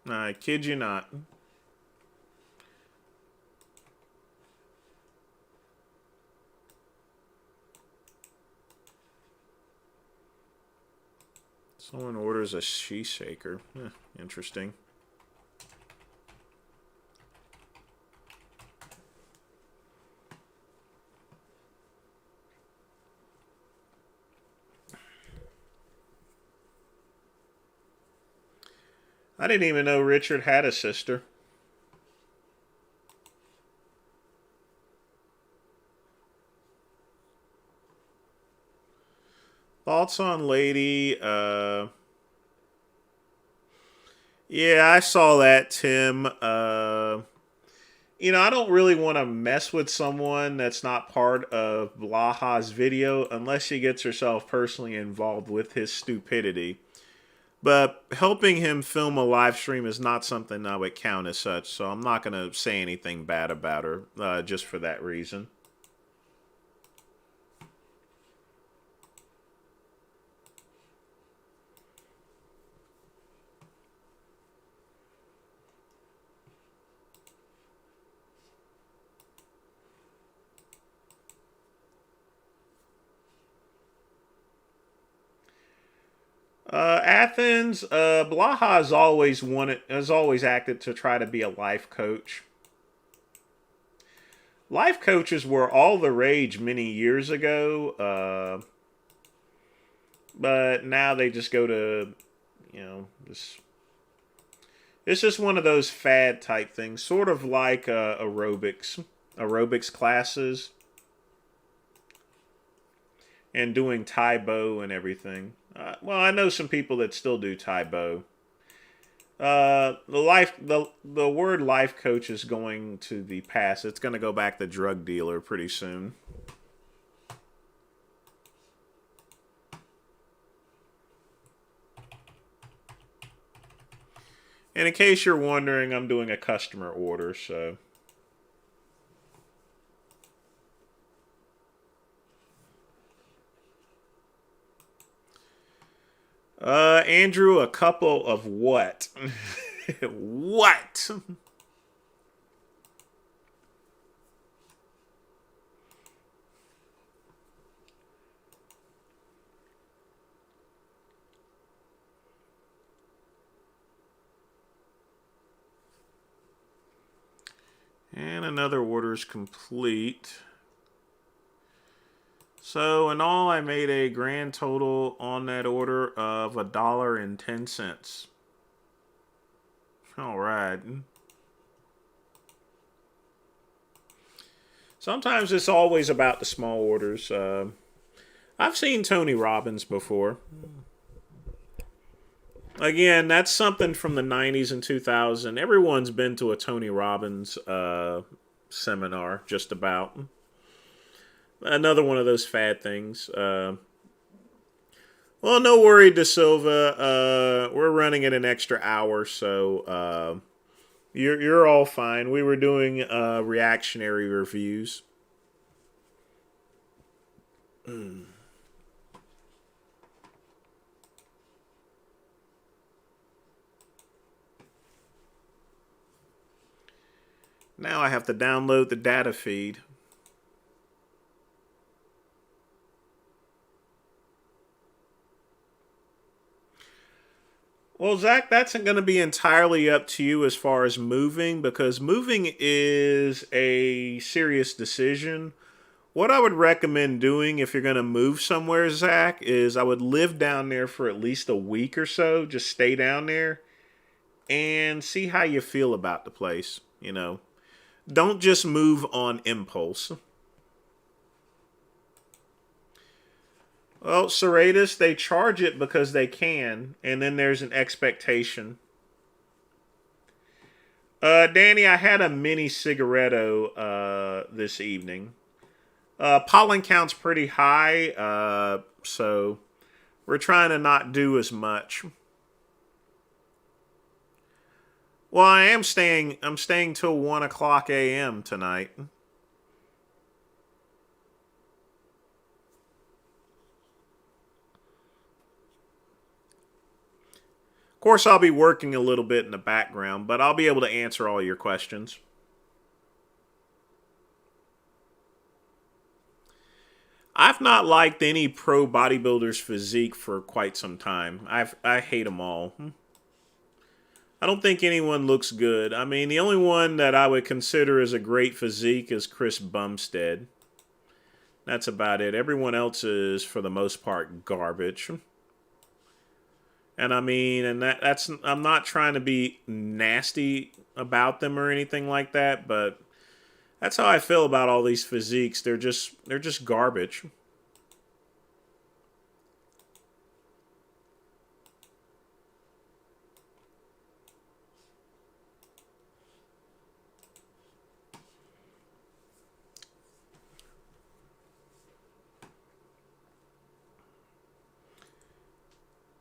I kid you not. Someone orders a cheese shaker. Interesting. I didn't even know Richard had a sister. Thoughts on Lady? Yeah, I saw that, Tim. You know, I don't really want to mess with someone that's not part of Blaha's video unless she gets herself personally involved with his stupidity. But helping him film a live stream is not something I would count as such, so I'm not going to say anything bad about her just for that reason. Athens, Blaha has always acted to try to be a life coach. Life coaches were all the rage many years ago, but now they just go to, you know, it's just one of those fad type things, sort of like aerobics classes, and doing Taebo and everything. Well, I know some people that still do Taebo. The word life coach is going to the past. It's going to go back to drug dealer pretty soon. And in case you're wondering, I'm doing a customer order, so. Andrew, a couple of what? What? And another order is complete. So in all, I made a grand total on that order of $1.10. All right. Sometimes it's always about the small orders. I've seen Tony Robbins before. Again, that's something from the 90s and 2000. Everyone's been to a Tony Robbins seminar, just about. Another one of those fad things. Well, no worry, De Silva. We're running at an extra hour, so you're all fine. We were doing reactionary reviews. Now I have to download the data feed. Well, Zach, that's going to be entirely up to you as far as moving, because moving is a serious decision. What I would recommend doing if you're going to move somewhere, Zach, is I would live down there for at least a week or so. Just stay down there and see how you feel about the place, you know. Don't just move on impulse. Well, Serratus, they charge it because they can, and then there's an expectation. Danny, I had a mini cigaretto this evening. Pollen count's pretty high, so we're trying to not do as much. Well, I'm staying till 1 o'clock a.m. tonight. Of course, I'll be working a little bit in the background, but I'll be able to answer all your questions. I've not liked any pro bodybuilder's physique for quite some time. I hate them all. I don't think anyone looks good. I mean, the only one that I would consider as a great physique is Chris Bumstead. That's about it. Everyone else is, for the most part, garbage. And I mean, and that's I'm not trying to be nasty about them or anything like that, but that's how I feel about all these physiques. They're just garbage.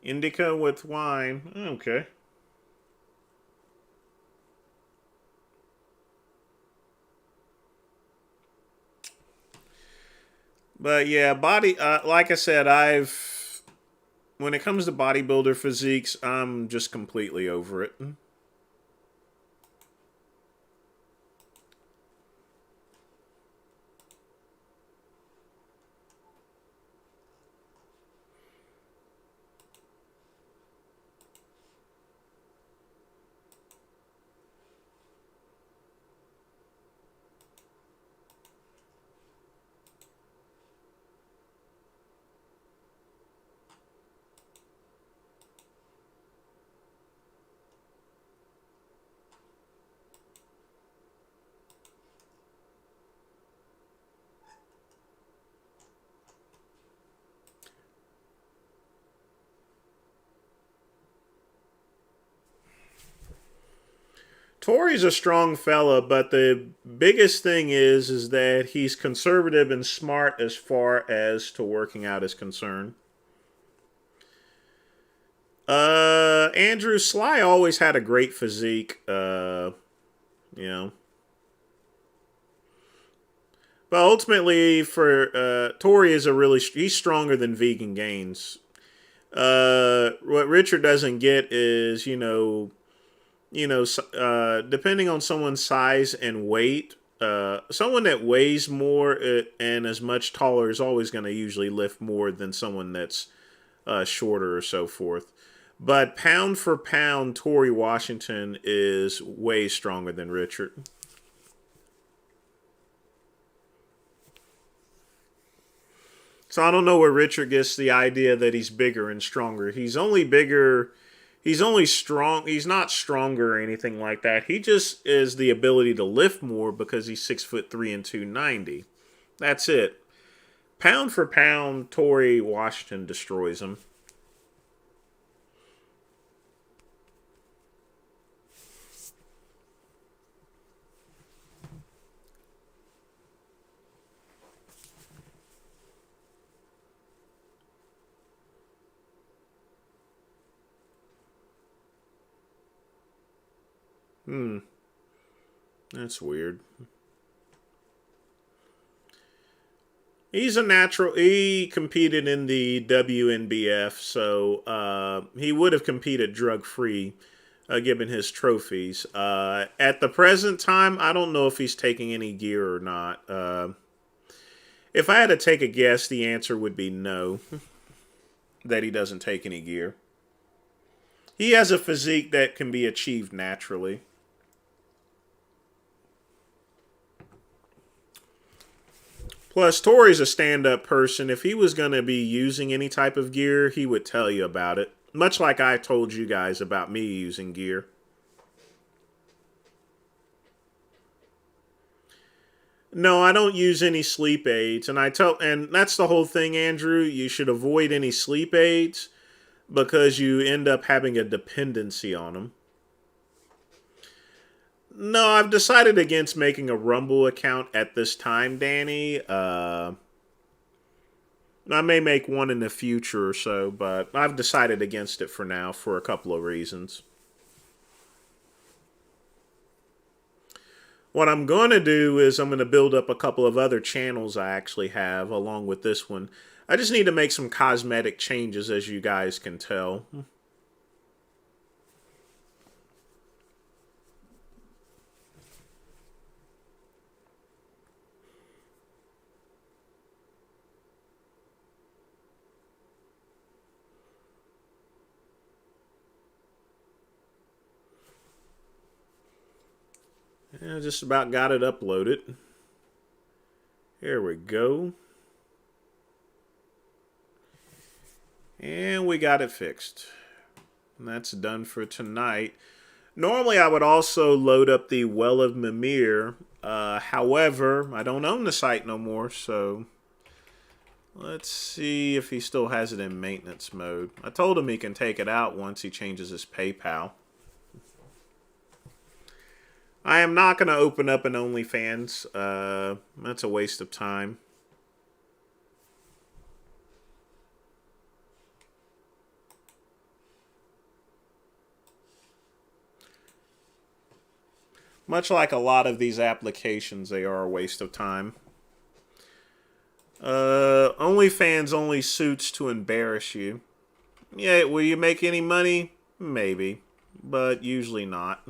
Indica with wine. Okay. But yeah, like I said, when it comes to bodybuilder physiques, I'm just completely over it. Tory's a strong fella, but the biggest thing is that he's conservative and smart as far as to working out is concerned. Andrew Sly always had a great physique, you know. But ultimately, for Tory is he's stronger than Vegan Gains. What Richard doesn't get is, depending on someone's size and weight, someone that weighs more and is much taller is always going to usually lift more than someone that's shorter or so forth. But pound for pound, Tory Washington is way stronger than Richard. So I don't know where Richard gets the idea that he's bigger and stronger. He's only bigger. He's only strong. He's not stronger or anything like that. He just is the ability to lift more because he's 6'3" and 290. That's it. Pound for pound, Torrey Washington destroys him. That's weird. He's a natural. He competed in the WNBF, so he would have competed drug-free, given his trophies. At the present time, I don't know if he's taking any gear or not. If I had to take a guess, the answer would be no, that he doesn't take any gear. He has a physique that can be achieved naturally. Plus, Tori's a stand-up person. If he was going to be using any type of gear, he would tell you about it. Much like I told you guys about me using gear. No, I don't use any sleep aids. And that's the whole thing, Andrew. You should avoid any sleep aids because you end up having a dependency on them. No, I've decided against making a Rumble account at this time, Danny. I may make one in the future or so, but I've decided against it for now for a couple of reasons. What I'm going to do is I'm going to build up a couple of other channels I actually have along with this one. I just need to make some cosmetic changes, as you guys can tell. Yeah, just about got it uploaded. Here we go. And we got it fixed. And that's done for tonight. Normally I would also load up the Well of Mimir. However, I don't own the site no more, so let's see if he still has it in maintenance mode. I told him he can take it out once he changes his PayPal. I am not going to open up an OnlyFans. That's a waste of time. Much like a lot of these applications, they are a waste of time. OnlyFans only suits to embarrass you. Yeah, will you make any money? Maybe, but usually not.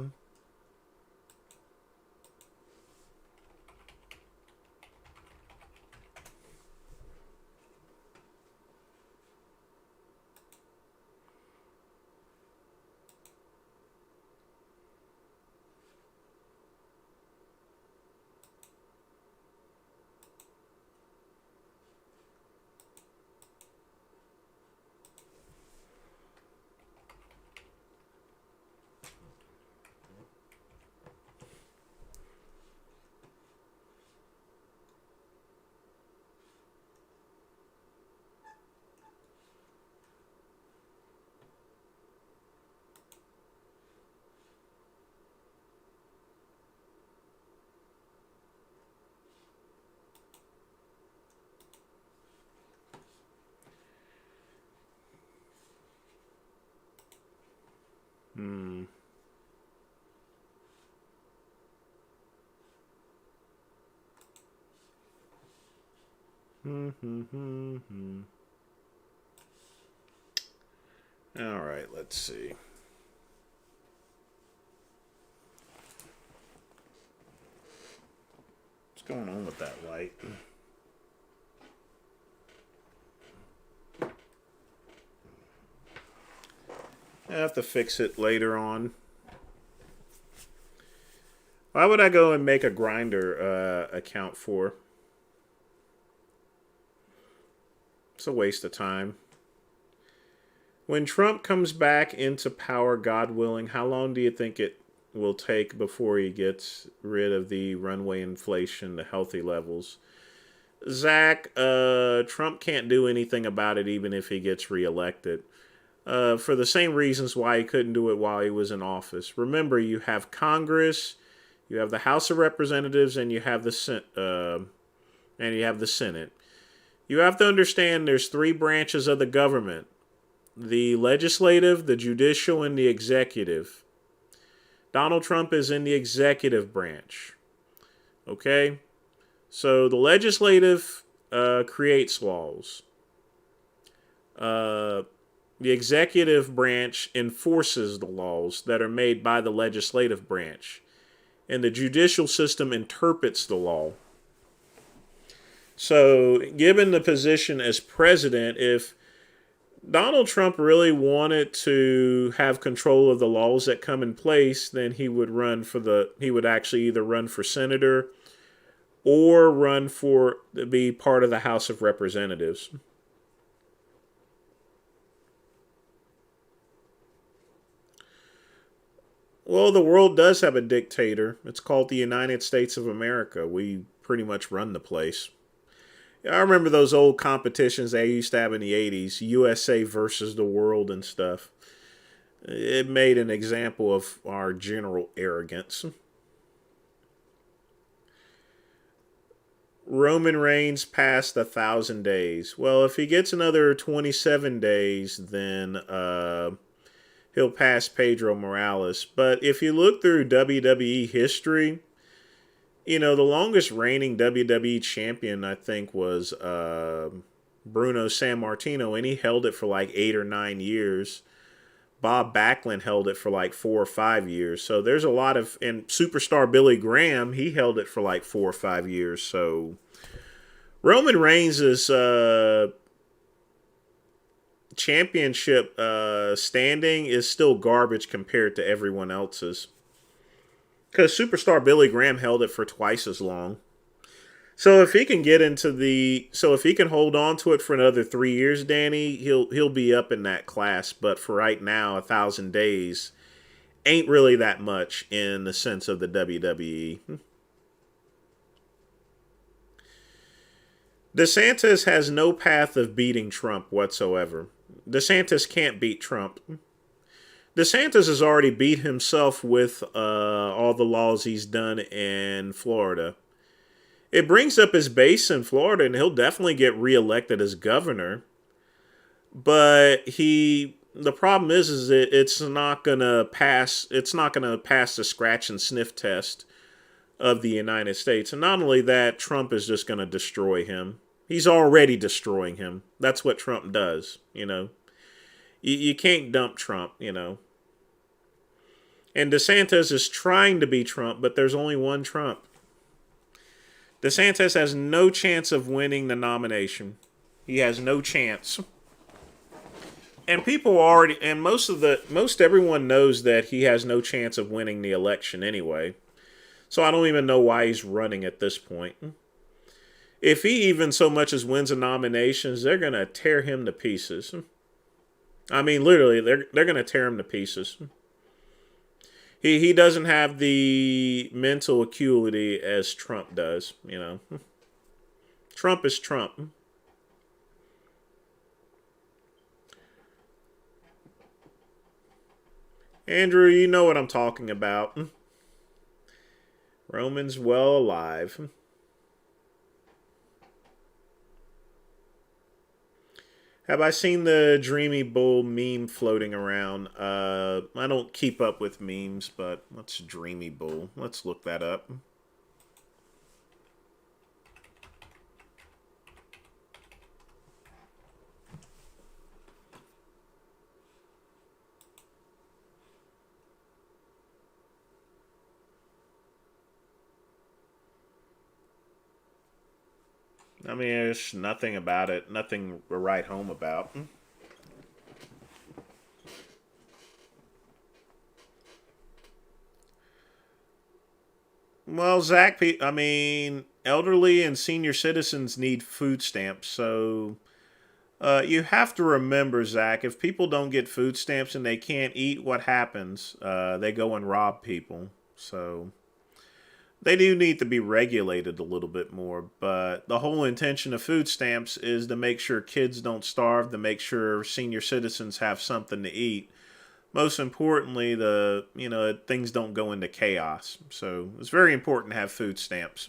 All right, let's see. What's going on with that light? I have to fix it later on. Why would I go and make a Grinder account for? It's a waste of time. When Trump comes back into power, God willing, how long do you think it will take before he gets rid of the runaway inflation to healthy levels? Zach, Trump can't do anything about it even if he gets reelected. For the same reasons why he couldn't do it while he was in office. Remember, you have Congress, you have the House of Representatives, and you have the Senate. You have to understand there's three branches of the government: the legislative, the judicial, and the executive. Donald Trump is in the executive branch. Okay? So the legislative creates laws. The executive branch enforces the laws that are made by the legislative branch. And the judicial system interprets the law. So, given the position as president, if Donald Trump really wanted to have control of the laws that come in place, then he would actually either run for senator or run to be part of the House of Representatives. Well, the world does have a dictator. It's called the United States of America. We pretty much run the place. I remember those old competitions they used to have in the 80s, USA versus the world and stuff. It made an example of our general arrogance. Roman Reigns passed 1,000 days. Well, if he gets another 27 days, then he'll pass Pedro Morales. But if you look through WWE history, the longest reigning WWE champion, I think, was Bruno Sammartino, and he held it for like 8 or 9 years. Bob Backlund held it for like 4 or 5 years. So there's a lot of... And Superstar Billy Graham, he held it for like 4 or 5 years. So Roman Reigns' championship standing is still garbage compared to everyone else's. Because Superstar Billy Graham held it for twice as long. So if he can if he can hold on to it for another 3 years, Danny, he'll be up in that class. But for right now, 1,000 days ain't really that much in the sense of the WWE. DeSantis has no path of beating Trump whatsoever. DeSantis can't beat Trump. DeSantis has already beat himself with all the laws he's done in Florida. It brings up his base in Florida, and he'll definitely get reelected as governor. But the problem is that it's not gonna pass. It's not gonna pass the scratch and sniff test of the United States. And not only that, Trump is just gonna destroy him. He's already destroying him. That's what Trump does. You can't dump Trump, And DeSantis is trying to be Trump, but there's only one Trump. DeSantis has no chance of winning the nomination. He has no chance. And most everyone knows that he has no chance of winning the election anyway. So I don't even know why he's running at this point. If he even so much as wins the nominations, they're going to tear him to pieces. I mean, literally, they're going to tear him to pieces. He doesn't have the mental acuity as Trump does, Trump is Trump. Andrew, you know what I'm talking about. Roman's well alive. Have I seen the Dreamy Bull meme floating around? I don't keep up with memes, but what's Dreamy Bull? Let's look that up. I mean, there's nothing about it. Nothing to write home about. Well, Zach, elderly and senior citizens need food stamps. So, You have to remember, Zach, if people don't get food stamps and they can't eat, what happens? They go and rob people. So they do need to be regulated a little bit more. But the whole intention of food stamps is to make sure kids don't starve, to make sure senior citizens have something to eat. Most importantly, things don't go into chaos. So it's very important to have food stamps.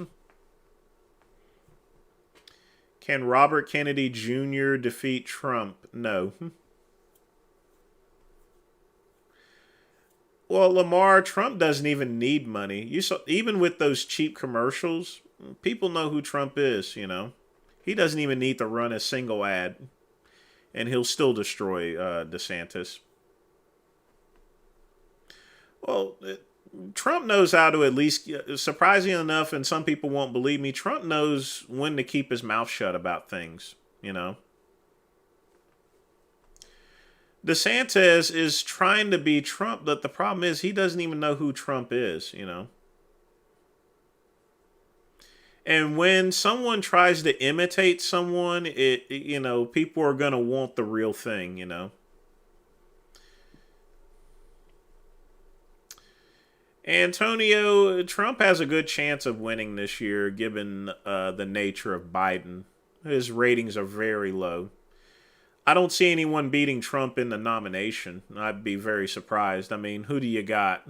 Can Robert Kennedy Jr. defeat Trump? No. Well, Lamar, Trump doesn't even need money. You saw, even with those cheap commercials, people know who Trump is, He doesn't even need to run a single ad, and he'll still destroy DeSantis. Well, Trump knows how to at least, surprising enough, and some people won't believe me, Trump knows when to keep his mouth shut about things, DeSantis is trying to be Trump, but the problem is he doesn't even know who Trump is, And when someone tries to imitate someone, people are going to want the real thing, Antonio, Trump has a good chance of winning this year, given the nature of Biden. His ratings are very low. I don't see anyone beating Trump in the nomination. I'd be very surprised. I mean, who do you got?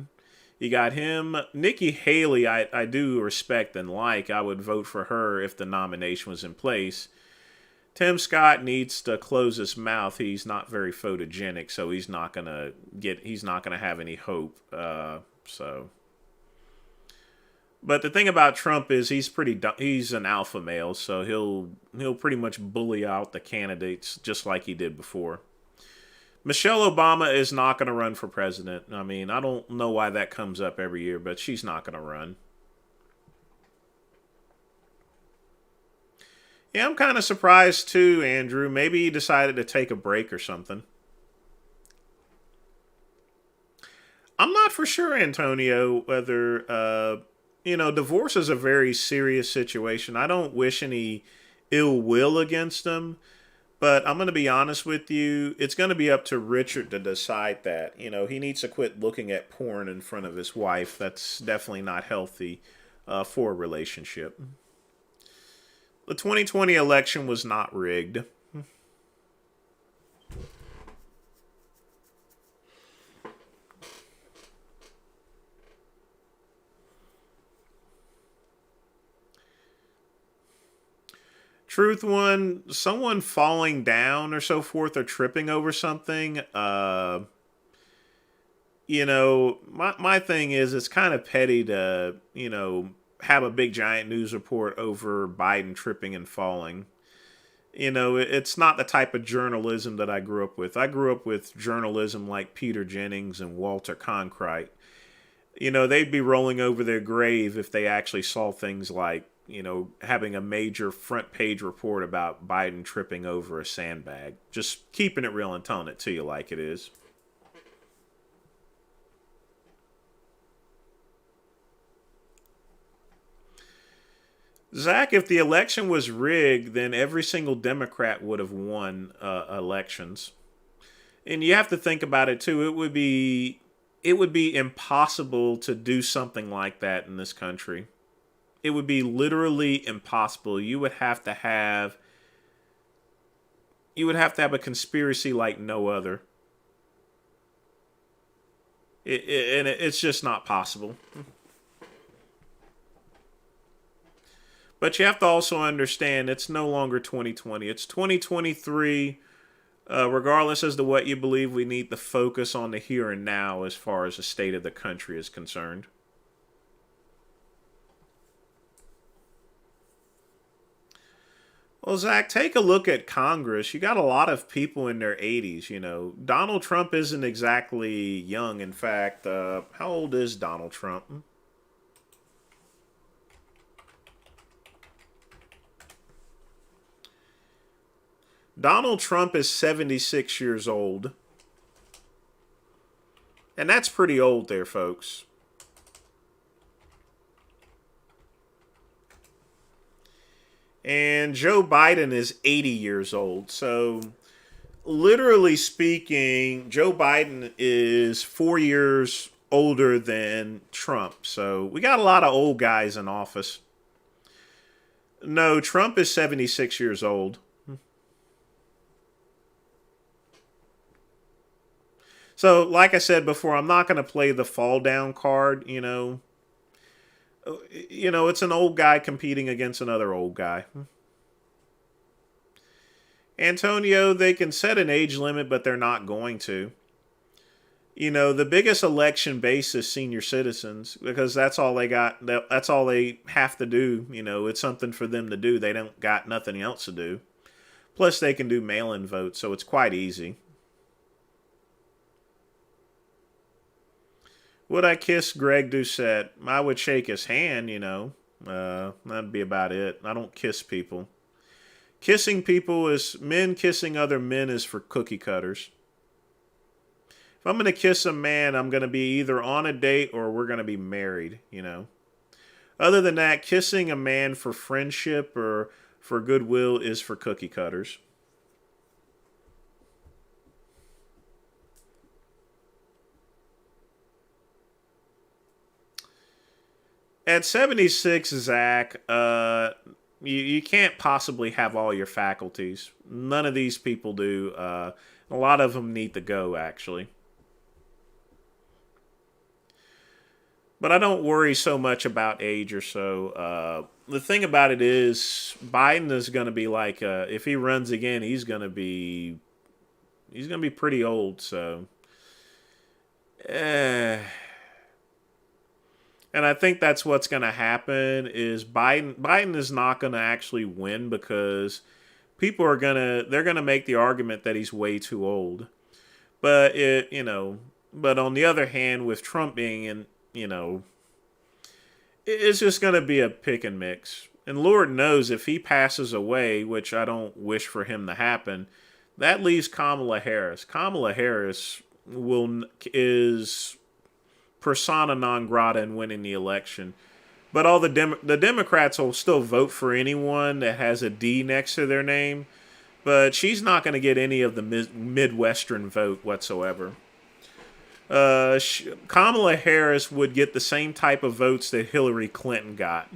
You got him. Nikki Haley, I do respect and like. I would vote for her if the nomination was in place. Tim Scott needs to close his mouth. He's not very photogenic, so he's not gonna have any hope. But the thing about Trump is he's an alpha male, so he'll pretty much bully out the candidates just like he did before. Michelle Obama is not going to run for president. I mean, I don't know why that comes up every year, but she's not going to run. Yeah, I'm kind of surprised too, Andrew. Maybe he decided to take a break or something. I'm not for sure, Antonio, whether, divorce is a very serious situation. I don't wish any ill will against him, but I'm going to be honest with you. It's going to be up to Richard to decide that. He needs to quit looking at porn in front of his wife. That's definitely not healthy for a relationship. The 2020 election was not rigged. Truth one, someone falling down or so forth or tripping over something, my thing is it's kind of petty to, have a big giant news report over Biden tripping and falling. It's not the type of journalism that I grew up with. I grew up with journalism like Peter Jennings and Walter Cronkite. They'd be rolling over their grave if they actually saw things like, having a major front page report about Biden tripping over a sandbag. Just keeping it real and telling it to you like it is. Zach, if the election was rigged, then every single Democrat would have won elections. And you have to think about it too. It would be impossible to do something like that in this country. It would be literally impossible. You would have to have a conspiracy like no other. It's just not possible. But you have to also understand it's no longer 2020. It's 2023. Regardless as to what you believe, we need to focus on the here and now as far as the state of the country is concerned. Well, Zach, take a look at Congress. You got a lot of people in their 80s, Donald Trump isn't exactly young. In fact, how old is Donald Trump? Donald Trump is 76 years old. And that's pretty old there, folks. And Joe Biden is 80 years old. So, literally speaking, Joe Biden is 4 years older than Trump. So, we got a lot of old guys in office. No, Trump is 76 years old. So, like I said before, I'm not going to play the fall down card, you know. It's an old guy competing against another old guy. Antonio, they can set an age limit, but they're not going to. The biggest election base is senior citizens because that's all they got. That's all they have to do. It's something for them to do. They don't got nothing else to do. Plus, they can do mail-in votes, so it's quite easy. Would I kiss Greg Doucette? I would shake his hand, that'd be about it. I don't kiss people. Kissing people is, men kissing other men is for cookie cutters. If I'm going to kiss a man, I'm going to be either on a date or we're going to be married, Other than that, kissing a man for friendship or for goodwill is for cookie cutters. At 76, Zach, you can't possibly have all your faculties. None of these people do. A lot of them need to go, actually. But I don't worry so much about age or so. The thing about it is, Biden is going to be like, if he runs again, he's going to be pretty old. So, and I think that's what's going to happen is Biden is not going to actually win because people are they're going to make the argument that he's way too old. But but on the other hand, with Trump being in, it's just going to be a pick and mix. And Lord knows if he passes away, which I don't wish for him to happen, that leaves Kamala Harris. Kamala Harris is persona non grata in winning the election. But all the Democrats will still vote for anyone that has a D next to their name. But she's not going to get any of the Midwestern vote whatsoever. Kamala Harris would get the same type of votes that Hillary Clinton got.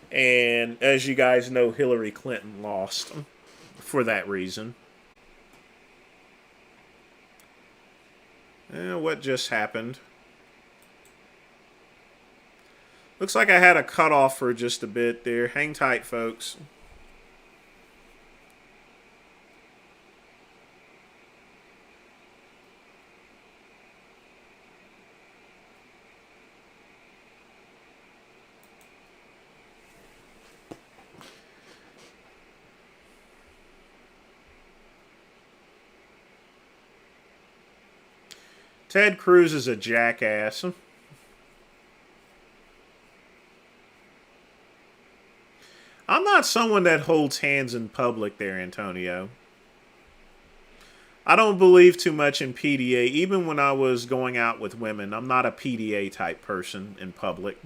And as you guys know, Hillary Clinton lost for that reason. What just happened? Looks like I had a cutoff for just a bit there. Hang tight, folks. Ted Cruz is a jackass. I'm not someone that holds hands in public there, Antonio. I don't believe too much in PDA. Even when I was going out with women, I'm not a PDA type person in public.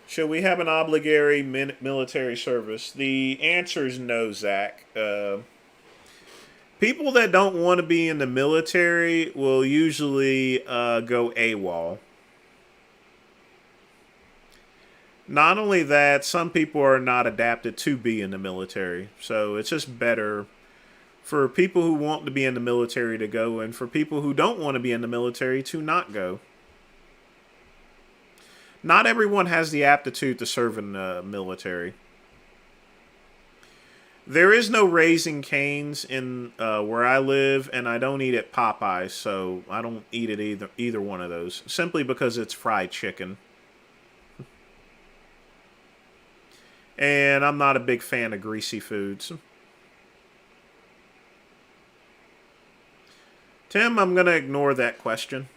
Should we have an obligatory military service? The answer is no, Zach. People that don't want to be in the military will usually go AWOL. Not only that, some people are not adapted to be in the military. So it's just better for people who want to be in the military to go, and for people who don't want to be in the military to not go. Not everyone has the aptitude to serve in the military. There is no Raising Cane's in where I live, and I don't eat at Popeyes, so I don't eat at either one of those, simply because it's fried chicken. And I'm not a big fan of greasy foods. Tim, I'm going to ignore that question.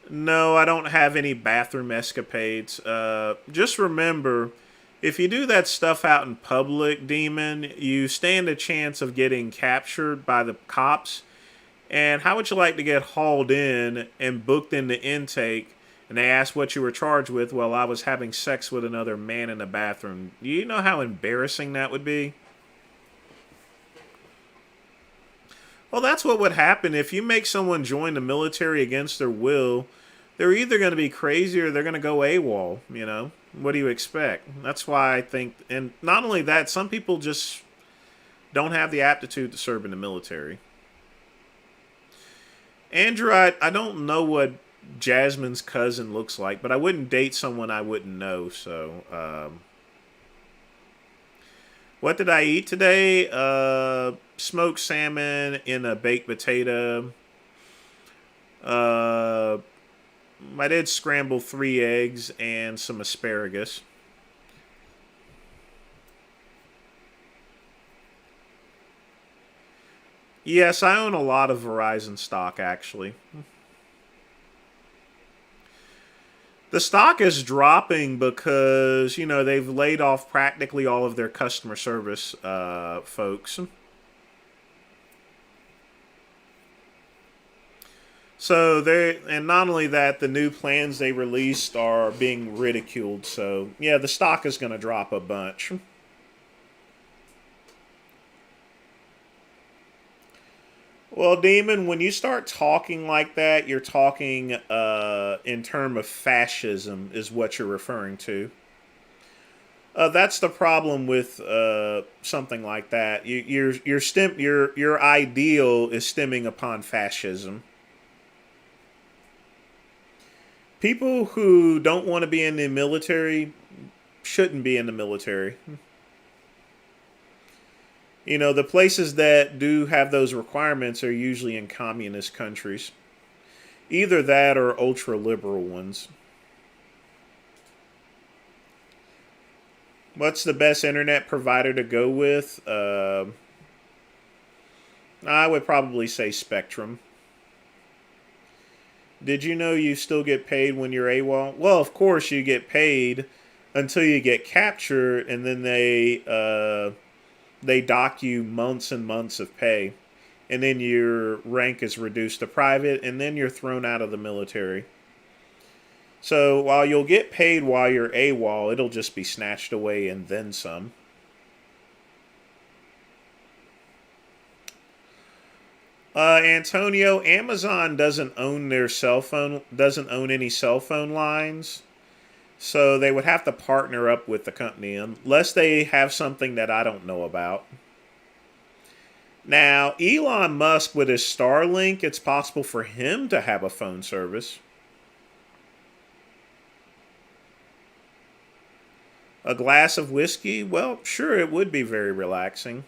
No, I don't have any bathroom escapades. Just remember, If you do that stuff out in public, Demon, you stand a chance of getting captured by the cops. And how would you like to get hauled in and booked into intake, and they asked what you were charged with? Well, I was having sex with another man in the bathroom. Do you know how embarrassing that would be? Well, that's what would happen if you make someone join the military against their will. They're either going to be crazy or they're going to go AWOL, you know? What do you expect? That's why I think, and not only that, some people just don't have the aptitude to serve in the military. Andrew, I don't know what Jasmine's cousin looks like, but I wouldn't date someone I wouldn't know, so... What did I eat today? Smoked salmon in a baked potato. I did scramble 3 eggs and some asparagus. Yes, I own a lot of Verizon stock, actually. The stock is dropping because, you know, they've laid off practically all of their customer service folks. So and not only that, the new plans they released are being ridiculed. So yeah, the stock is going to drop a bunch. Well, Demon, when you start talking like that, you're talking in terms of fascism, is what you're referring to. That's the problem with something like that. Your ideal is stemming upon fascism. People who don't want to be in the military shouldn't be in the military. You know, the places that do have those requirements are usually in communist countries. Either that or ultra-liberal ones. What's the best internet provider to go with? I would probably say Spectrum. Did you know you still get paid when you're AWOL? Well, of course you get paid until you get captured, and then they dock you months and months of pay. And then your rank is reduced to private, and then you're thrown out of the military. So while you'll get paid while you're AWOL, it'll just be snatched away and then some. Antonio, Amazon doesn't own any cell phone lines. So they would have to partner up with the company unless they have something that I don't know about. Now, Elon Musk with his Starlink, it's possible for him to have a phone service. A glass of whiskey? Well, sure, it would be very relaxing.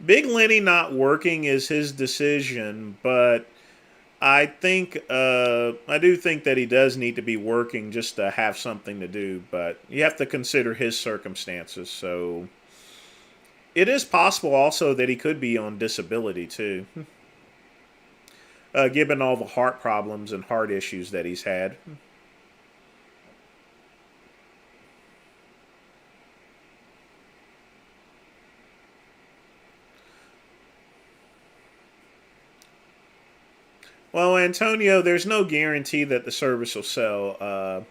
Big Lenny not working is his decision, but I do think that he does need to be working just to have something to do, but you have to consider his circumstances. So it is possible also that he could be on disability too, given all the heart problems and heart issues that he's had. Well, Antonio, there's no guarantee that the service will sell.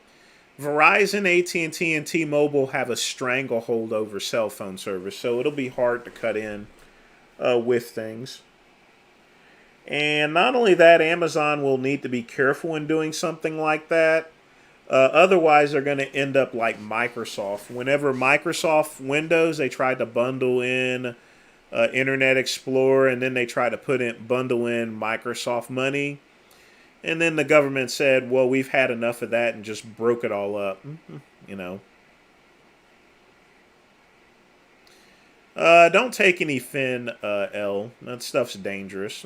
Verizon, AT&T, and T-Mobile have a stranglehold over cell phone service, so it'll be hard to cut in with things. And not only that, Amazon will need to be careful in doing something like that. Otherwise, they're going to end up like Microsoft. Whenever Microsoft Windows, they tried to bundle in Internet Explorer, and then they tried to bundle in Microsoft money. And then the government said, well, we've had enough of that, and just broke it all up. You know. Don't take any Fin, L. That stuff's dangerous.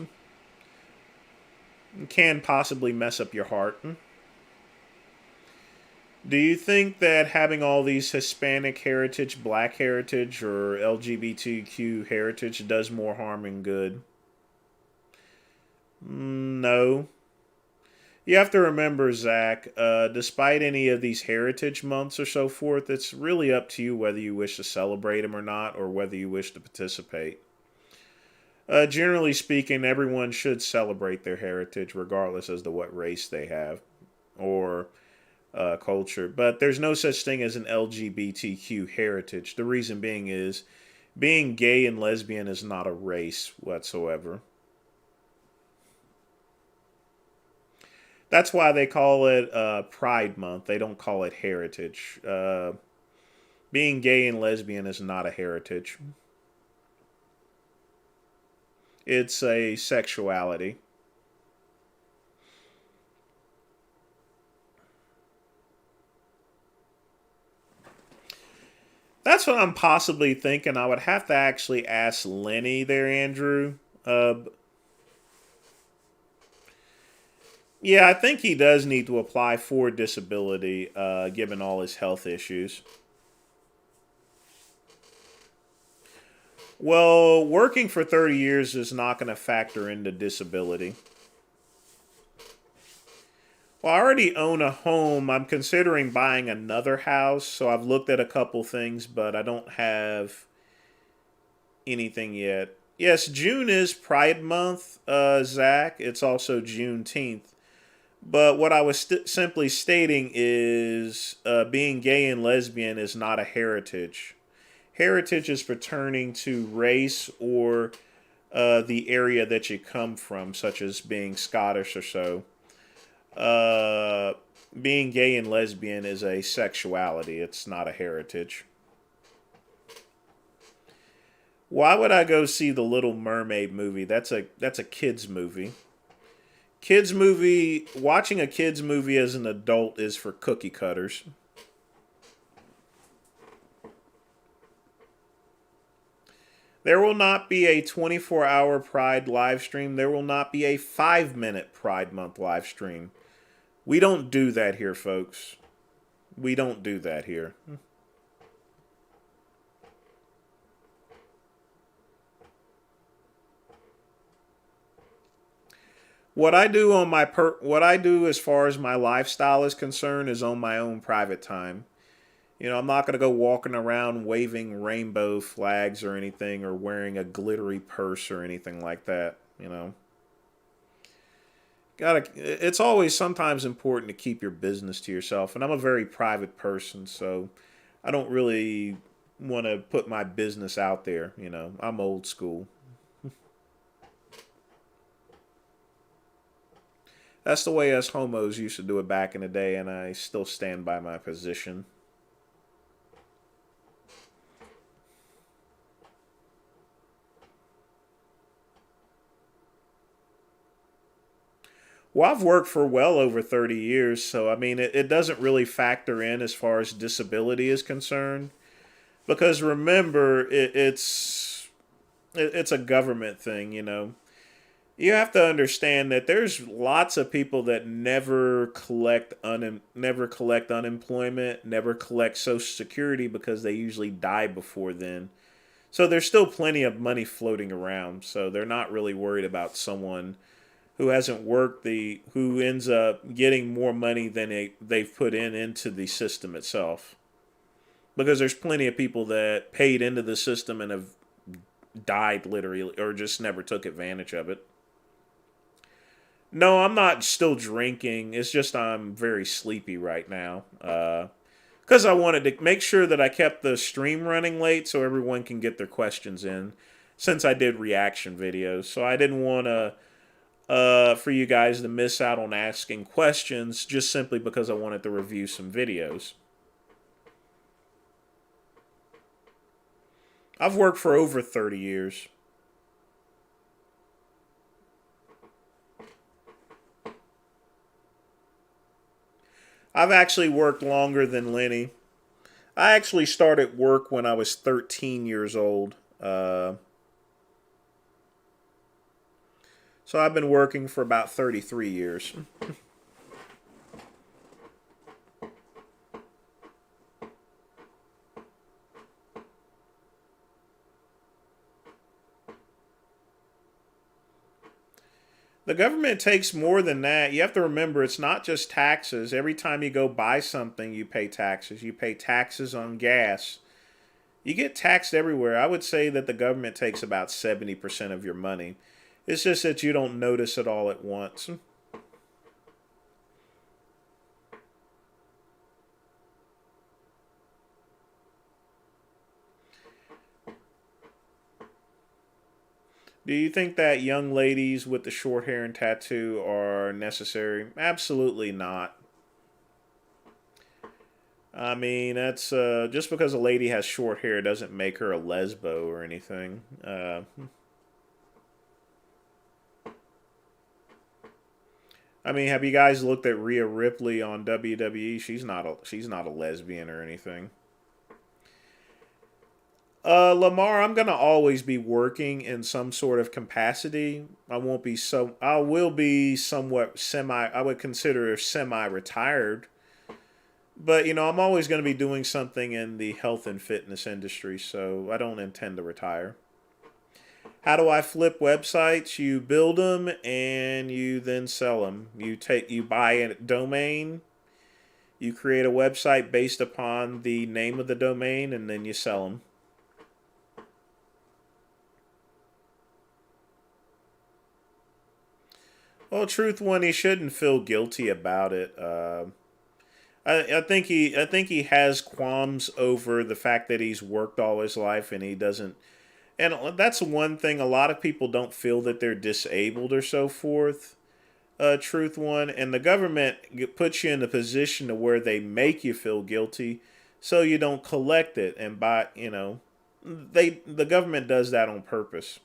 It can possibly mess up your heart. Do you think that having all these Hispanic heritage, black heritage, or LGBTQ heritage does more harm than good? No. You have to remember, Zach, despite any of these heritage months or so forth, it's really up to you whether you wish to celebrate them or not, or whether you wish to participate. Generally speaking, everyone should celebrate their heritage regardless as to what race they have or culture. But there's no such thing as an LGBTQ heritage. The reason being is being gay and lesbian is not a race whatsoever. That's why they call it Pride Month. They don't call it heritage. Being gay and lesbian is not a heritage. It's a sexuality. That's what I'm possibly thinking. I would have to actually ask Lenny there, Andrew. Yeah, I think he does need to apply for disability, given all his health issues. Well, working for 30 years is not going to factor into disability. Well, I already own a home. I'm considering buying another house, so I've looked at a couple things, but I don't have anything yet. Yes, June is Pride Month, Zach. It's also Juneteenth. But what I was simply stating is being gay and lesbian is not a heritage. Heritage is pertaining to race or the area that you come from, such as being Scottish or so. Being gay and lesbian is a sexuality. It's not a heritage. Why would I go see the Little Mermaid movie? That's a kids movie. Watching a kids movie as an adult is for cookie cutters. There will not be a 24-hour Pride live stream. There will not be a 5-minute Pride Month live stream. We don't do that here, folks. We don't do that here. What I do as far as my lifestyle is concerned is on my own private time. You know, I'm not going to go walking around waving rainbow flags or anything or wearing a glittery purse or anything like that, you know. It's always sometimes important to keep your business to yourself, and I'm a very private person, so I don't really want to put my business out there, you know. I'm old school. That's the way us homos used to do it back in the day, and I still stand by my position. Well, I've worked for well over 30 years, so I mean, it doesn't really factor in as far as disability is concerned. Because remember, it's a government thing, you know. You have to understand that there's lots of people that never collect unemployment, never collect Social Security because they usually die before then. So there's still plenty of money floating around. So they're not really worried about someone who hasn't worked, who ends up getting more money than they've put into the system itself. Because there's plenty of people that paid into the system and have died literally or just never took advantage of it. No, I'm not still drinking. It's just I'm very sleepy right now. Because I wanted to make sure that I kept the stream running late so everyone can get their questions in. Since I did reaction videos. So I didn't want to, for you guys to miss out on asking questions just simply because I wanted to review some videos. I've worked for over 30 years. I've actually worked longer than Lenny. I actually started work when I was 13 years old. So I've been working for about 33 years. The government takes more than that. You have to remember, it's not just taxes. Every time you go buy something, you pay taxes. You pay taxes on gas. You get taxed everywhere. I would say that the government takes about 70% of your money. It's just that you don't notice it all at once. Do you think that young ladies with the short hair and tattoo are necessary? Absolutely not. I mean, that's just because a lady has short hair doesn't make her a lesbo or anything. I mean, have you guys looked at Rhea Ripley on WWE? She's not a lesbian or anything. Lamar, I'm gonna always be working in some sort of capacity. I will be somewhat I would consider semi-retired. But, I'm always going to be doing something in the health and fitness industry, so I don't intend to retire. How do I flip websites? You build them and you then sell them. You buy a domain, you create a website based upon the name of the domain, and then you sell them. Well, truth one, he shouldn't feel guilty about it. I think he has qualms over the fact that he's worked all his life and he doesn't. And that's one thing. A lot of people don't feel that they're disabled or so forth. Truth one, and the government puts you in a position to where they make you feel guilty, so you don't collect it. And the government does that on purpose.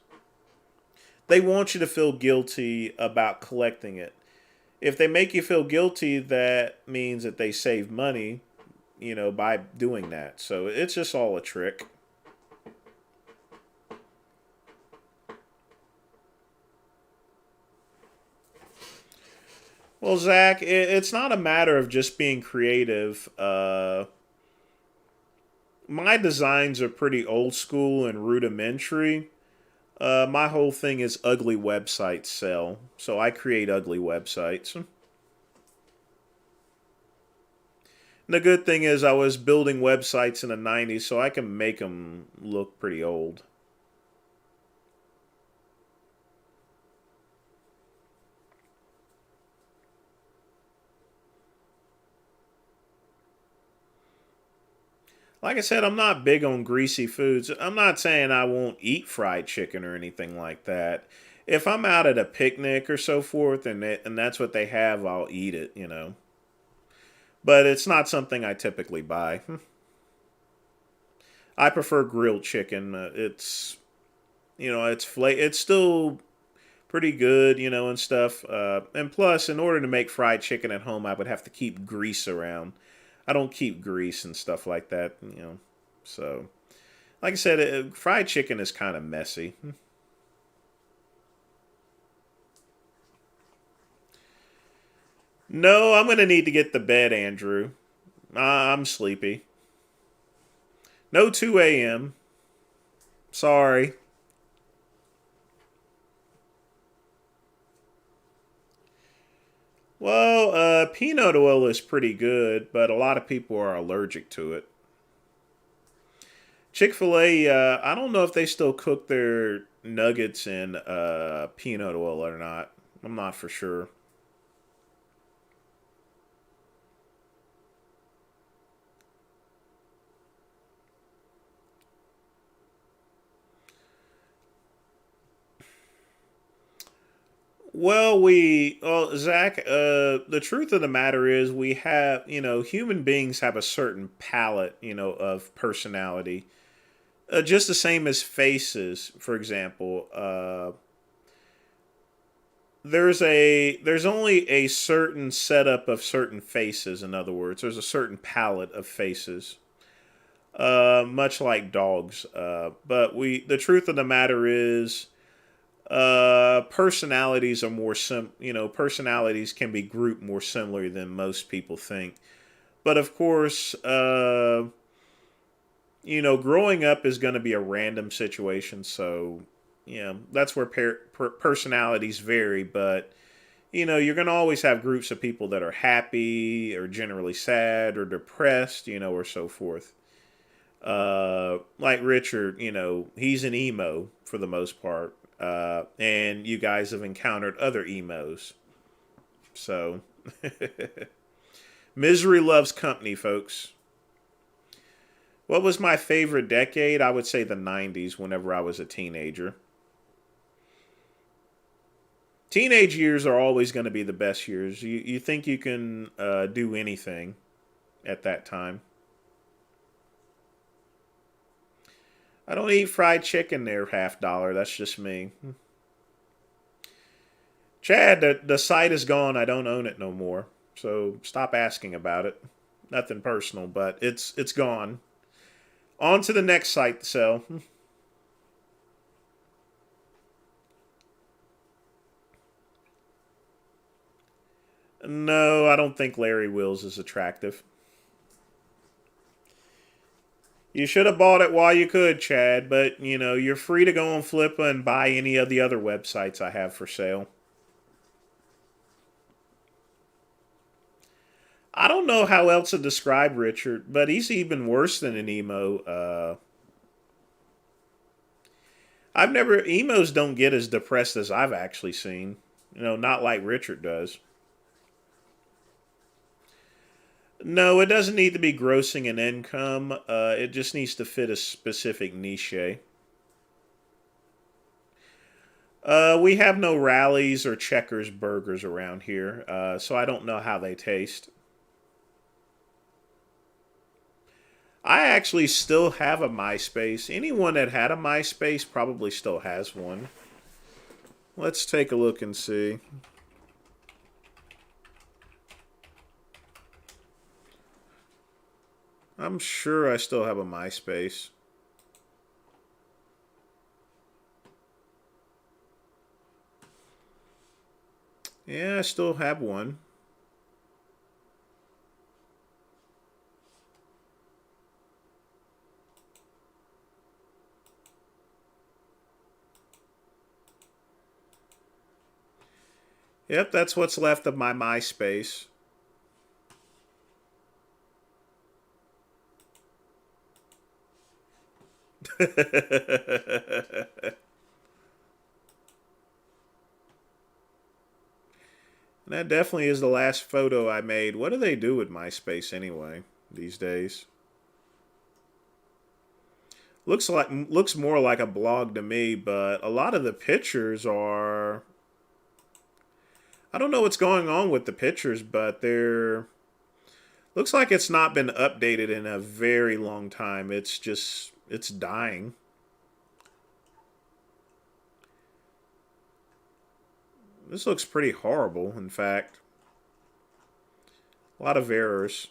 They want you to feel guilty about collecting it. If they make you feel guilty, that means that they save money, by doing that. So it's just all a trick. Well, Zach, it's not a matter of just being creative. My designs are pretty old school and rudimentary. My whole thing is ugly websites sell, so I create ugly websites. And the good thing is I was building websites in the 90s, so I can make them look pretty old. Like I said, I'm not big on greasy foods. I'm not saying I won't eat fried chicken or anything like that. If I'm out at a picnic or so forth and that's what they have, I'll eat it, But it's not something I typically buy. I prefer grilled chicken. It's still pretty good, and stuff. And plus, in order to make fried chicken at home, I would have to keep grease around. I don't keep grease and stuff like that, So, like I said, fried chicken is kind of messy. No, I'm going to need to get to bed, Andrew. I'm sleepy. No 2 a.m. Sorry. Well, peanut oil is pretty good, but a lot of people are allergic to it. Chick-fil-A, I don't know if they still cook their nuggets in peanut oil or not. I'm not for sure. Well, Zach, the truth of the matter is we have, human beings have a certain palette, of personality. Just the same as faces, for example. There's only a certain setup of certain faces, in other words. There's a certain palette of faces. Much like dogs. But the truth of the matter is, personalities are personalities can be grouped more similar than most people think. But of course, growing up is going to be a random situation, so that's where personalities vary, but you're going to always have groups of people that are happy or generally sad or depressed, or so forth. Like Richard, he's an emo for the most part. And you guys have encountered other emos. So, misery loves company, folks. What was my favorite decade? I would say the 90s whenever I was a teenager. Teenage years are always going to be the best years. You think you can do anything at that time. I don't eat fried chicken there, $50. That's just me. Chad, the site is gone. I don't own it no more. So stop asking about it. Nothing personal, but it's gone. On to the next site to sell. No, I don't think Larry Wills is attractive. You should have bought it while you could, Chad, but, you're free to go on Flippa and buy any of the other websites I have for sale. I don't know how else to describe Richard, but he's even worse than an emo. Emos don't get as depressed as I've actually seen. Not like Richard does. No, it doesn't need to be grossing an income. It just needs to fit a specific niche. We have no Rallies or Checkers burgers around here, so I don't know how they taste. I actually still have a MySpace. Anyone that had a MySpace probably still has one. Let's take a look and see. I'm sure I still have a MySpace. Yeah, I still have one. Yep, that's what's left of my MySpace. And that definitely is the last photo I made. What do they do with MySpace anyway these days? Looks more like a blog to me, but a lot of the pictures are... I don't know what's going on with the pictures, but they're... Looks like it's not been updated in a very long time. It's dying. This looks pretty horrible, in fact. A lot of errors.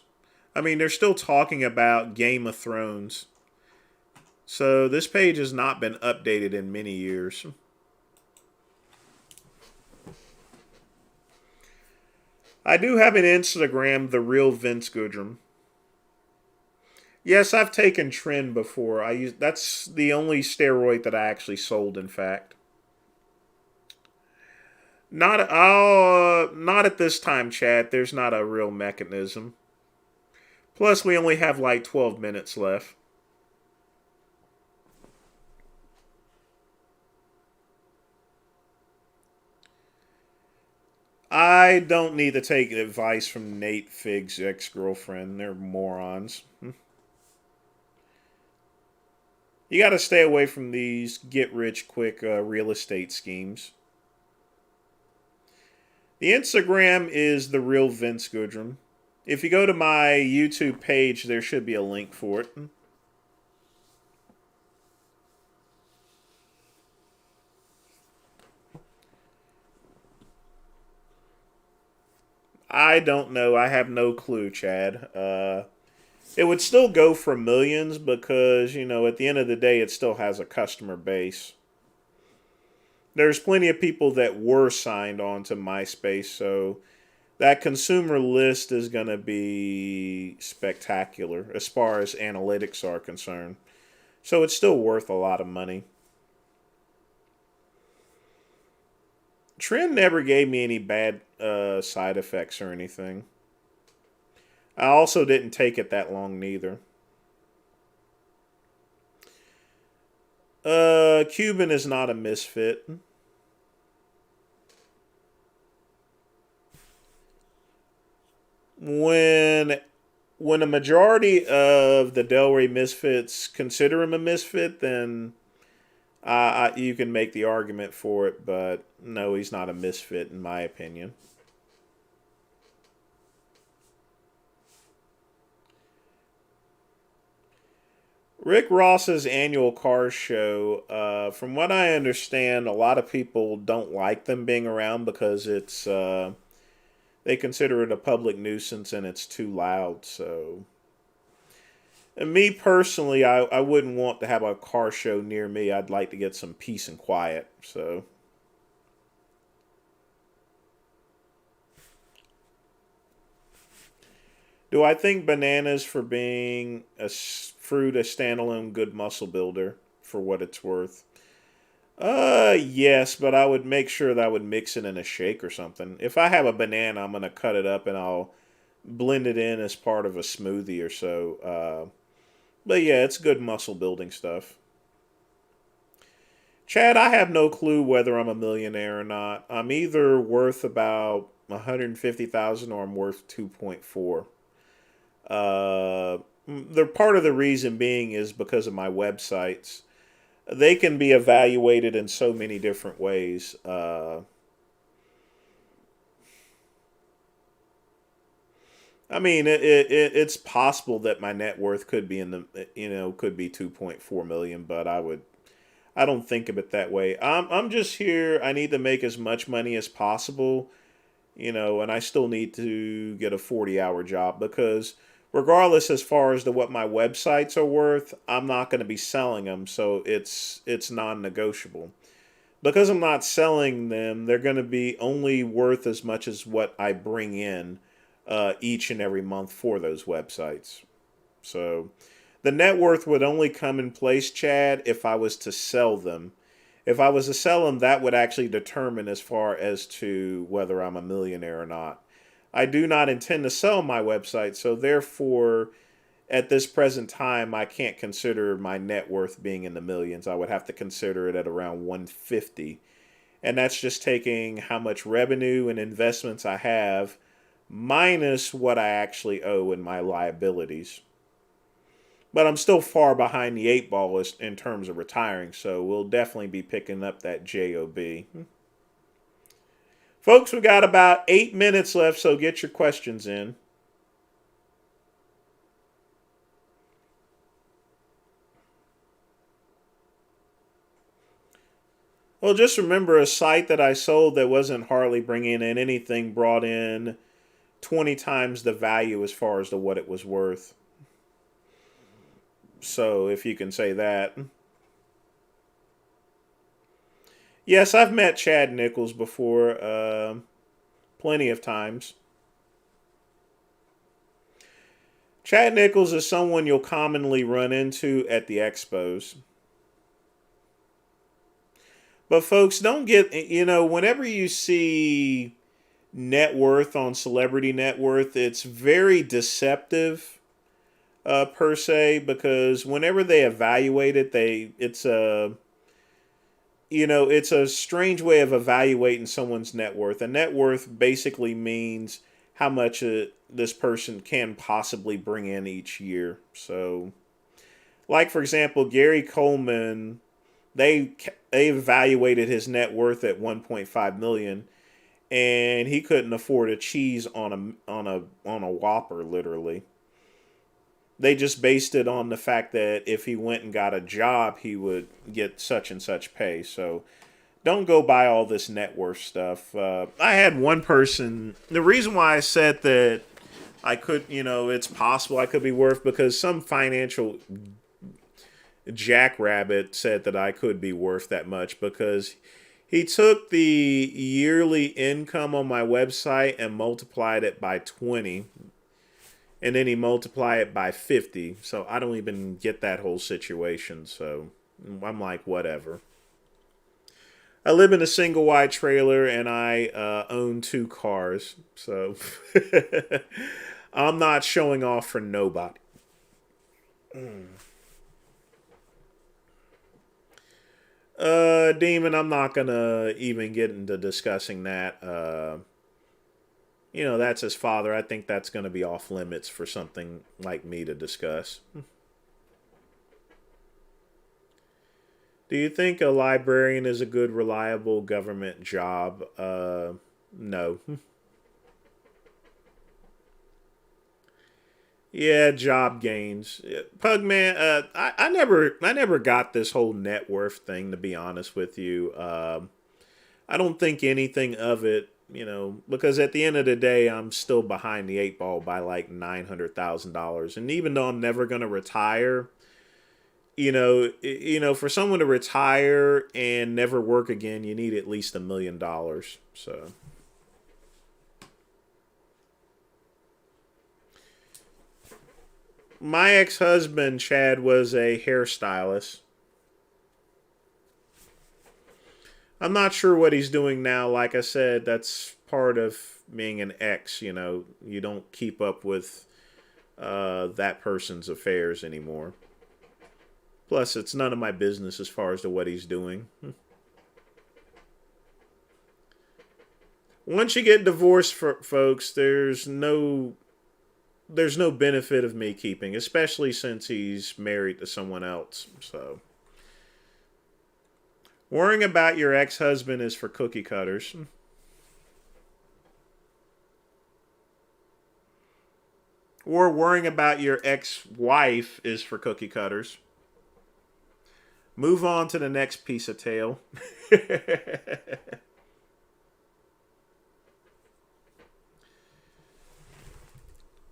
I mean, they're still talking about Game of Thrones. So this page has not been updated in many years. I do have an Instagram, The Real Vince Goodrum. Yes, I've taken Tren before. That's the only steroid that I actually sold, in fact. Not at this time, chat. There's not a real mechanism. Plus, we only have like 12 minutes left. I don't need to take advice from Nate Figg's ex-girlfriend. They're morons. You got to stay away from these get-rich-quick real estate schemes. The Instagram is The Real Vince Goodrum. If you go to my YouTube page, there should be a link for it. I don't know. I have no clue, Chad. It would still go for millions because, at the end of the day, it still has a customer base. There's plenty of people that were signed on to MySpace, so that consumer list is going to be spectacular as far as analytics are concerned. So it's still worth a lot of money. Tren never gave me any bad side effects or anything. I also didn't take it that long neither. Cuban is not a misfit. When a majority of the Delray misfits consider him a misfit, then you can make the argument for it, but no, he's not a misfit in my opinion. Rick Ross's annual car show, from what I understand, a lot of people don't like them being around because it's they consider it a public nuisance and it's too loud. So, and me personally, I wouldn't want to have a car show near me. I'd like to get some peace and quiet. So. Do I think bananas for being a fruit, a standalone good muscle builder for what it's worth? Yes, but I would make sure that I would mix it in a shake or something. If I have a banana, I'm going to cut it up and I'll blend it in as part of a smoothie or so. But yeah, it's good muscle building stuff. Chad, I have no clue whether I'm a millionaire or not. I'm either worth about 150,000 or I'm worth 2.4. The part of the reason being is because of my websites. They can be evaluated in so many different ways. I mean, it's possible that my net worth could be in the, could be 2.4 million, but I don't think of it that way. I'm just here. I need to make as much money as possible, and I still need to get a 40-hour job because regardless as far as to what my websites are worth, I'm not going to be selling them, so it's non-negotiable. Because I'm not selling them, they're going to be only worth as much as what I bring in each and every month for those websites. So the net worth would only come in place, Chad, if I was to sell them. If I was to sell them, that would actually determine as far as to whether I'm a millionaire or not. I do not intend to sell my website, so therefore, at this present time, I can't consider my net worth being in the millions. I would have to consider it at around 150. And that's just taking how much revenue and investments I have minus what I actually owe in my liabilities. But I'm still far behind the 8 ball in terms of retiring, so we'll definitely be picking up that JOB. Folks, we got about 8 minutes left, so get your questions in. Well, just remember a site that I sold that wasn't hardly bringing in anything brought in 20 times the value as far as to what it was worth. So, if you can say that. Yes, I've met Chad Nichols before, plenty of times. Chad Nichols is someone you'll commonly run into at the expos. But folks, don't get, whenever you see net worth on Celebrity Net Worth, it's very deceptive, per se, because whenever they evaluate it, it's a strange way of evaluating someone's net worth. And net worth basically means how much this person can possibly bring in each year. So, like, for example, Gary Coleman, they evaluated his net worth at 1.5 million, and he couldn't afford a cheese on a Whopper, literally. They just based it on the fact that if he went and got a job, he would get such and such pay. So don't go buy all this net worth stuff. I had one person, the reason why I said that I could, it's possible I could be worth, because some financial jackrabbit said that I could be worth that much, because he took the yearly income on my website and multiplied it by 20. And then he multiplied it by 50. So I don't even get that whole situation. So I'm like, whatever. I live in a single wide trailer and I own 2 cars. So I'm not showing off for nobody. Demon, I'm not gonna even get into discussing that. You know, that's his father. I think that's gonna be off limits for something like me to discuss. Do you think a librarian is a good, reliable government job? No. Yeah, job gains. Pugman, I never got this whole net worth thing, to be honest with you. I don't think anything of it, you know, because at the end of the day, I'm still behind the 8 ball by like $900,000. And even though I'm never going to retire, for someone to retire and never work again, you need at least $1 million. So. My ex-husband, Chad, was a hairstylist. I'm not sure what he's doing now. Like I said, that's part of being an ex, you know. You don't keep up with that person's affairs anymore. Plus, it's none of my business as far as to what he's doing. Once you get divorced, folks, there's no benefit of me keeping, especially since he's married to someone else. So, worrying about your ex-husband is for cookie cutters. Or worrying about your ex-wife is for cookie cutters. Move on to the next piece of tail.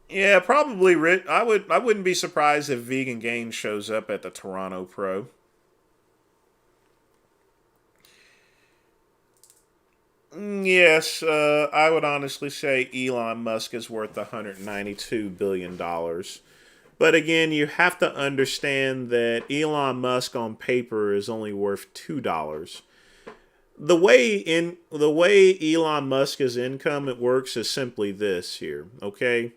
Yeah, probably. I wouldn't be surprised if Vegan Gains shows up at the Toronto Pro. Yes, I would honestly say Elon Musk is worth $192 billion. But again, you have to understand that Elon Musk on paper is only worth $2. The way Elon Musk's income it works is simply this here, okay?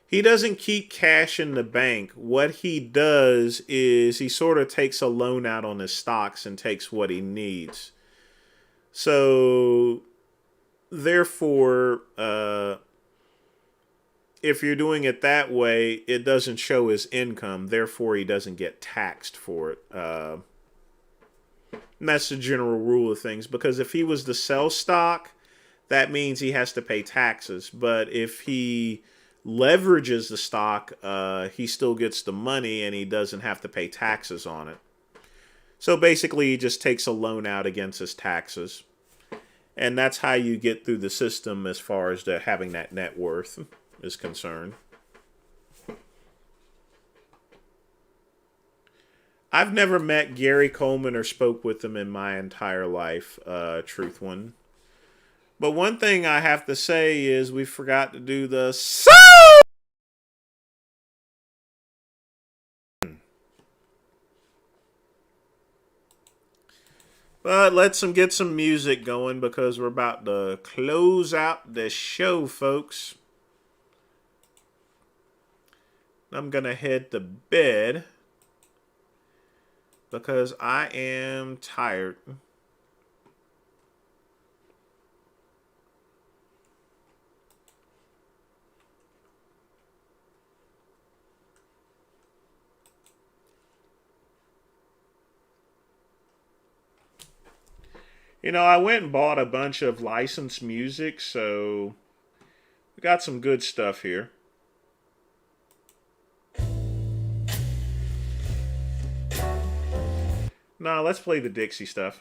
He doesn't keep cash in the bank. What he does is he sort of takes a loan out on his stocks and takes what he needs. So, therefore, if you're doing it that way, it doesn't show his income. Therefore, he doesn't get taxed for it. And that's the general rule of things. Because if he was to sell stock, that means he has to pay taxes. But if he leverages the stock, he still gets the money and he doesn't have to pay taxes on it. So basically, he just takes a loan out against his taxes. And that's how you get through the system as far as having that net worth is concerned. I've never met Gary Coleman or spoke with him in my entire life, truth one. But one thing I have to say is we forgot to do the But let's get some music going because we're about to close out the show, folks. I'm going to head to bed because I am tired. You know, I went and bought a bunch of licensed music, so we got some good stuff here. Nah, let's play the Dixie stuff.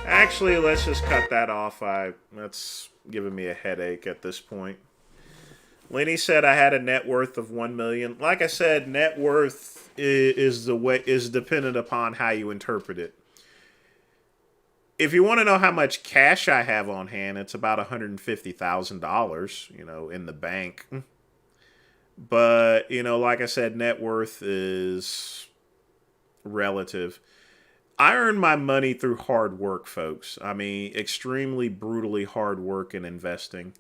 Actually, let's just cut that off. That's giving me a headache at this point. Lenny said I had a net worth of 1 million. Like I said, net worth is dependent upon how you interpret it. If you want to know how much cash I have on hand, it's about $150,000, in the bank. But, like I said, net worth is relative. I earn my money through hard work, folks. I mean, extremely brutally hard work in investing.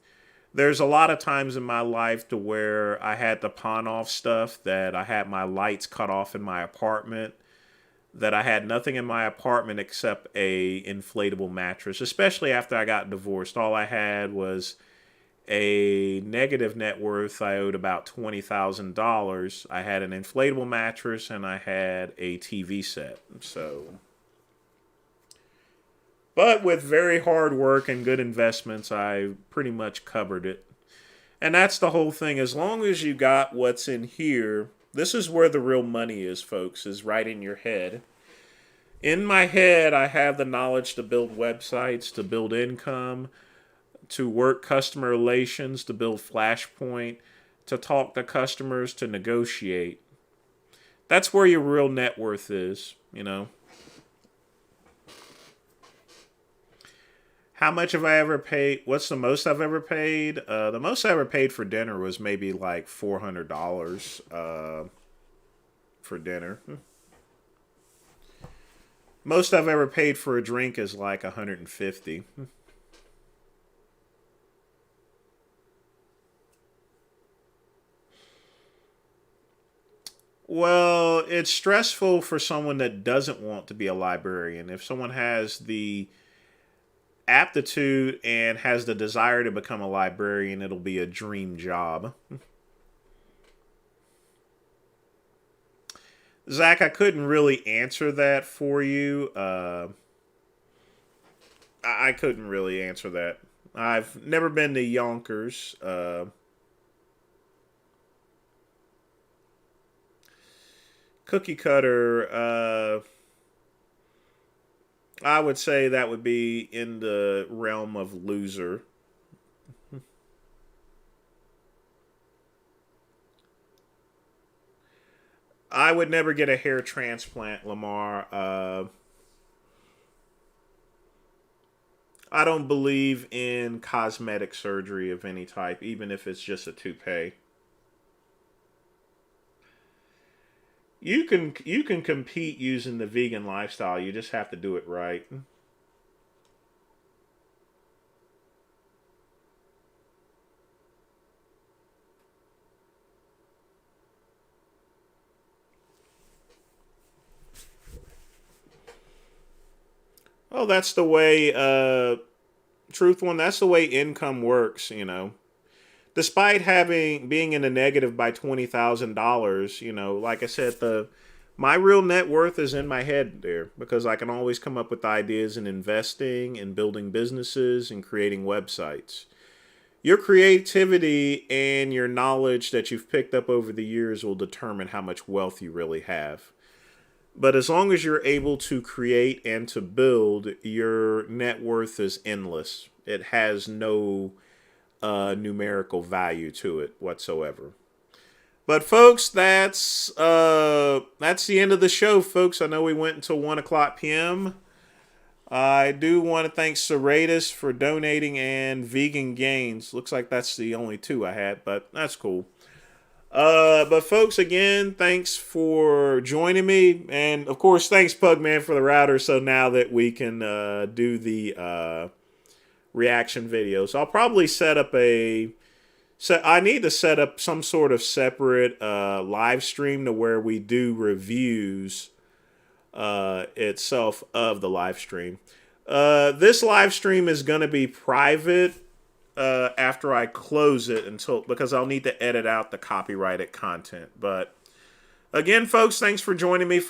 There's a lot of times in my life to where I had to pawn off stuff, that I had my lights cut off in my apartment, that I had nothing in my apartment except a inflatable mattress, especially after I got divorced. All I had was a negative net worth. I owed about $20,000. I had an inflatable mattress and I had a TV set. But with very hard work and good investments, I pretty much covered it. And that's the whole thing. As long as you got what's in here, this is where the real money is, folks, is right in your head. In my head, I have the knowledge to build websites, to build income, to work customer relations, to build Flashpoint, to talk to customers, to negotiate. That's where your real net worth is, How much have I ever paid? What's the most I've ever paid? The most I ever paid for dinner was maybe like $400 for dinner. Most I've ever paid for a drink is like $150. Well, it's stressful for someone that doesn't want to be a librarian. If someone has the aptitude and has the desire to become a librarian, it'll be a dream job. Zach, I couldn't really answer that for you. I couldn't really answer that. I've never been to Yonkers. Cookie cutter, I would say that would be in the realm of loser. I would never get a hair transplant, Lamar. I don't believe in cosmetic surgery of any type, even if it's just a toupee. You can compete using the vegan lifestyle. You just have to do it right. Oh, that's the way, truth one, that's the way income works, Despite being in the negative by $20,000, like I said, my real net worth is in my head there, because I can always come up with ideas in investing and building businesses and creating websites. Your creativity and your knowledge that you've picked up over the years will determine how much wealth you really have. But as long as you're able to create and to build, your net worth is endless. It has no numerical value to it whatsoever. But folks, that's the end of the show, folks. I know we went until 1:00 p.m. I do want to thank Serratus for donating and Vegan Gains. Looks like that's the only two I had, but that's cool. But folks, again, thanks for joining me. And of course, thanks Pugman for the router. So now that we can do the reaction videos, I'll probably set up I need to set up some sort of separate live stream to where we do reviews itself of the live stream. This live stream is going to be private after I close it because I'll need to edit out the copyrighted content. But again, folks, thanks for joining me for